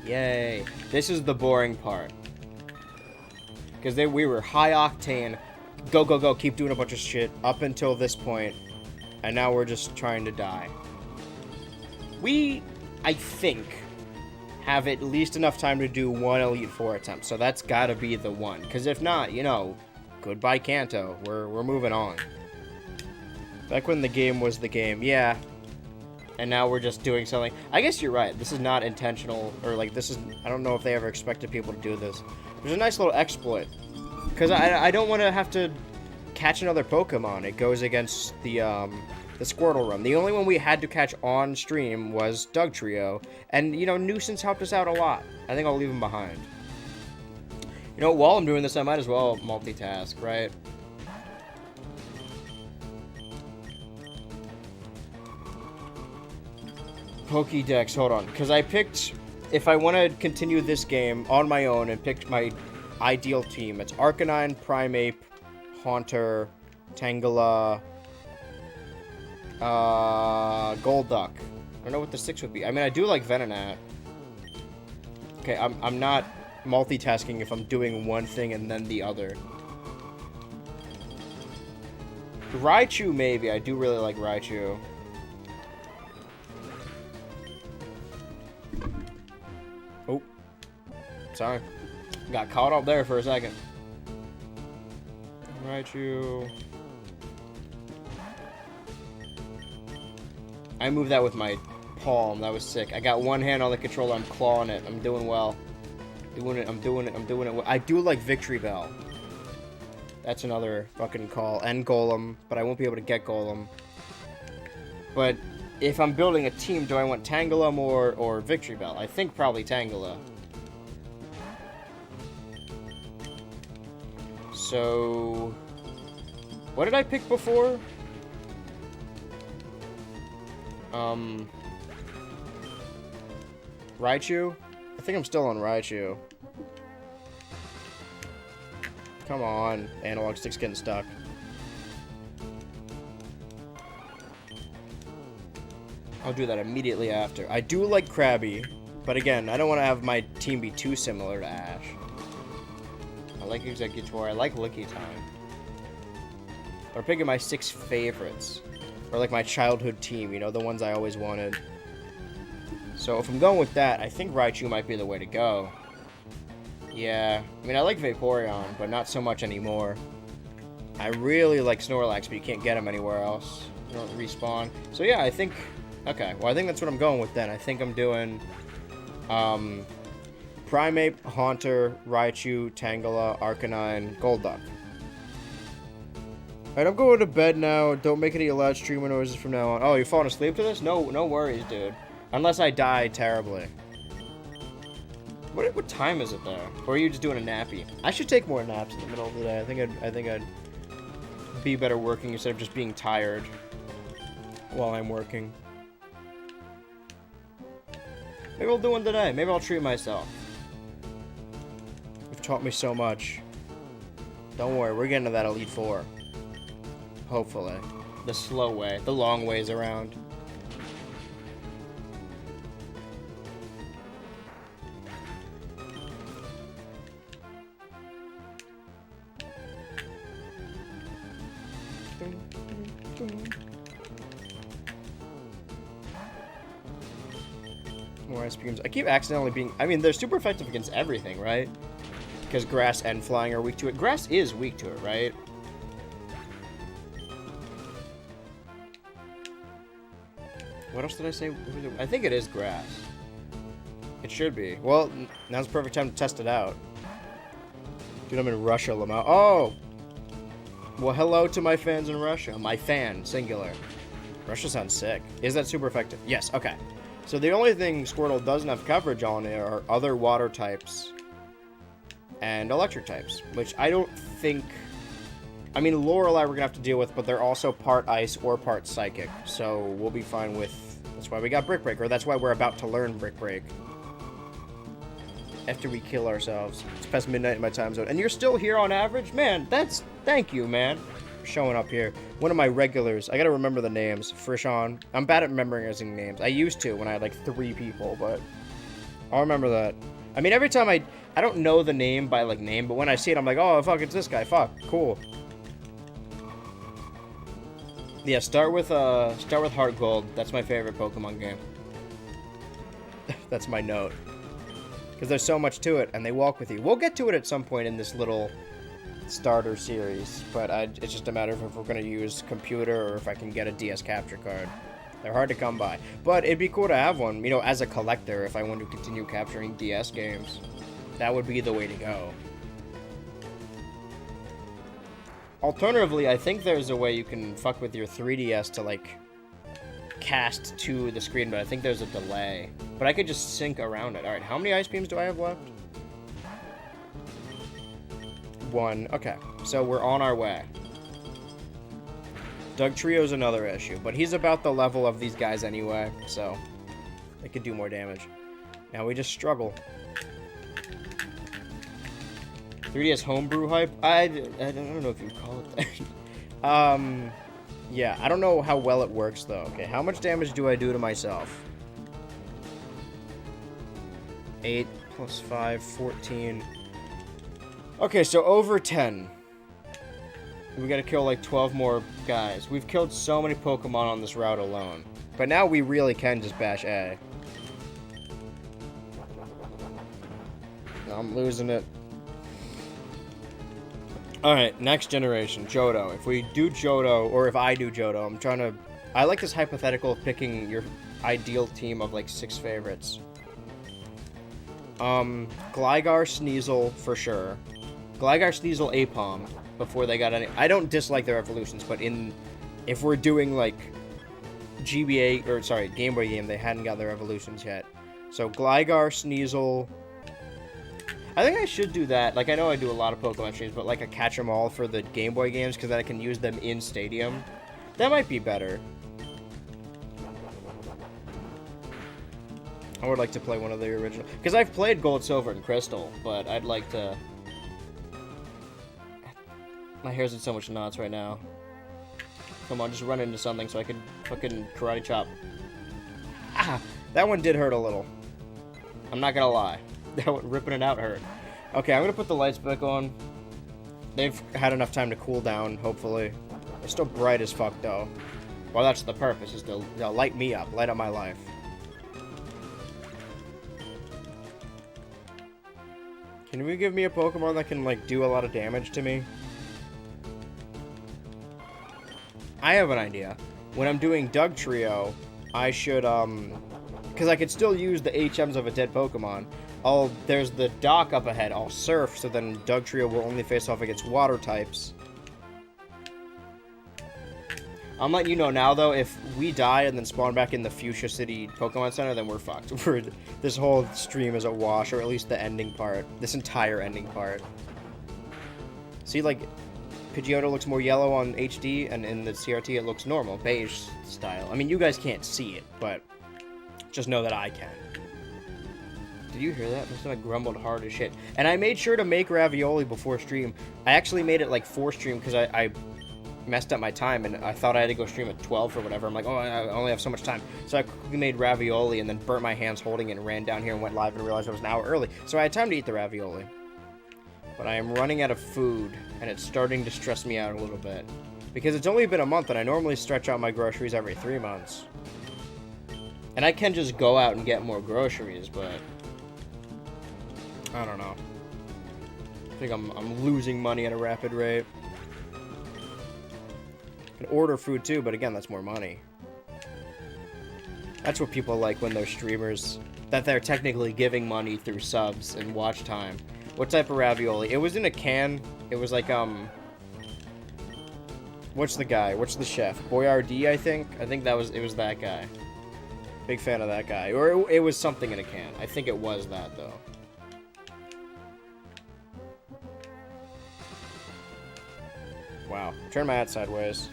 Yay. This is the boring part. Because we were high octane, go, go, go, keep doing a bunch of shit up until this point. And now we're just trying to die. We, I think, have at least enough time to do one Elite Four attempt. So that's gotta be the one. Because if not, you know, goodbye Kanto. We're moving on. Back when the game was the game, yeah. And now we're just doing something. I guess you're right. This is not intentional, or like this is. I don't know if they ever expected people to do this. There's a nice little exploit, because I don't want to have to catch another Pokemon. It goes against the Squirtle run. The only one we had to catch on stream was Doug Trio, and you know Nuisance helped us out a lot. I think I'll leave him behind. You know, while I'm doing this, I might as well multitask, right? Pokédex, hold on. Because I picked, if I want to continue this game on my own and picked my ideal team, it's Arcanine, Primeape, Haunter, Tangela, Golduck. I don't know what the 6 would be. I mean, I do like Venonat. Okay, I'm not multitasking if I'm doing one thing and then the other. Raichu, maybe. I do really like Raichu. Oh. Sorry. Got caught up there for a second. Raichu. I moved that with my palm. That was sick. I got one hand on the controller. I'm clawing it. I'm doing well. I'm doing it. I do like Victory Bell. That's another fucking call. And Golem, but I won't be able to get Golem. But if I'm building a team, do I want Tangela or Victory Bell? I think probably Tangela. So, what did I pick before? Raichu? I think I'm still on Raichu. Come on, analog stick's getting stuck. I'll do that immediately after. I do like Krabby, but again, I don't want to have my team be too similar to Ash. I like Executor, I like Licky Time. Or picking my 6 favorites. Or like my childhood team, you know, the ones I always wanted. So if I'm going with that, I think Raichu might be the way to go. Yeah, I mean, I like Vaporeon, but not so much anymore. I really like Snorlax, but you can't get him anywhere else. You don't respawn. So yeah, I think... Okay, well, I think that's what I'm going with then. I think I'm doing... Primeape, Haunter, Raichu, Tangela, Arcanine, Golduck. Alright, I'm going to bed now. Don't make any loud streamer noises from now on. Oh, you're falling asleep to this? No worries, dude. Unless I die terribly. What time is it though? Or are you just doing a nappy? I should take more naps in the middle of the day. I think I'd be better working instead of just being tired while I'm working. Maybe I'll do one today. Maybe I'll treat myself. You've taught me so much. Don't worry, we're getting to that Elite Four. Hopefully. The slow way. The long ways around. More ice beams. I keep accidentally being... I mean, they're super effective against everything, right? Because grass and flying are weak to it. Grass is weak to it, right? What else did I say? I think it is grass. It should be. Well, now's the perfect time to test it out. Dude, I'm in Russia, Lamau. Oh! Well, hello to my fans in Russia. My fan, singular. Russia sounds sick. Is that super effective? Yes, okay. So the only thing Squirtle doesn't have coverage on are other water types and electric types, which I don't think I mean, Lorelei we're gonna have to deal with, but they're also part ice or part psychic, so we'll be fine with... That's why we got Brick Break, or that's why we're about to learn Brick Break. After we kill ourselves. It's past midnight in my time zone. And you're still here on average? Man, that's... Thank you, man. For showing up here. One of my regulars. I gotta remember the names. Frishon. I'm bad at memorizing names. I used to when I had like 3 people, but... I'll remember that. I mean, every time I don't know the name by like name, but when I see it, I'm like, oh, fuck, it's this guy. Fuck. Cool. Yeah, start with Heart Gold. That's my favorite Pokemon game. That's my note. Because there's so much to it, and they walk with you. We'll get to it at some point in this little starter series, but it's just a matter of if we're going to use computer or if I can get a DS capture card. They're hard to come by. But it'd be cool to have one, you know, as a collector if I want to continue capturing DS games. That would be the way to go. Alternatively, I think there's a way you can fuck with your 3DS to, like, cast to the screen, but I think there's a delay. But I could just sync around it. Alright, how many ice beams do I have left? 1. Okay, so we're on our way. Doug Trio's another issue, but he's about the level of these guys anyway, so they could do more damage. Now we just struggle. 3DS homebrew hype? I don't know if you'd call it that. Yeah, I don't know how well it works, though. Okay, how much damage do I do to myself? 8 plus 5, 14. Okay, so over 10. We gotta kill like 12 more guys. We've killed so many Pokemon on this route alone. But now we really can just bash A. I'm losing it. Alright, next generation, Johto. If we do Johto, or if I do Johto, I'm trying to... I like this hypothetical of picking your ideal team of like 6 favorites. Gligar, Sneasel, for sure. Gligar, Sneasel, Apom, before they got any... I don't dislike their evolutions, but if we're doing like GBA, or sorry, Game Boy game, they hadn't got their evolutions yet. So Gligar, Sneasel... I think I should do that. Like, I know I do a lot of Pokemon streams, but like a catch-em-all for the Game Boy games, because then I can use them in Stadium. That might be better. I would like to play one of the original... Because I've played Gold, Silver, and Crystal, but I'd like to... My hair's in so much knots right now. Come on, just run into something so I can fucking karate chop. Ah! That one did hurt a little. I'm not gonna lie. That one, ripping it out hurt. Okay, I'm gonna put the lights back on. They've had enough time to cool down, hopefully. They're still bright as fuck, though. Well, that's the purpose, is to light me up, light up my life. Can you give me a Pokemon that can, like, do a lot of damage to me? I have an idea. When I'm doing Doug Trio, I should, because I could still use the HMs of a dead Pokemon. There's the dock up ahead. I'll surf, so then Doug Trio will only face off against water types. I'm letting you know now, though, if we die and then spawn back in the Fuchsia City Pokemon Center, then we're fucked. This whole stream is a wash, or at least the ending part. This entire ending part. See, like, Pidgeotto looks more yellow on HD, and in the CRT it looks normal, beige style. I mean, you guys can't see it, but just know that I can. Did you hear that? I grumbled hard as shit. And I made sure to make ravioli before stream. I actually made it like for stream because I messed up my time and I thought I had to go stream at 12 or whatever. I'm like, oh, I only have so much time. So I quickly made ravioli and then burnt my hands holding it and ran down here and went live and realized I was an hour early. So I had time to eat the ravioli. But I am running out of food and it's starting to stress me out a little bit. Because it's only been a month and I normally stretch out my groceries every 3 months. And I can just go out and get more groceries, but... I don't know. I think I'm losing money at a rapid rate. I can order food too, but again, that's more money. That's what people like when they're streamers. That they're technically giving money through subs and watch time. What type of ravioli? It was in a can. It was like, what's the guy? What's the chef? Boyardee, I think? I think it was that guy. Big fan of that guy. Or it was something in a can. I think it was that, though. Wow. Wow. Turn my hat sideways.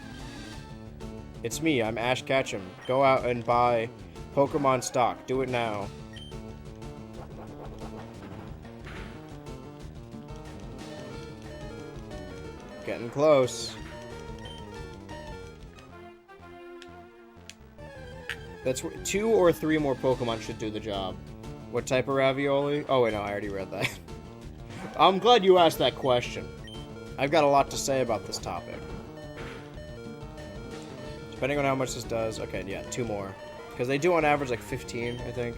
It's me, I'm Ash Ketchum. Go out and buy Pokemon stock. Do it now. Getting close. That's 2 or 3 more Pokemon should do the job. What type of ravioli? Oh, wait, no, I already read that. I'm glad you asked that question. I've got a lot to say about this topic. Depending on how much this does. Okay, yeah, 2 more. Because they do on average like 15, I think.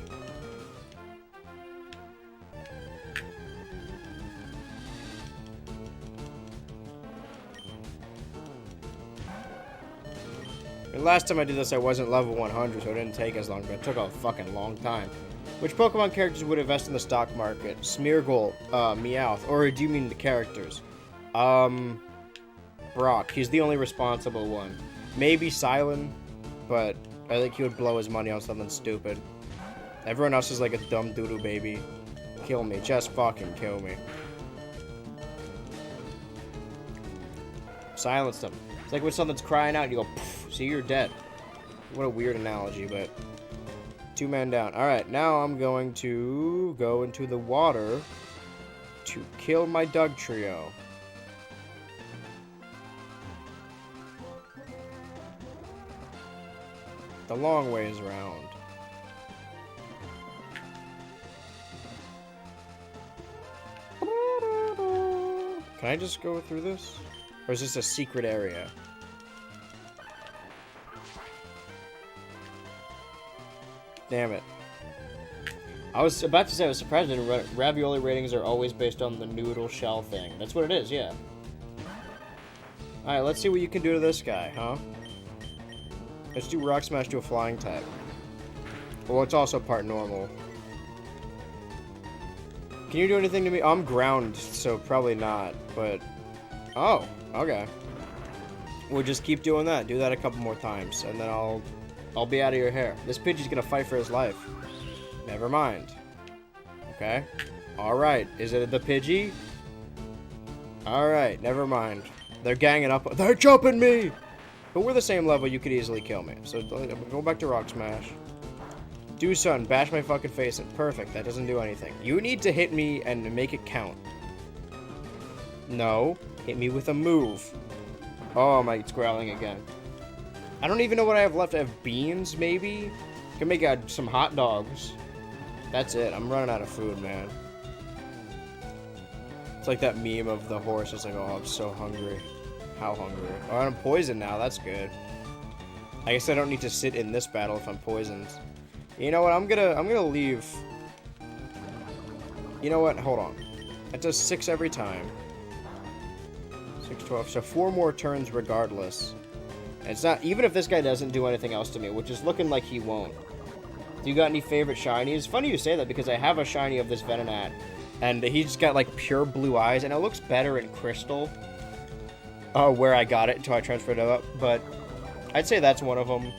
And last time I did this, I wasn't level 100, so it didn't take as long, but it took a fucking long time. Which Pokemon characters would invest in the stock market? Smeargle, Meowth, or do you mean the characters? Brock, he's the only responsible one. Maybe Silent, but I think he would blow his money on something stupid. Everyone else is like a dumb doodoo baby. Kill me, just fucking kill me. Silence them. It's like when something's crying out, you go, poof, see, you're dead. What a weird analogy, but 2 men down. Alright, now I'm going to go into the water to kill my Doug trio. The long ways around. Can I just go through this? Or is this a secret area? Damn it. I was about to say I was surprised that ravioli ratings are always based on the noodle shell thing. That's what it is, yeah. Alright, let's see what you can do to this guy, huh? Let's do Rock Smash to a flying type. Well, it's also part normal. Can you do anything to me? I'm ground, so probably not, but... Oh, okay. We'll just keep doing that. Do that a couple more times, and then I'll be out of your hair. This Pidgey's gonna fight for his life. Never mind. Okay. Alright. Is it the Pidgey? Alright, never mind. They're ganging up. They're jumping me! But we're the same level, you could easily kill me. So go back to Rock Smash. Do son, bash my fucking face in. Perfect, that doesn't do anything. You need to hit me and make it count. No, hit me with a move. Oh, my growling again. I don't even know what I have left. I have beans, maybe? Can make some hot dogs. That's it. I'm running out of food, man. It's like that meme of the horse. It's like, oh, I'm so hungry. How hungry? Oh, I'm poisoned now. That's good. I guess I don't need to sit in this battle if I'm poisoned. You know what? I'm gonna leave. You know what? Hold on. That does 6 every time. 6, 12. So 4 more turns regardless. And it's not, even if this guy doesn't do anything else to me, which is looking like he won't. Do you got any favorite shinies? Funny you say that because I have a shiny of this Venonat. And he's got like pure blue eyes, and it looks better in Crystal. Where I got it until I transferred it up. But I'd say that's one of them.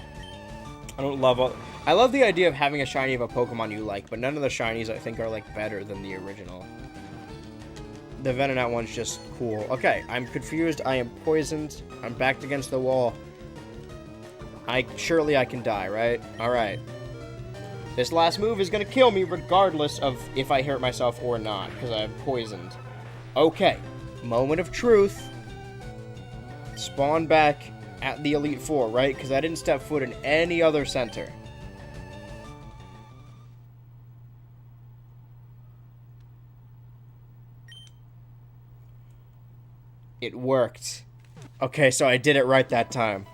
I don't love it. I love the idea of having a shiny of a Pokemon you like, but none of the shinies I think are like better than the original. The Venonat one's just cool. Okay, I'm confused. I am poisoned. I'm backed against the wall. Surely I can die, right? Alright. This last move is gonna kill me regardless of if I hurt myself or not, because I'm poisoned. Okay. Moment of truth. Spawn back at the Elite Four, right? Because I didn't step foot in any other center. It worked. Okay, so I did it right that time.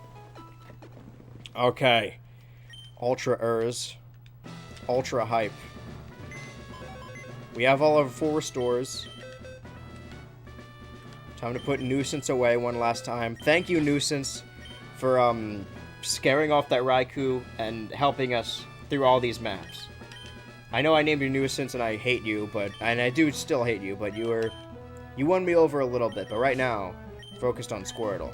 Okay. Ultra Urs. Ultra Hype. We have all our 4 restores. Time to put Nuisance away one last time. Thank you, Nuisance, for scaring off that Raikou and helping us through all these maps. I know I named you Nuisance and I hate you, and I do still hate you, but you won me over a little bit. But right now, focused on Squirtle.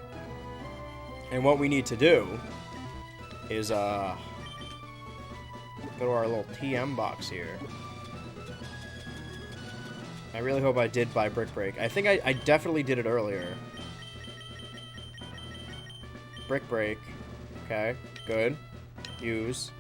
And what we need to do is go to our little TM box here. I really hope I did buy Brick Break. I think I definitely did it earlier. Brick Break. Okay, good. Use.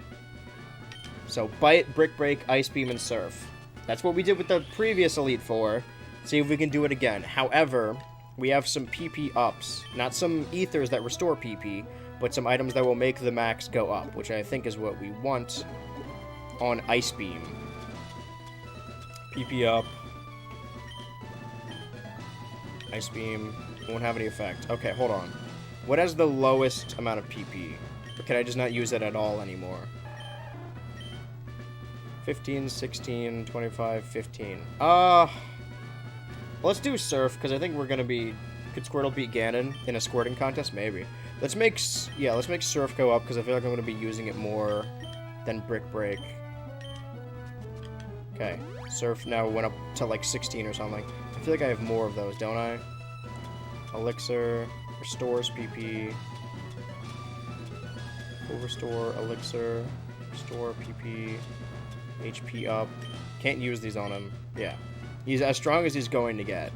So, Bite, Brick Break, Ice Beam, and Surf. That's what we did with the previous Elite Four. See if we can do it again. However, we have some PP ups. Not some ethers that restore PP, but some items that will make the max go up, which I think is what we want on Ice Beam. PP up. Ice Beam. Won't have any effect. Okay, hold on. What has the lowest amount of PP? Or can I just not use it at all anymore? 15, 16, 25, 15. Let's do Surf, because I think we're gonna be... Could Squirtle beat Ganon in a squirting contest? Maybe. Let's make Surf go up, because I feel like I'm gonna be using it more than Brick Break. Okay. Surf now went up to like 16 or something. I feel like I have more of those, don't I? Elixir. Restores PP. Full restore. Elixir. Restore PP. HP up. Can't use these on him. Yeah. He's as strong as he's going to get.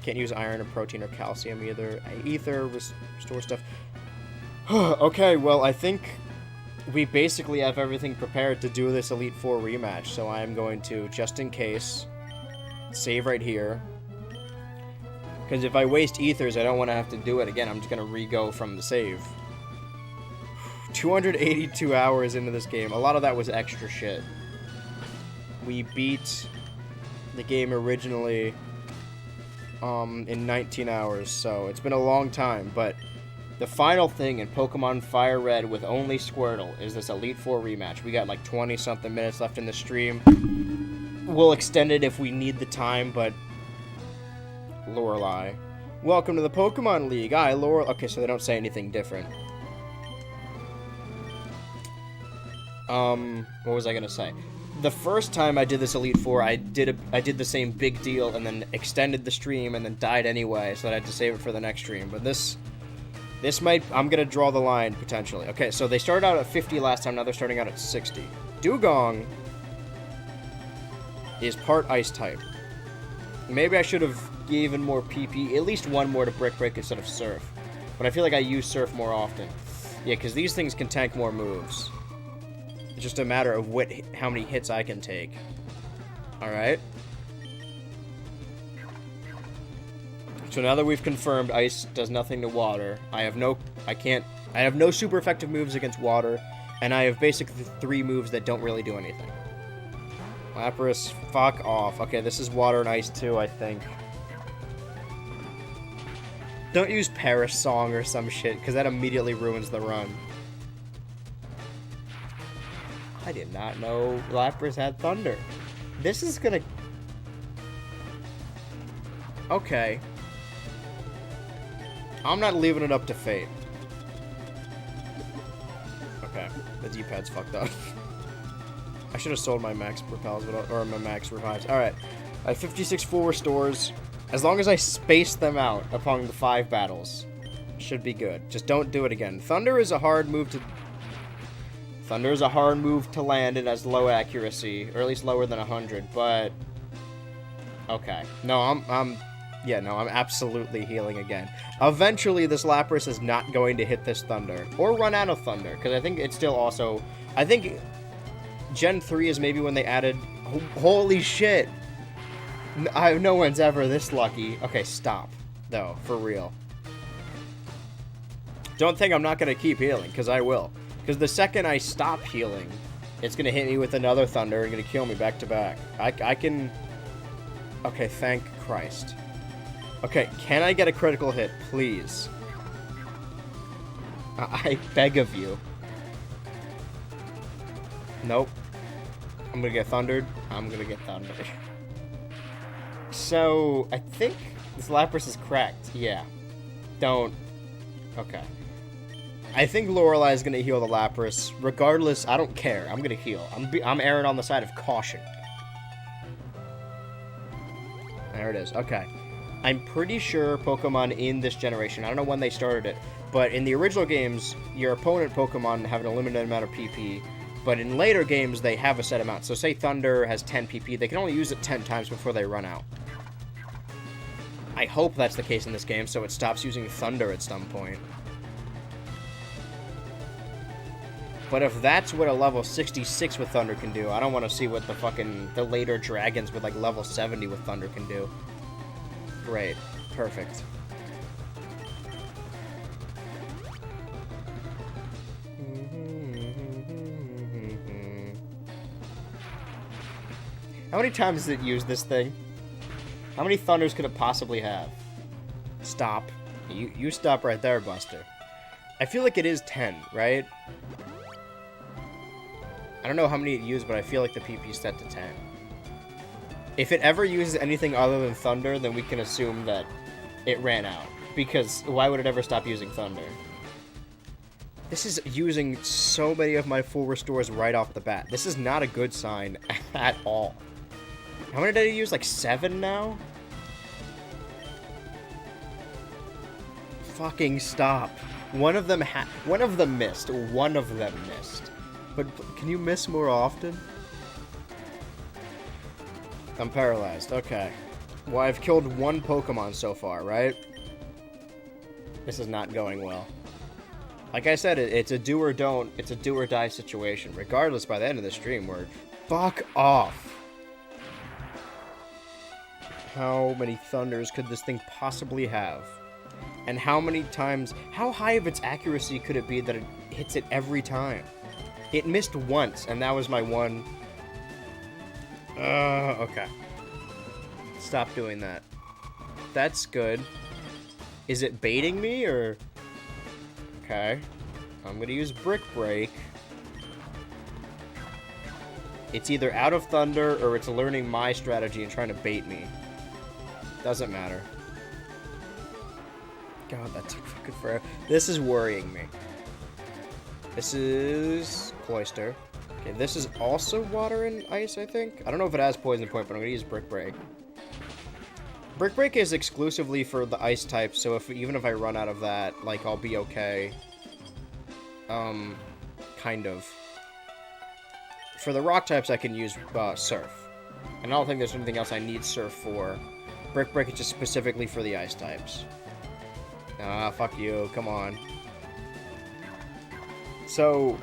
Can't use iron or protein or calcium either. Ether, restore stuff. Okay, well, I think we basically have everything prepared to do this Elite Four rematch. So I'm going to, just in case, save right here. Because if I waste ethers, I don't want to have to do it again. I'm just going to re-go from the save. 282 hours into this game. A lot of that was extra shit. We beat the game originally in 19 hours, so it's been a long time, but the final thing in Pokemon FireRed with only Squirtle is this Elite Four rematch. We got like 20-something minutes left in the stream. We'll extend it if we need the time, but... Lorelei. Welcome to the Pokemon League. Lorelei. Okay, so they don't say anything different. What was I gonna say? The first time I did this Elite Four, I did the same big deal and then extended the stream and then died anyway, so I had to save it for the next stream. But this might, I'm gonna draw the line potentially. Okay, so they started out at 50 last time, now they're starting out at 60. Dugong is part Ice type. Maybe I should have given more PP, at least one more to Brick Break instead of Surf. But I feel like I use Surf more often. Yeah, because these things can tank more moves. It's just a matter of how many hits I can take. Alright. So now that we've confirmed Ice does nothing to Water, I have no super effective moves against Water, and I have basically 3 moves that don't really do anything. Lapras, fuck off. Okay, this is Water and Ice too, I think. Don't use Perish Song or some shit, because that immediately ruins the run. I did not know Lapras had Thunder. This is gonna... Okay. I'm not leaving it up to fate. Okay, the D-pad's fucked up. I should have sold my max propels, or my max revives. Alright, I have 56 full restores. As long as I space them out upon the 5 battles, should be good. Just don't do it again. Thunder is a hard move to land. It has low accuracy, or at least lower than 100, but... Okay. No, I'm absolutely healing again. Eventually, this Lapras is not going to hit this Thunder, or run out of Thunder, because I think it's still also... I think Gen 3 is maybe when they added... Holy shit! No one's ever this lucky. Okay, stop, though, for real. Don't think I'm not going to keep healing, because I will. Because the second I stop healing, it's going to hit me with another Thunder and going to kill me back to back. I can... Okay, thank Christ. Okay, can I get a critical hit, please? I beg of you. Nope. I'm going to get Thundered. I'm going to get Thundered. So, I think this Lapras is cracked. Yeah. Don't... Okay. I think Lorelei is going to heal the Lapras. Regardless, I don't care. I'm going to heal. I'm erring on the side of caution. There it is. Okay. I'm pretty sure Pokemon in this generation, I don't know when they started it, but in the original games, your opponent Pokemon have an limited amount of PP, but in later games, they have a set amount. So say Thunder has 10 PP, they can only use it 10 times before they run out. I hope that's the case in this game, so it stops using Thunder at some point. But if that's what a level 66 with Thunder can do, I don't want to see what the later dragons with like level 70 with Thunder can do. Great. Perfect. How many times did it use this thing? How many Thunders could it possibly have? Stop. You stop right there, Buster. I feel like it is 10, right? I don't know how many it used, but I feel like the PP is set to 10. If it ever uses anything other than Thunder, then we can assume that it ran out. Because why would it ever stop using Thunder? This is using so many of my full restores right off the bat. This is not a good sign at all. How many did I use? Like 7 now? Fucking stop. One of them missed. One of them missed. But can you miss more often? I'm paralyzed. Okay. Well, I've killed one Pokemon so far, right? This is not going well. Like I said, it's a do or don't. It's a do or die situation. Regardless, by the end of the stream, we're... Fuck off! How many Thunders could this thing possibly have? And how many times... How high of its accuracy could it be that it hits it every time? It missed once, and that was my one... okay. Stop doing that. That's good. Is it baiting me, or... Okay. I'm gonna use Brick Break. It's either out of Thunder, or it's learning my strategy and trying to bait me. Doesn't matter. God, that took fucking forever. This is worrying me. This is... Cloyster. Okay, this is also Water and Ice, I think. I don't know if it has Poison Point, but I'm gonna use Brick Break. Brick Break is exclusively for the Ice type, so even if I run out of that, like, I'll be okay. Kind of. For the Rock types, I can use Surf. And I don't think there's anything else I need Surf for. Brick Break is just specifically for the Ice types. Ah, fuck you. Come on. So,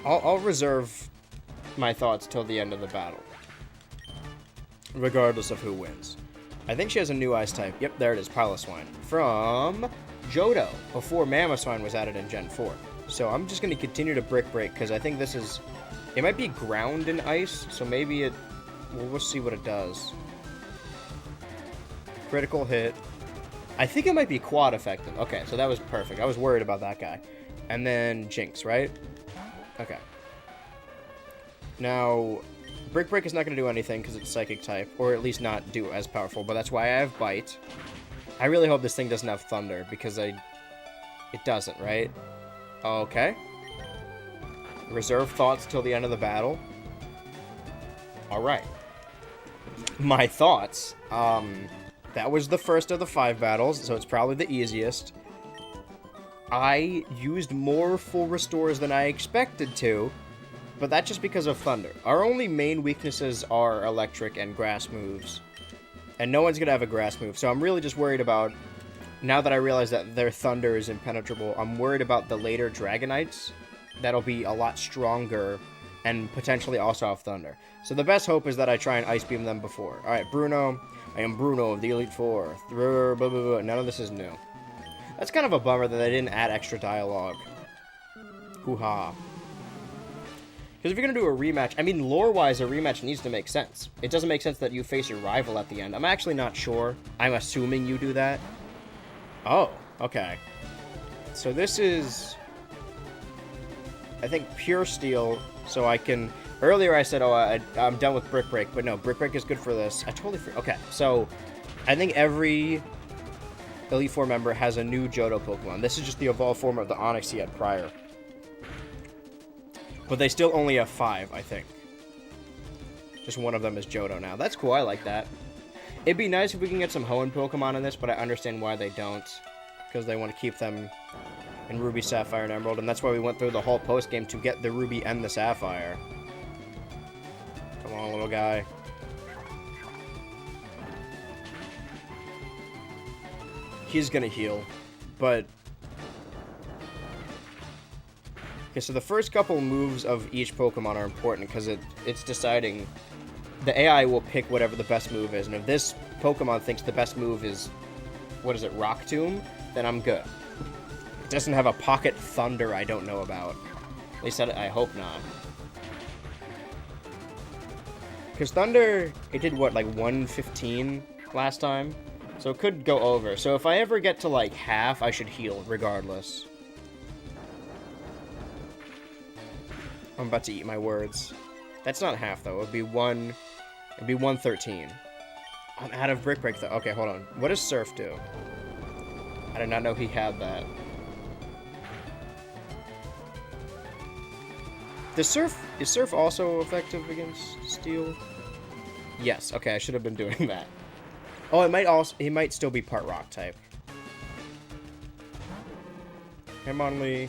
I'll reserve my thoughts till the end of the battle. Regardless of who wins. I think she has a new Ice type. Yep, there it is. Piloswine. From Johto, before Mamoswine was added in Gen 4. So I'm just going to continue to Brick Break, because I think this is... It might be Ground and Ice, so maybe it... Well, we'll see what it does. Critical hit. I think it might be Quad effective. Okay, so that was perfect. I was worried about that guy. And then Jinx, right? Okay. Now, Brick Break is not going to do anything because it's Psychic type, or at least not do as powerful, but that's why I have Bite. I really hope this thing doesn't have Thunder, because it doesn't, right? Okay. Reserve thoughts till the end of the battle. Alright. My thoughts. That was the first of the 5 battles, so it's probably the easiest. I used more full restores than I expected to, but that's just because of Thunder. Our only main weaknesses are Electric and Grass moves. And no one's going to have a Grass move, so I'm really just worried about... Now that I realize that their Thunder is impenetrable, I'm worried about the later Dragonites. That'll be a lot stronger and potentially also have Thunder. So the best hope is that I try and Ice Beam them before. Alright, Bruno. I am Bruno of the Elite Four. None of this is new. That's kind of a bummer that they didn't add extra dialogue. Hoo-ha. Because if you're going to do a rematch, I mean, lore-wise, a rematch needs to make sense. It doesn't make sense that you face your rival at the end. I'm actually not sure. I'm assuming you do that. Oh, okay. So this is... I think Pure Steel, so I can... Earlier I said, oh, I'm done with Brick Break, but no, Brick Break is good for this. I totally forgot. Okay, so I think every Elite Four member has a new Johto Pokemon. This is just the evolved form of the Onix he had prior. But they still only have 5, I think. Just one of them is Johto now. That's cool, I like that. It'd be nice if we can get some Hoenn Pokemon in this, but I understand why they don't. Because they want to keep them in Ruby, Sapphire, and Emerald, and that's why we went through the whole post-game to get the Ruby and the Sapphire. Come on, little guy. He's gonna heal, but... Okay, so the first couple moves of each Pokemon are important because it's deciding... The AI will pick whatever the best move is, and if this Pokemon thinks the best move is... What is it, Rock Tomb? Then I'm good. It doesn't have a Pocket Thunder I don't know about. At least I hope not. Because Thunder, it did what, like 115 last time? So it could go over. So if I ever get to like half, I should heal regardless. I'm about to eat my words. That's not half though. It'd be 113. I'm out of Brick Break though. Okay, hold on. What does Surf do? I did not know he had that. Is Surf also effective against Steel? Yes. Okay, I should have been doing that. Oh, he might still be part Rock type. Hitmonlee.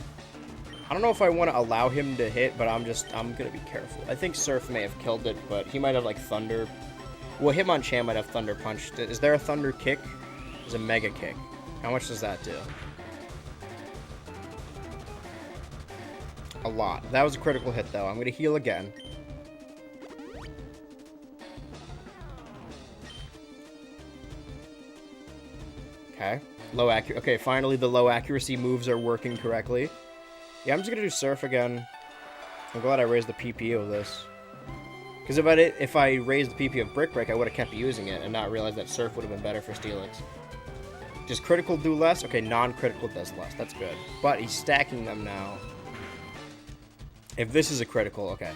I don't know if I want to allow him to hit, but I'm gonna be careful. I think Surf may have killed it, but he might have like Thunder. Well, Hitmonchan might have Thunder Punched it. Is there a Thunder Kick? There's a Mega Kick. How much does that do? A lot. That was a critical hit, though. I'm going to heal again. Okay. Low accuracy. Okay, finally the low accuracy moves are working correctly. Yeah, I'm just going to do Surf again. I'm glad I raised the PP of this. Because if I raised the PP of Brick Break, I would have kept using it and not realized that Surf would have been better for Steelix. Does critical do less? Okay, non-critical does less. That's good. But he's stacking them now. If this is a critical, okay,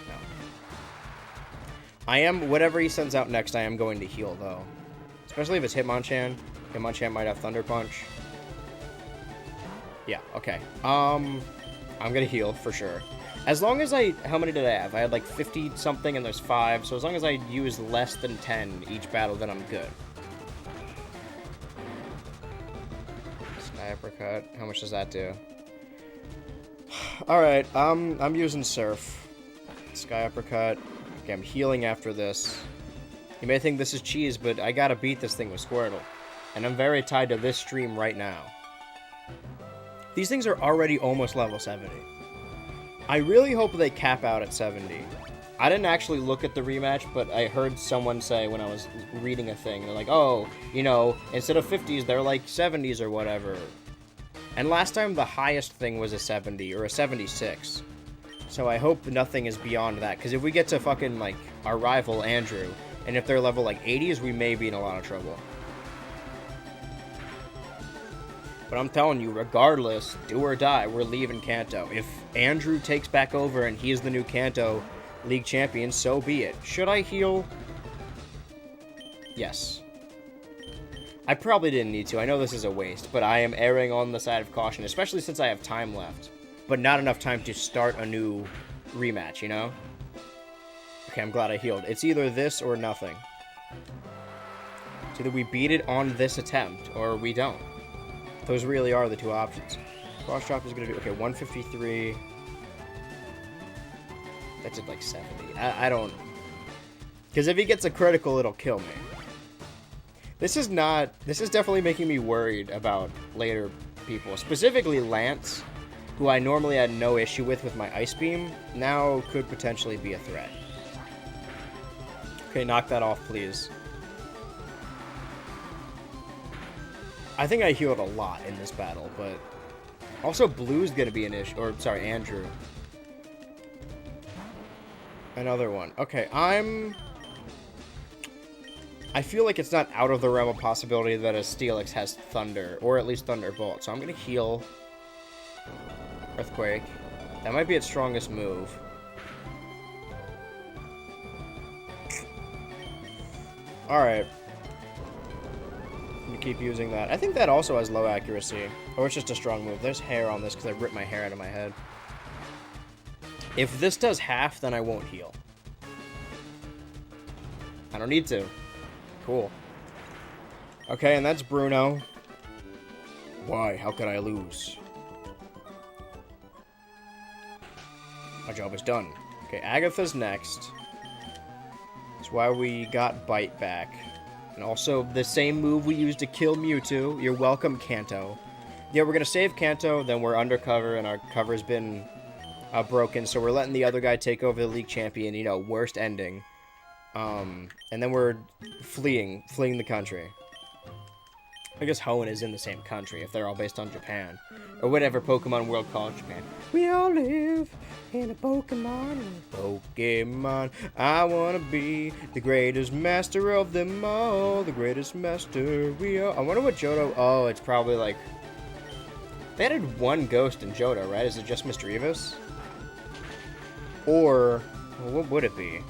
no. Whatever he sends out next, I am going to heal, though. Especially if it's Hitmonchan. Hitmonchan might have Thunder Punch. Yeah, okay. I'm gonna heal, for sure. As long as how many did I have? I had like 50-something, and there's 5, so as long as I use less than 10 each battle, then I'm good. Sky Uppercut, how much does that do? Alright, I'm using Surf. Sky Uppercut. Okay, I'm healing after this. You may think this is cheese, but I gotta beat this thing with Squirtle. And I'm very tied to this stream right now. These things are already almost level 70. I really hope they cap out at 70. I didn't actually look at the rematch, but I heard someone say when I was reading a thing, they're like, oh, you know, instead of 50s, they're like 70s or whatever. And last time, the highest thing was a 70, or a 76. So I hope nothing is beyond that, because if we get to fucking, like, our rival, Andrew, and if they're level, like, 80s, we may be in a lot of trouble. But I'm telling you, regardless, do or die, we're leaving Kanto. If Andrew takes back over and he is the new Kanto League champion, so be it. Should I heal? Yes. I probably didn't need to. I know this is a waste, but I am erring on the side of caution, especially since I have time left. But not enough time to start a new rematch, you know? Okay, I'm glad I healed. It's either this or nothing. It's either we beat it on this attempt, or we don't. Those really are the two options. Cross drop is going to be... Okay, 153. That's at like 70. I don't... Because if he gets a critical, it'll kill me. This is definitely making me worried about later people. Specifically Lance, who I normally had no issue with my Ice Beam, now could potentially be a threat. Okay, knock that off, please. I think I healed a lot in this battle, but... Also, Blue's gonna be an issue. Or, sorry, Andrew. Another one. Okay, I feel like it's not out of the realm of possibility that a Steelix has Thunder, or at least Thunderbolt. So I'm going to heal Earthquake. That might be its strongest move. Alright. I'm going to keep using that. I think that also has low accuracy. Or it's just a strong move. There's hair on this because I ripped my hair out of my head. If this does half, then I won't heal. I don't need to. Cool. Okay, and that's Bruno. Why? How could I lose? My job is done. Okay, Agatha's next. That's why we got Bite back. And also, the same move we used to kill Mewtwo. You're welcome, Kanto. Yeah, we're gonna save Kanto, then we're undercover, and our cover's been broken, so we're letting the other guy take over the league champion, you know, worst ending. And then we're fleeing the country. I guess Hoenn is in the same country if they're all based on Japan. Or whatever Pokemon world calls Japan. We all live in a Pokemon world. Pokemon, I wanna be the greatest master of them all. The greatest master we are. I wonder what Johto... Oh, it's probably like... They added one ghost in Johto, right? Is it just Misdreavus? Or... Well, what would it be?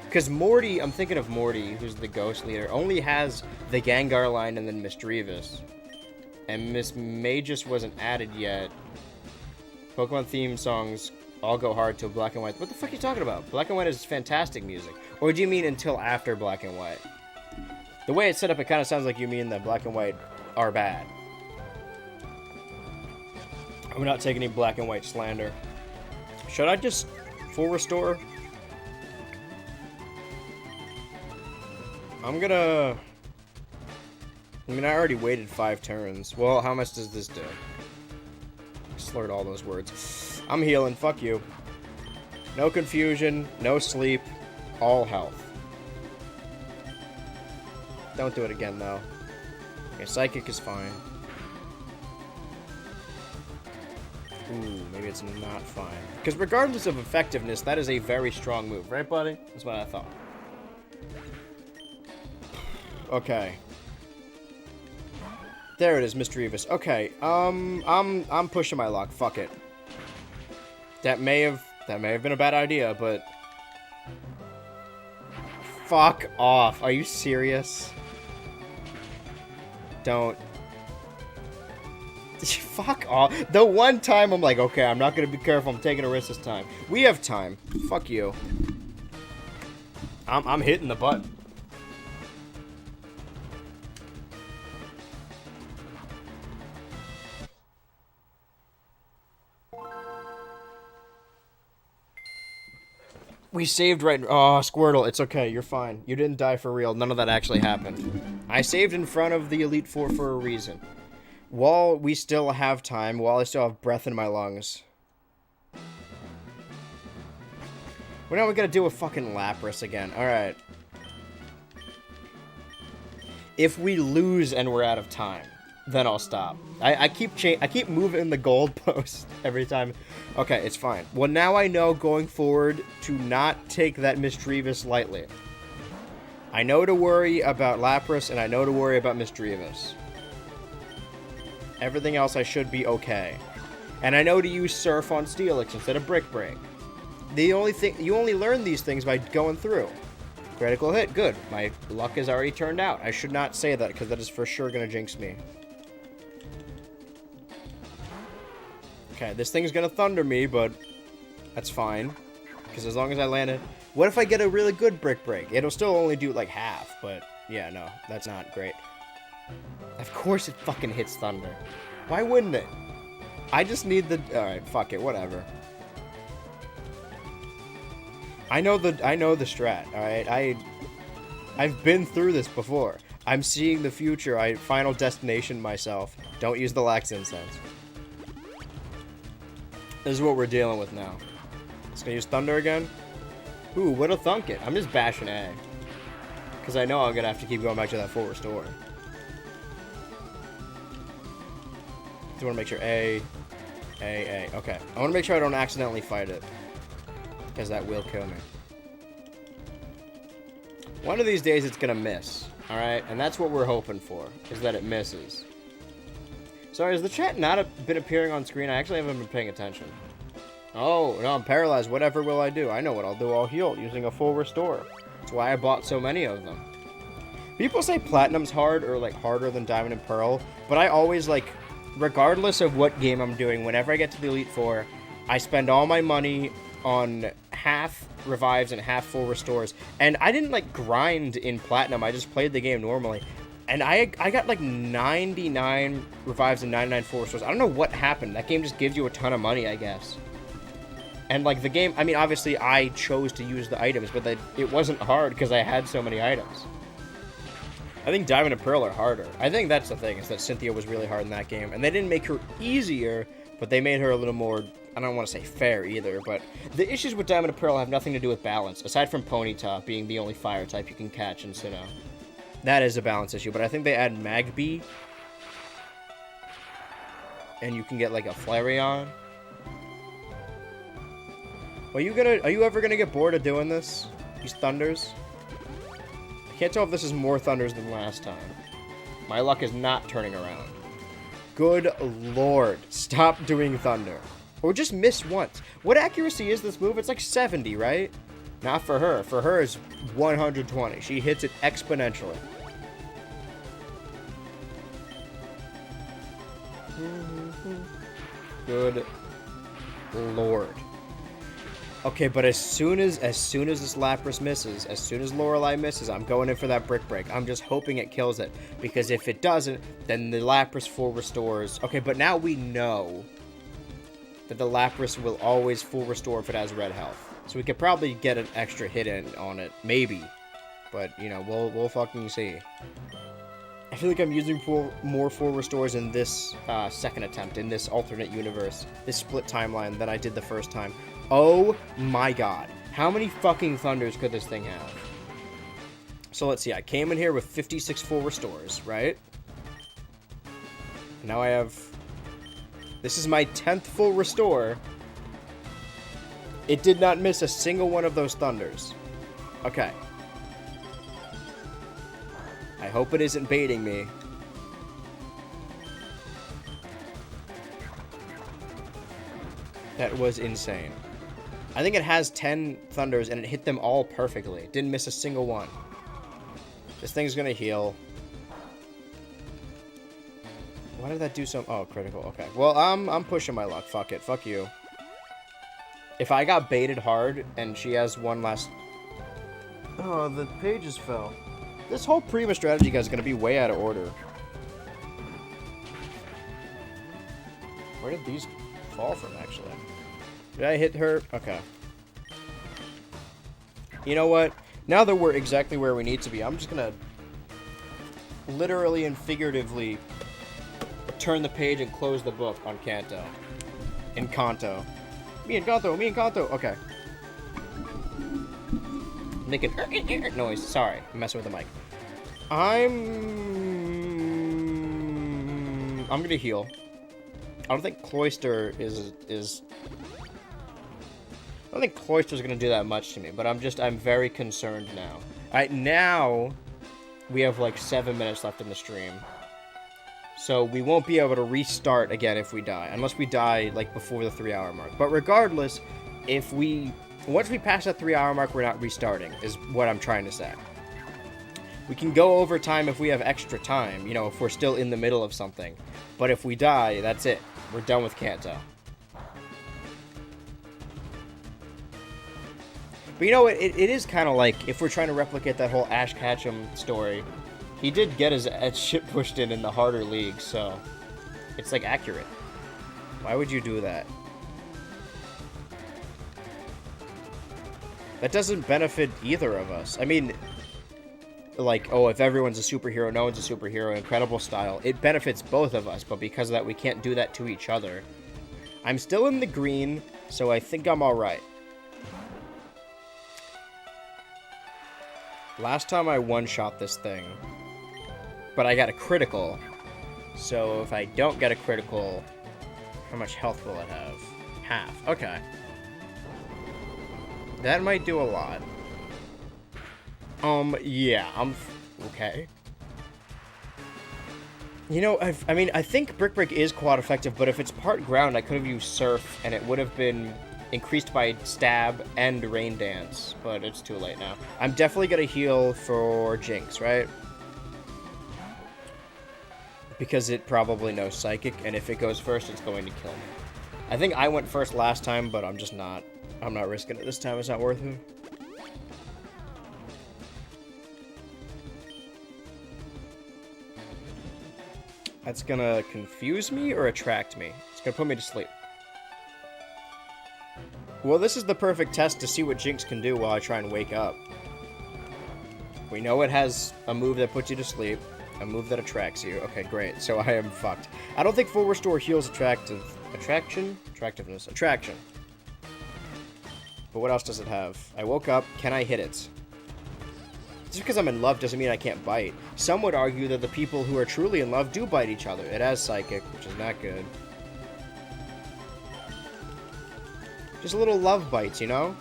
Because Morty, I'm thinking of Morty, who's the ghost leader, only has the Gengar line and then Misdreavus. And Miss Magus wasn't added yet. Pokemon theme songs all go hard till Black and White. What the fuck are you talking about? Black and White is fantastic music. Or do you mean until after Black and White? The way it's set up, it kind of sounds like you mean that Black and White are bad. I'm not taking any Black and White slander. Should I just full restore? I mean, I already waited 5 turns. Well, how much does this do? I slurred all those words. I'm healing. Fuck you. No confusion. No sleep. All health. Don't do it again, though. Okay, Psychic is fine. Ooh, maybe it's not fine. Because regardless of effectiveness, that is a very strong move. Right, buddy? That's what I thought. Okay. There it is, Misdreavus. Okay, I'm pushing my luck. Fuck it. That may have been a bad idea, but fuck off. Are you serious? Don't. Fuck off. The one time I'm like, okay, I'm not gonna be careful. I'm taking a risk this time. We have time. Fuck you. I'm hitting the button. We saved right... Oh, Squirtle, it's okay. You're fine. You didn't die for real. None of that actually happened. I saved in front of the Elite Four for a reason. While we still have time, while I still have breath in my lungs. Well, now we gotta deal with fucking Lapras again. Alright. If we lose and we're out of time, then I'll stop. I keep moving the goalpost every time. Okay, it's fine. Well, now I know going forward to not take that Misdreavus lightly. I know to worry about Lapras, and I know to worry about Misdreavus. Everything else I should be okay. And I know to use Surf on Steelix instead of Brick Break. The only thing... You only learn these things by going through. Critical hit, good. My luck has already turned out. I should not say that, because that is for sure going to jinx me. Okay, this thing's gonna thunder me, but that's fine. Because as long as I land it... What if I get a really good Brick Break? It'll still only do, like, half, but... Yeah, no, that's not great. Of course it fucking hits thunder. Why wouldn't it? I just need the... Alright, fuck it, whatever. I know the strat, alright? I've been through this before. I'm seeing the future. I Final Destination myself. Don't use the Lax Incense. This is what we're dealing with now. It's gonna use Thunder again. Ooh, what'll thunk it? I'm just bashing A. Because I know I'm gonna have to keep going back to that full restore. Just wanna make sure A. Okay. I wanna make sure I don't accidentally fight it. Because that will kill me. One of these days it's gonna miss. Alright? And that's what we're hoping for. Is that it misses. Sorry, has the chat not been appearing on screen? I actually haven't been paying attention. Oh, no, I'm paralyzed. Whatever will I do? I know what I'll do. I'll heal using a full restore. That's why I bought so many of them. People say Platinum's hard or, like, harder than Diamond and Pearl. But I always, like, regardless of what game I'm doing, whenever I get to the Elite Four, I spend all my money on half revives and half full restores. And I didn't, like, grind in Platinum. I just played the game normally. And I got like 99 revives and 99 full restores. I don't know what happened. That game just gives you a ton of money, I guess. And like the game, I mean, obviously I chose to use the items, but it wasn't hard because I had so many items. I think Diamond and Pearl are harder. I think that's the thing, is that Cynthia was really hard in that game. And they didn't make her easier, but they made her a little more, I don't want to say fair either, but the issues with Diamond and Pearl have nothing to do with balance, aside from Ponyta being the only fire type you can catch in Sinnoh. That is a balance issue, but I think they add Magby, and you can get like a Flareon. Are you ever gonna get bored of doing this? These Thunders? I can't tell if this is more Thunders than last time. My luck is not turning around. Good lord. Stop doing Thunder. Or just miss once. What accuracy is this move? It's like 70, right? Not for her. For her, it's 120. She hits it exponentially. Good lord. Okay, but as soon as this Lapras misses, as soon as Lorelei misses, I'm going in for that Brick Break. I'm just hoping it kills it. Because if it doesn't, then the Lapras full restores. Okay, but now we know that the Lapras will always full restore if it has red health. So we could probably get an extra hit in on it. Maybe. But, you know, we'll fucking see. I feel like I'm using more full restores in this second attempt, in this alternate universe, this split timeline than I did the first time. Oh my god. How many fucking Thunders could this thing have? So let's see, I came in here with 56 full restores, right? Now I have... This is my 10th full restore. It did not miss a single one of those Thunders. Okay. I hope it isn't baiting me. That was insane. I think it has 10 Thunders and it hit them all perfectly. Didn't miss a single one. This thing's gonna heal. Why did that do so? Oh, critical. Okay. Well, I'm pushing my luck. Fuck it. Fuck you. If I got baited hard and she has one last... Oh, the pages fell. This whole Prima strategy, guys, is gonna be way out of order. Where did these fall from, actually? Did I hit her? Okay. You know what? Now that we're exactly where we need to be, I'm just gonna literally and figuratively turn the page and close the book on Kanto. In Kanto. Me and Kanto, me and Kanto. Okay. Making noise. Sorry, I'm messing with the mic. I'm gonna heal. I don't think Cloyster is I don't think Cloyster's gonna do that much to me, but I'm very concerned now. Alright, now we have like 7 minutes left in the stream. So we won't be able to restart again if we die, unless we die like before the 3-hour mark. But regardless, once we pass that 3-hour mark, we're not restarting, is what I'm trying to say. We can go over time if we have extra time, you know, if we're still in the middle of something. But if we die, that's it. We're done with Kanto. But you know, it is kind of like, if we're trying to replicate that whole Ash Ketchum story, he did get his shit pushed in the harder leagues, so it's like accurate. Why would you do that? That doesn't benefit either of us. I mean, like, oh, if everyone's a superhero, no one's a superhero, incredible style. It benefits both of us, but because of that, we can't do that to each other. I'm still in the green, so I think I'm alright. Last time I one-shot this thing, but I got a critical. So if I don't get a critical, how much health will it have? Half. Okay. That might do a lot. Yeah, okay. You know, I think Brick Break is quad effective, but if it's part ground, I could have used Surf, and it would have been increased by Stab and Rain Dance, but it's too late now. I'm definitely gonna heal for Jinx, right? Because it probably knows Psychic, and if it goes first, it's going to kill me. I think I went first last time, but I'm not risking it this time. It's not worth it. That's gonna confuse me or attract me? It's gonna put me to sleep. Well, this is the perfect test to see what Jinx can do while I try and wake up. We know it has a move that puts you to sleep, a move that attracts you. Okay, great. So I am fucked. I don't think full restore heals attractiveness. Attraction. But what else does it have? I woke up. Can I hit it? Just because I'm in love doesn't mean I can't bite. Some would argue that the people who are truly in love do bite each other. It has psychic, which is not good. Just little love bites, you know?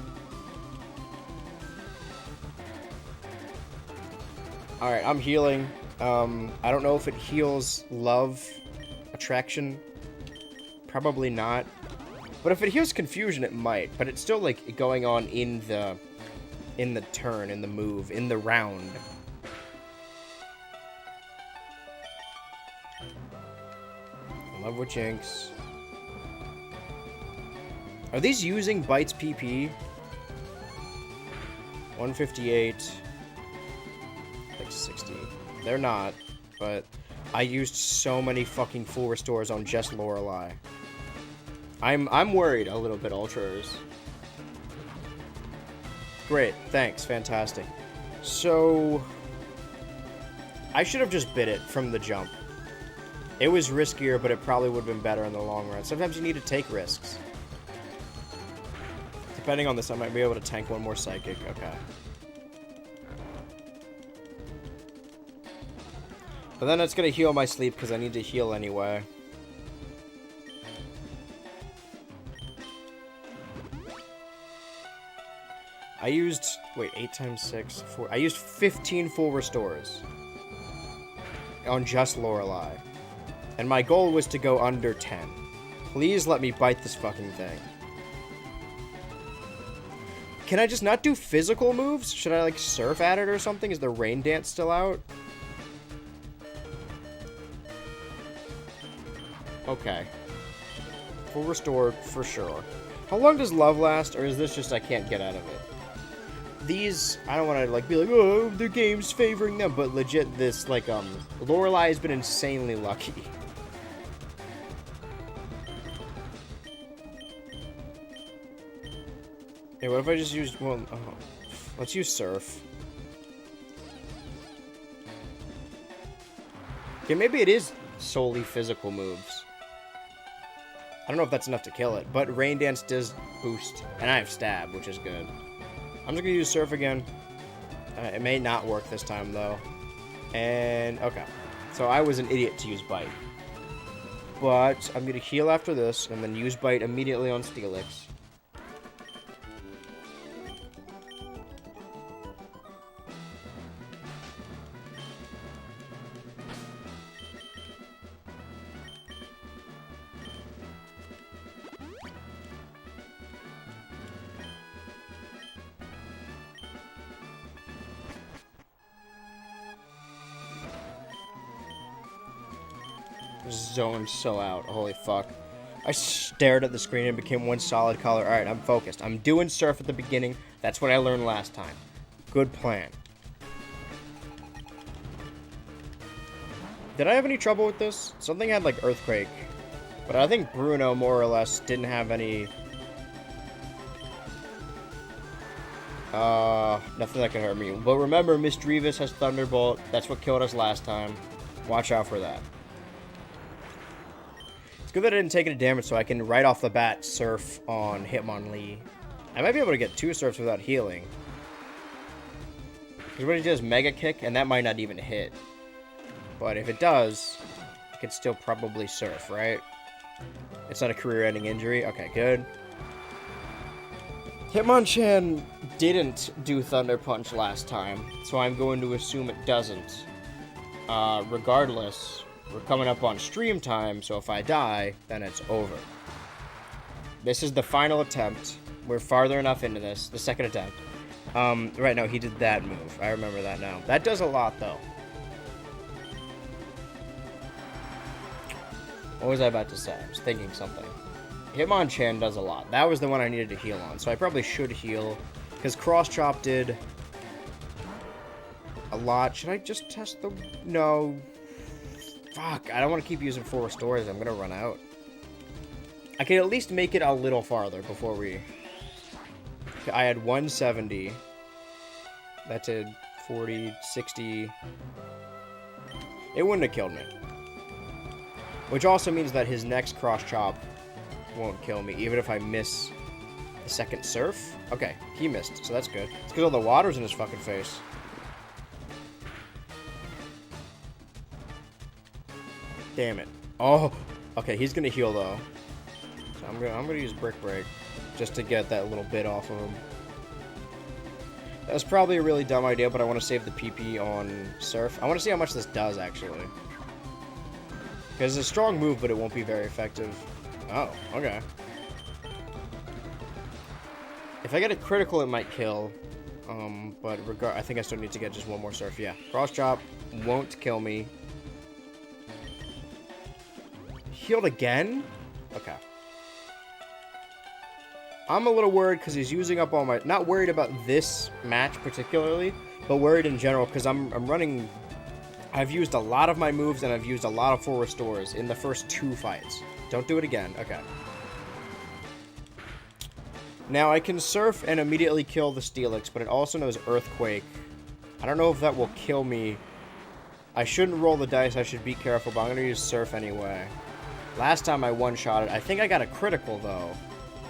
Alright, I'm healing. I don't know if it heals love, attraction. Probably not. But if it heals confusion, it might. But it's still, like, going on in the turn, in the move, in the round. I love with Jinx. Are these using Bites PP? 158. Like 60. They're not, but I used so many fucking full restores on just Lorelei. I'm worried a little bit, Ultras. Great, thanks, fantastic. So, I should have just bit it from the jump. It was riskier, but it probably would have been better in the long run. Sometimes you need to take risks. Depending on this, I might be able to tank one more Psychic. Okay. But then it's going to heal my sleep because I need to heal anyway. I used, wait, 8 times 6, 4. I used 15 full restores on just Lorelei. And my goal was to go under 10. Please let me bite this fucking thing. Can I just not do physical moves? Should I, like, surf at it or something? Is the rain dance still out? Okay. Full restored for sure. How long does love last, or is this just I can't get out of it? These, I don't want to, like, be like, oh, the game's favoring them, but legit, this, like, Lorelei has been insanely lucky. Hey, what if I just used, well, oh, let's use Surf. Okay, maybe it is solely physical moves. I don't know if that's enough to kill it, but Rain Dance does boost, and I have Stab, which is good. I'm just gonna use Surf again. It may not work this time, though. And, okay. So I was an idiot to use Bite. But I'm gonna heal after this, and then use Bite immediately on Steelix. Zoned so out. Holy fuck. I stared at the screen and became one solid color. Alright, I'm focused. I'm doing Surf at the beginning. That's what I learned last time. Good plan. Did I have any trouble with this? Something had like Earthquake. But I think Bruno more or less didn't have any... nothing that could hurt me. But remember, Miss Drevis has Thunderbolt. That's what killed us last time. Watch out for that. It's good that I didn't take any damage, so I can right off the bat Surf on Hitmonlee. I might be able to get 2 Surfs without healing. Because what he does, Mega Kick, and that might not even hit. But if it does, I could still probably Surf, right? It's not a career-ending injury. Okay, good. Hitmonchan didn't do Thunder Punch last time, so I'm going to assume it doesn't. Regardless... We're coming up on stream time, so if I die, then it's over. This is the final attempt. We're farther enough into this. The second attempt. Right, no, he did that move. I remember that now. That does a lot, though. What was I about to say? I was thinking something. Hitmonchan does a lot. That was the one I needed to heal on, so I probably should heal. Because Cross Chop did a lot. Should I just test the... No... Fuck, I don't want to keep using 4 restores. I'm gonna run out. I can at least make it a little farther before we... I had 170. That did 40, 60. It wouldn't have killed me. Which also means that his next cross chop won't kill me, even if I miss the second surf. Okay, he missed, so that's good. It's because all the water's in his fucking face. Damn it. Oh, okay, he's gonna heal though. So I'm gonna use Brick Break just to get that little bit off of him. That was probably a really dumb idea, but I want to save the PP on Surf. I want to see how much this does, actually. Because it's a strong move, but it won't be very effective. Oh, okay. If I get a critical, it might kill. But I think I still need to get just one more Surf. Yeah, Cross Chop won't kill me. Healed again? Okay. I'm a little worried because he's using up all my... Not worried about this match particularly, but worried in general because I'm running... I've used a lot of my moves and I've used a lot of full restores in the first 2 fights. Don't do it again. Okay. Now I can Surf and immediately kill the Steelix, but it also knows Earthquake. I don't know if that will kill me. I shouldn't roll the dice. I should be careful, but I'm going to use Surf anyway. Last time I one-shot it. I think I got a critical, though.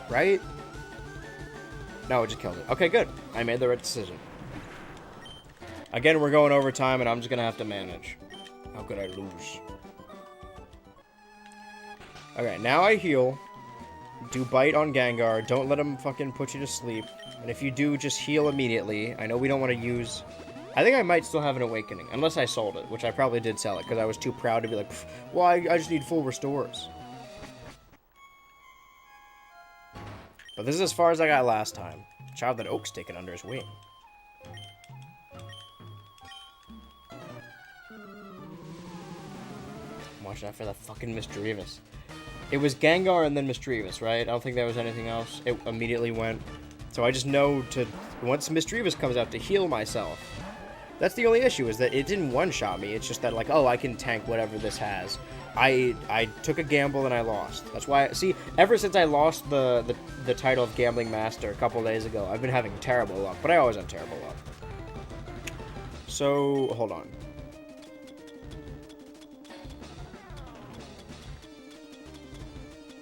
Right? No, it just killed it. Okay, good. I made the right decision. Again, we're going overtime, and I'm just going to have to manage. How could I lose? Okay, now I heal. Do Bite on Gengar. Don't let him fucking put you to sleep. And if you do, just heal immediately. I know we don't want to use... I think I might still have an Awakening, unless I sold it, which I probably did sell it, because I was too proud to be like, well, I just need full restores. But this is as far as I got last time. Child that Oak's taken under his wing. Watch out for that fucking Misdreavus. It was Gengar and then Misdreavus, right? I don't think there was anything else. It immediately went. So I just know to, once Misdreavus comes out, to heal myself. That's the only issue, is that it didn't one-shot me. It's just that, like, oh, I can tank whatever this has. I took a gamble and I lost. That's why, see, ever since I lost the title of Gambling Master a couple days ago, I've been having terrible luck. But I always have terrible luck. So, hold on.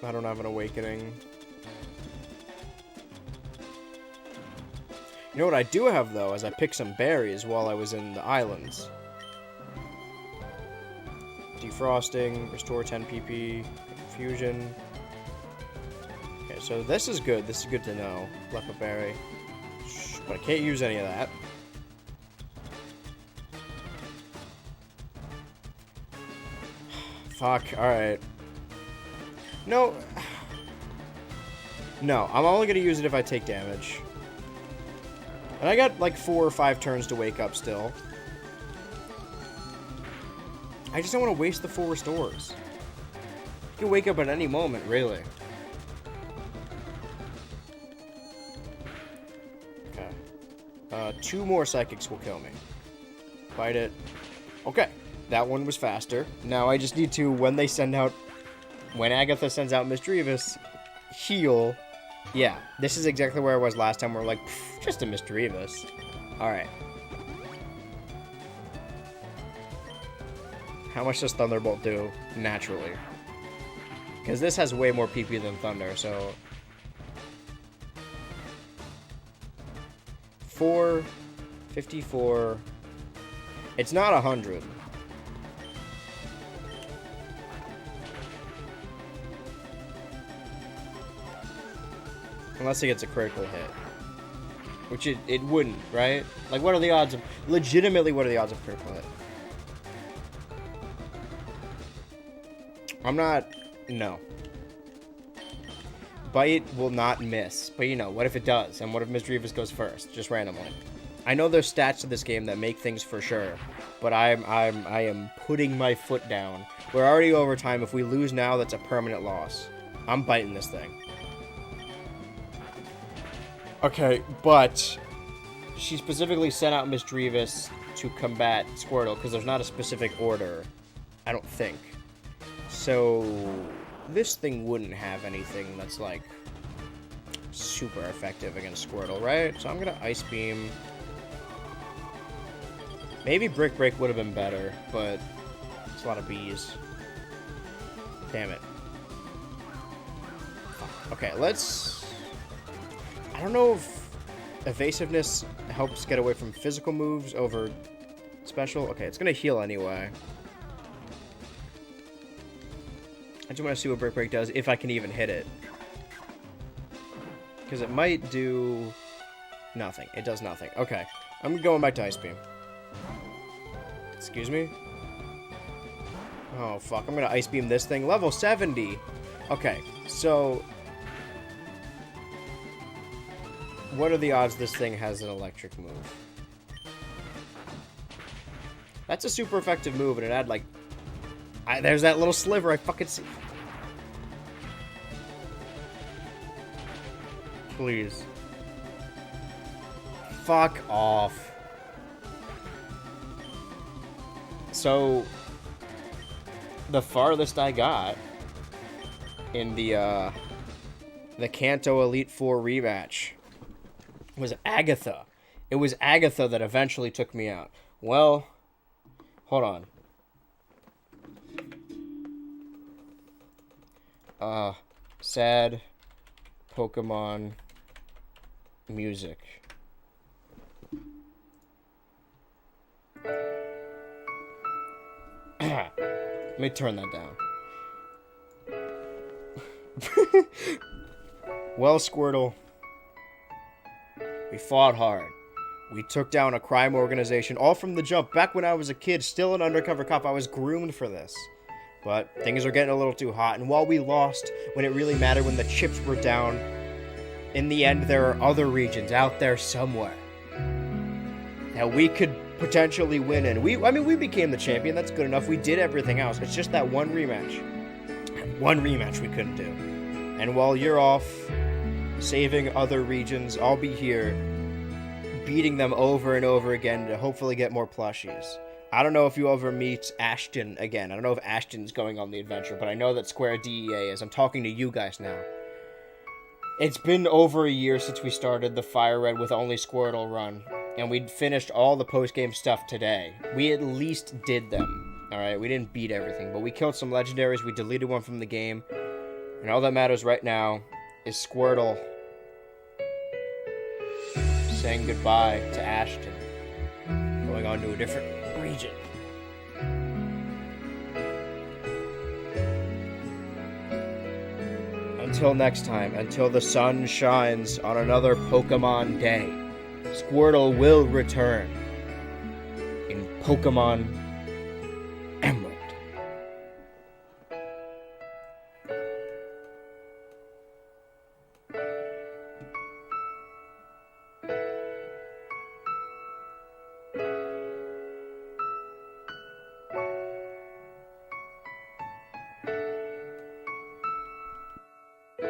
I don't have an Awakening. You know what I do have, though, is I picked some berries while I was in the islands. Defrosting, restore 10 PP, fusion. Okay, so this is good. This is good to know. Leopard berry. But I can't use any of that. Fuck, alright. No. No, I'm only going to use it if I take damage. And I got like 4 or 5 turns to wake up still. I just don't want to waste the full restores. You can wake up at any moment, really. Okay. 2 more psychics will kill me. Fight it. Okay. That one was faster. Now I just need to, when Agatha sends out Misdreavus, heal. Yeah, this is exactly where I was last time. We're like, just a Misdreavus. Alright. How much does Thunderbolt do, naturally? Because this has way more PP than Thunder, so... 4, 54... It's not 100. Unless it gets a critical hit. Which it wouldn't, right? Like, what are the odds of... Legitimately, what are the odds of critical hit? I'm not... No. Bite will not miss. But, you know, what if it does? And what if Misdreavus goes first? Just randomly. I know there's stats to this game that make things for sure. But I am putting my foot down. We're already over time. If we lose now, that's a permanent loss. I'm biting this thing. Okay, but she specifically sent out Misdreavus to combat Squirtle, because there's not a specific order, I don't think. So, this thing wouldn't have anything that's, like, super effective against Squirtle, right? So I'm gonna Ice Beam. Maybe Brick Break would have been better, but it's a lot of bees. Damn it. Okay, let's... I don't know if evasiveness helps get away from physical moves over special. Okay, it's gonna heal anyway. I just want to see what Brick Break does, if I can even hit it. Because it might do... nothing. It does nothing. Okay, I'm going back to Ice Beam. Excuse me? Oh, fuck. I'm gonna Ice Beam this thing. Level 70! Okay, so... what are the odds this thing has an electric move? That's a super effective move, and it had, like... there's that little sliver I fucking see. Please. Fuck off. So... the farthest I got in the Kanto Elite Four rematch was Agatha. It was Agatha that eventually took me out. Well, hold on. Sad Pokemon music. Let me turn that down. Well, Squirtle, we fought hard. We took down a crime organization all from the jump. Back when I was a kid, still an undercover cop, I was groomed for this. But things are getting a little too hot, and while we lost when it really mattered, when the chips were down, in the end there are other regions out there somewhere that we could potentially win in. We became the champion, that's good enough. We did everything else. It's just that one rematch. One rematch we couldn't do. And while you're off saving other regions, I'll be here beating them over and over again to hopefully get more plushies. I don't know if you ever meet Ashton again. I don't know if Ashton's going on the adventure, but I know that Square DEA is. I'm talking to you guys now. It's been over a year since we started the FireRed with only Squirtle run, and we'd finished all the post-game stuff today. We at least did them, alright? We didn't beat everything, but we killed some legendaries, we deleted one from the game, and all that matters right now is Squirtle saying goodbye to Ashton, going on to a different region. Until next time, until the sun shines on another Pokemon day, Squirtle will return in Pokemon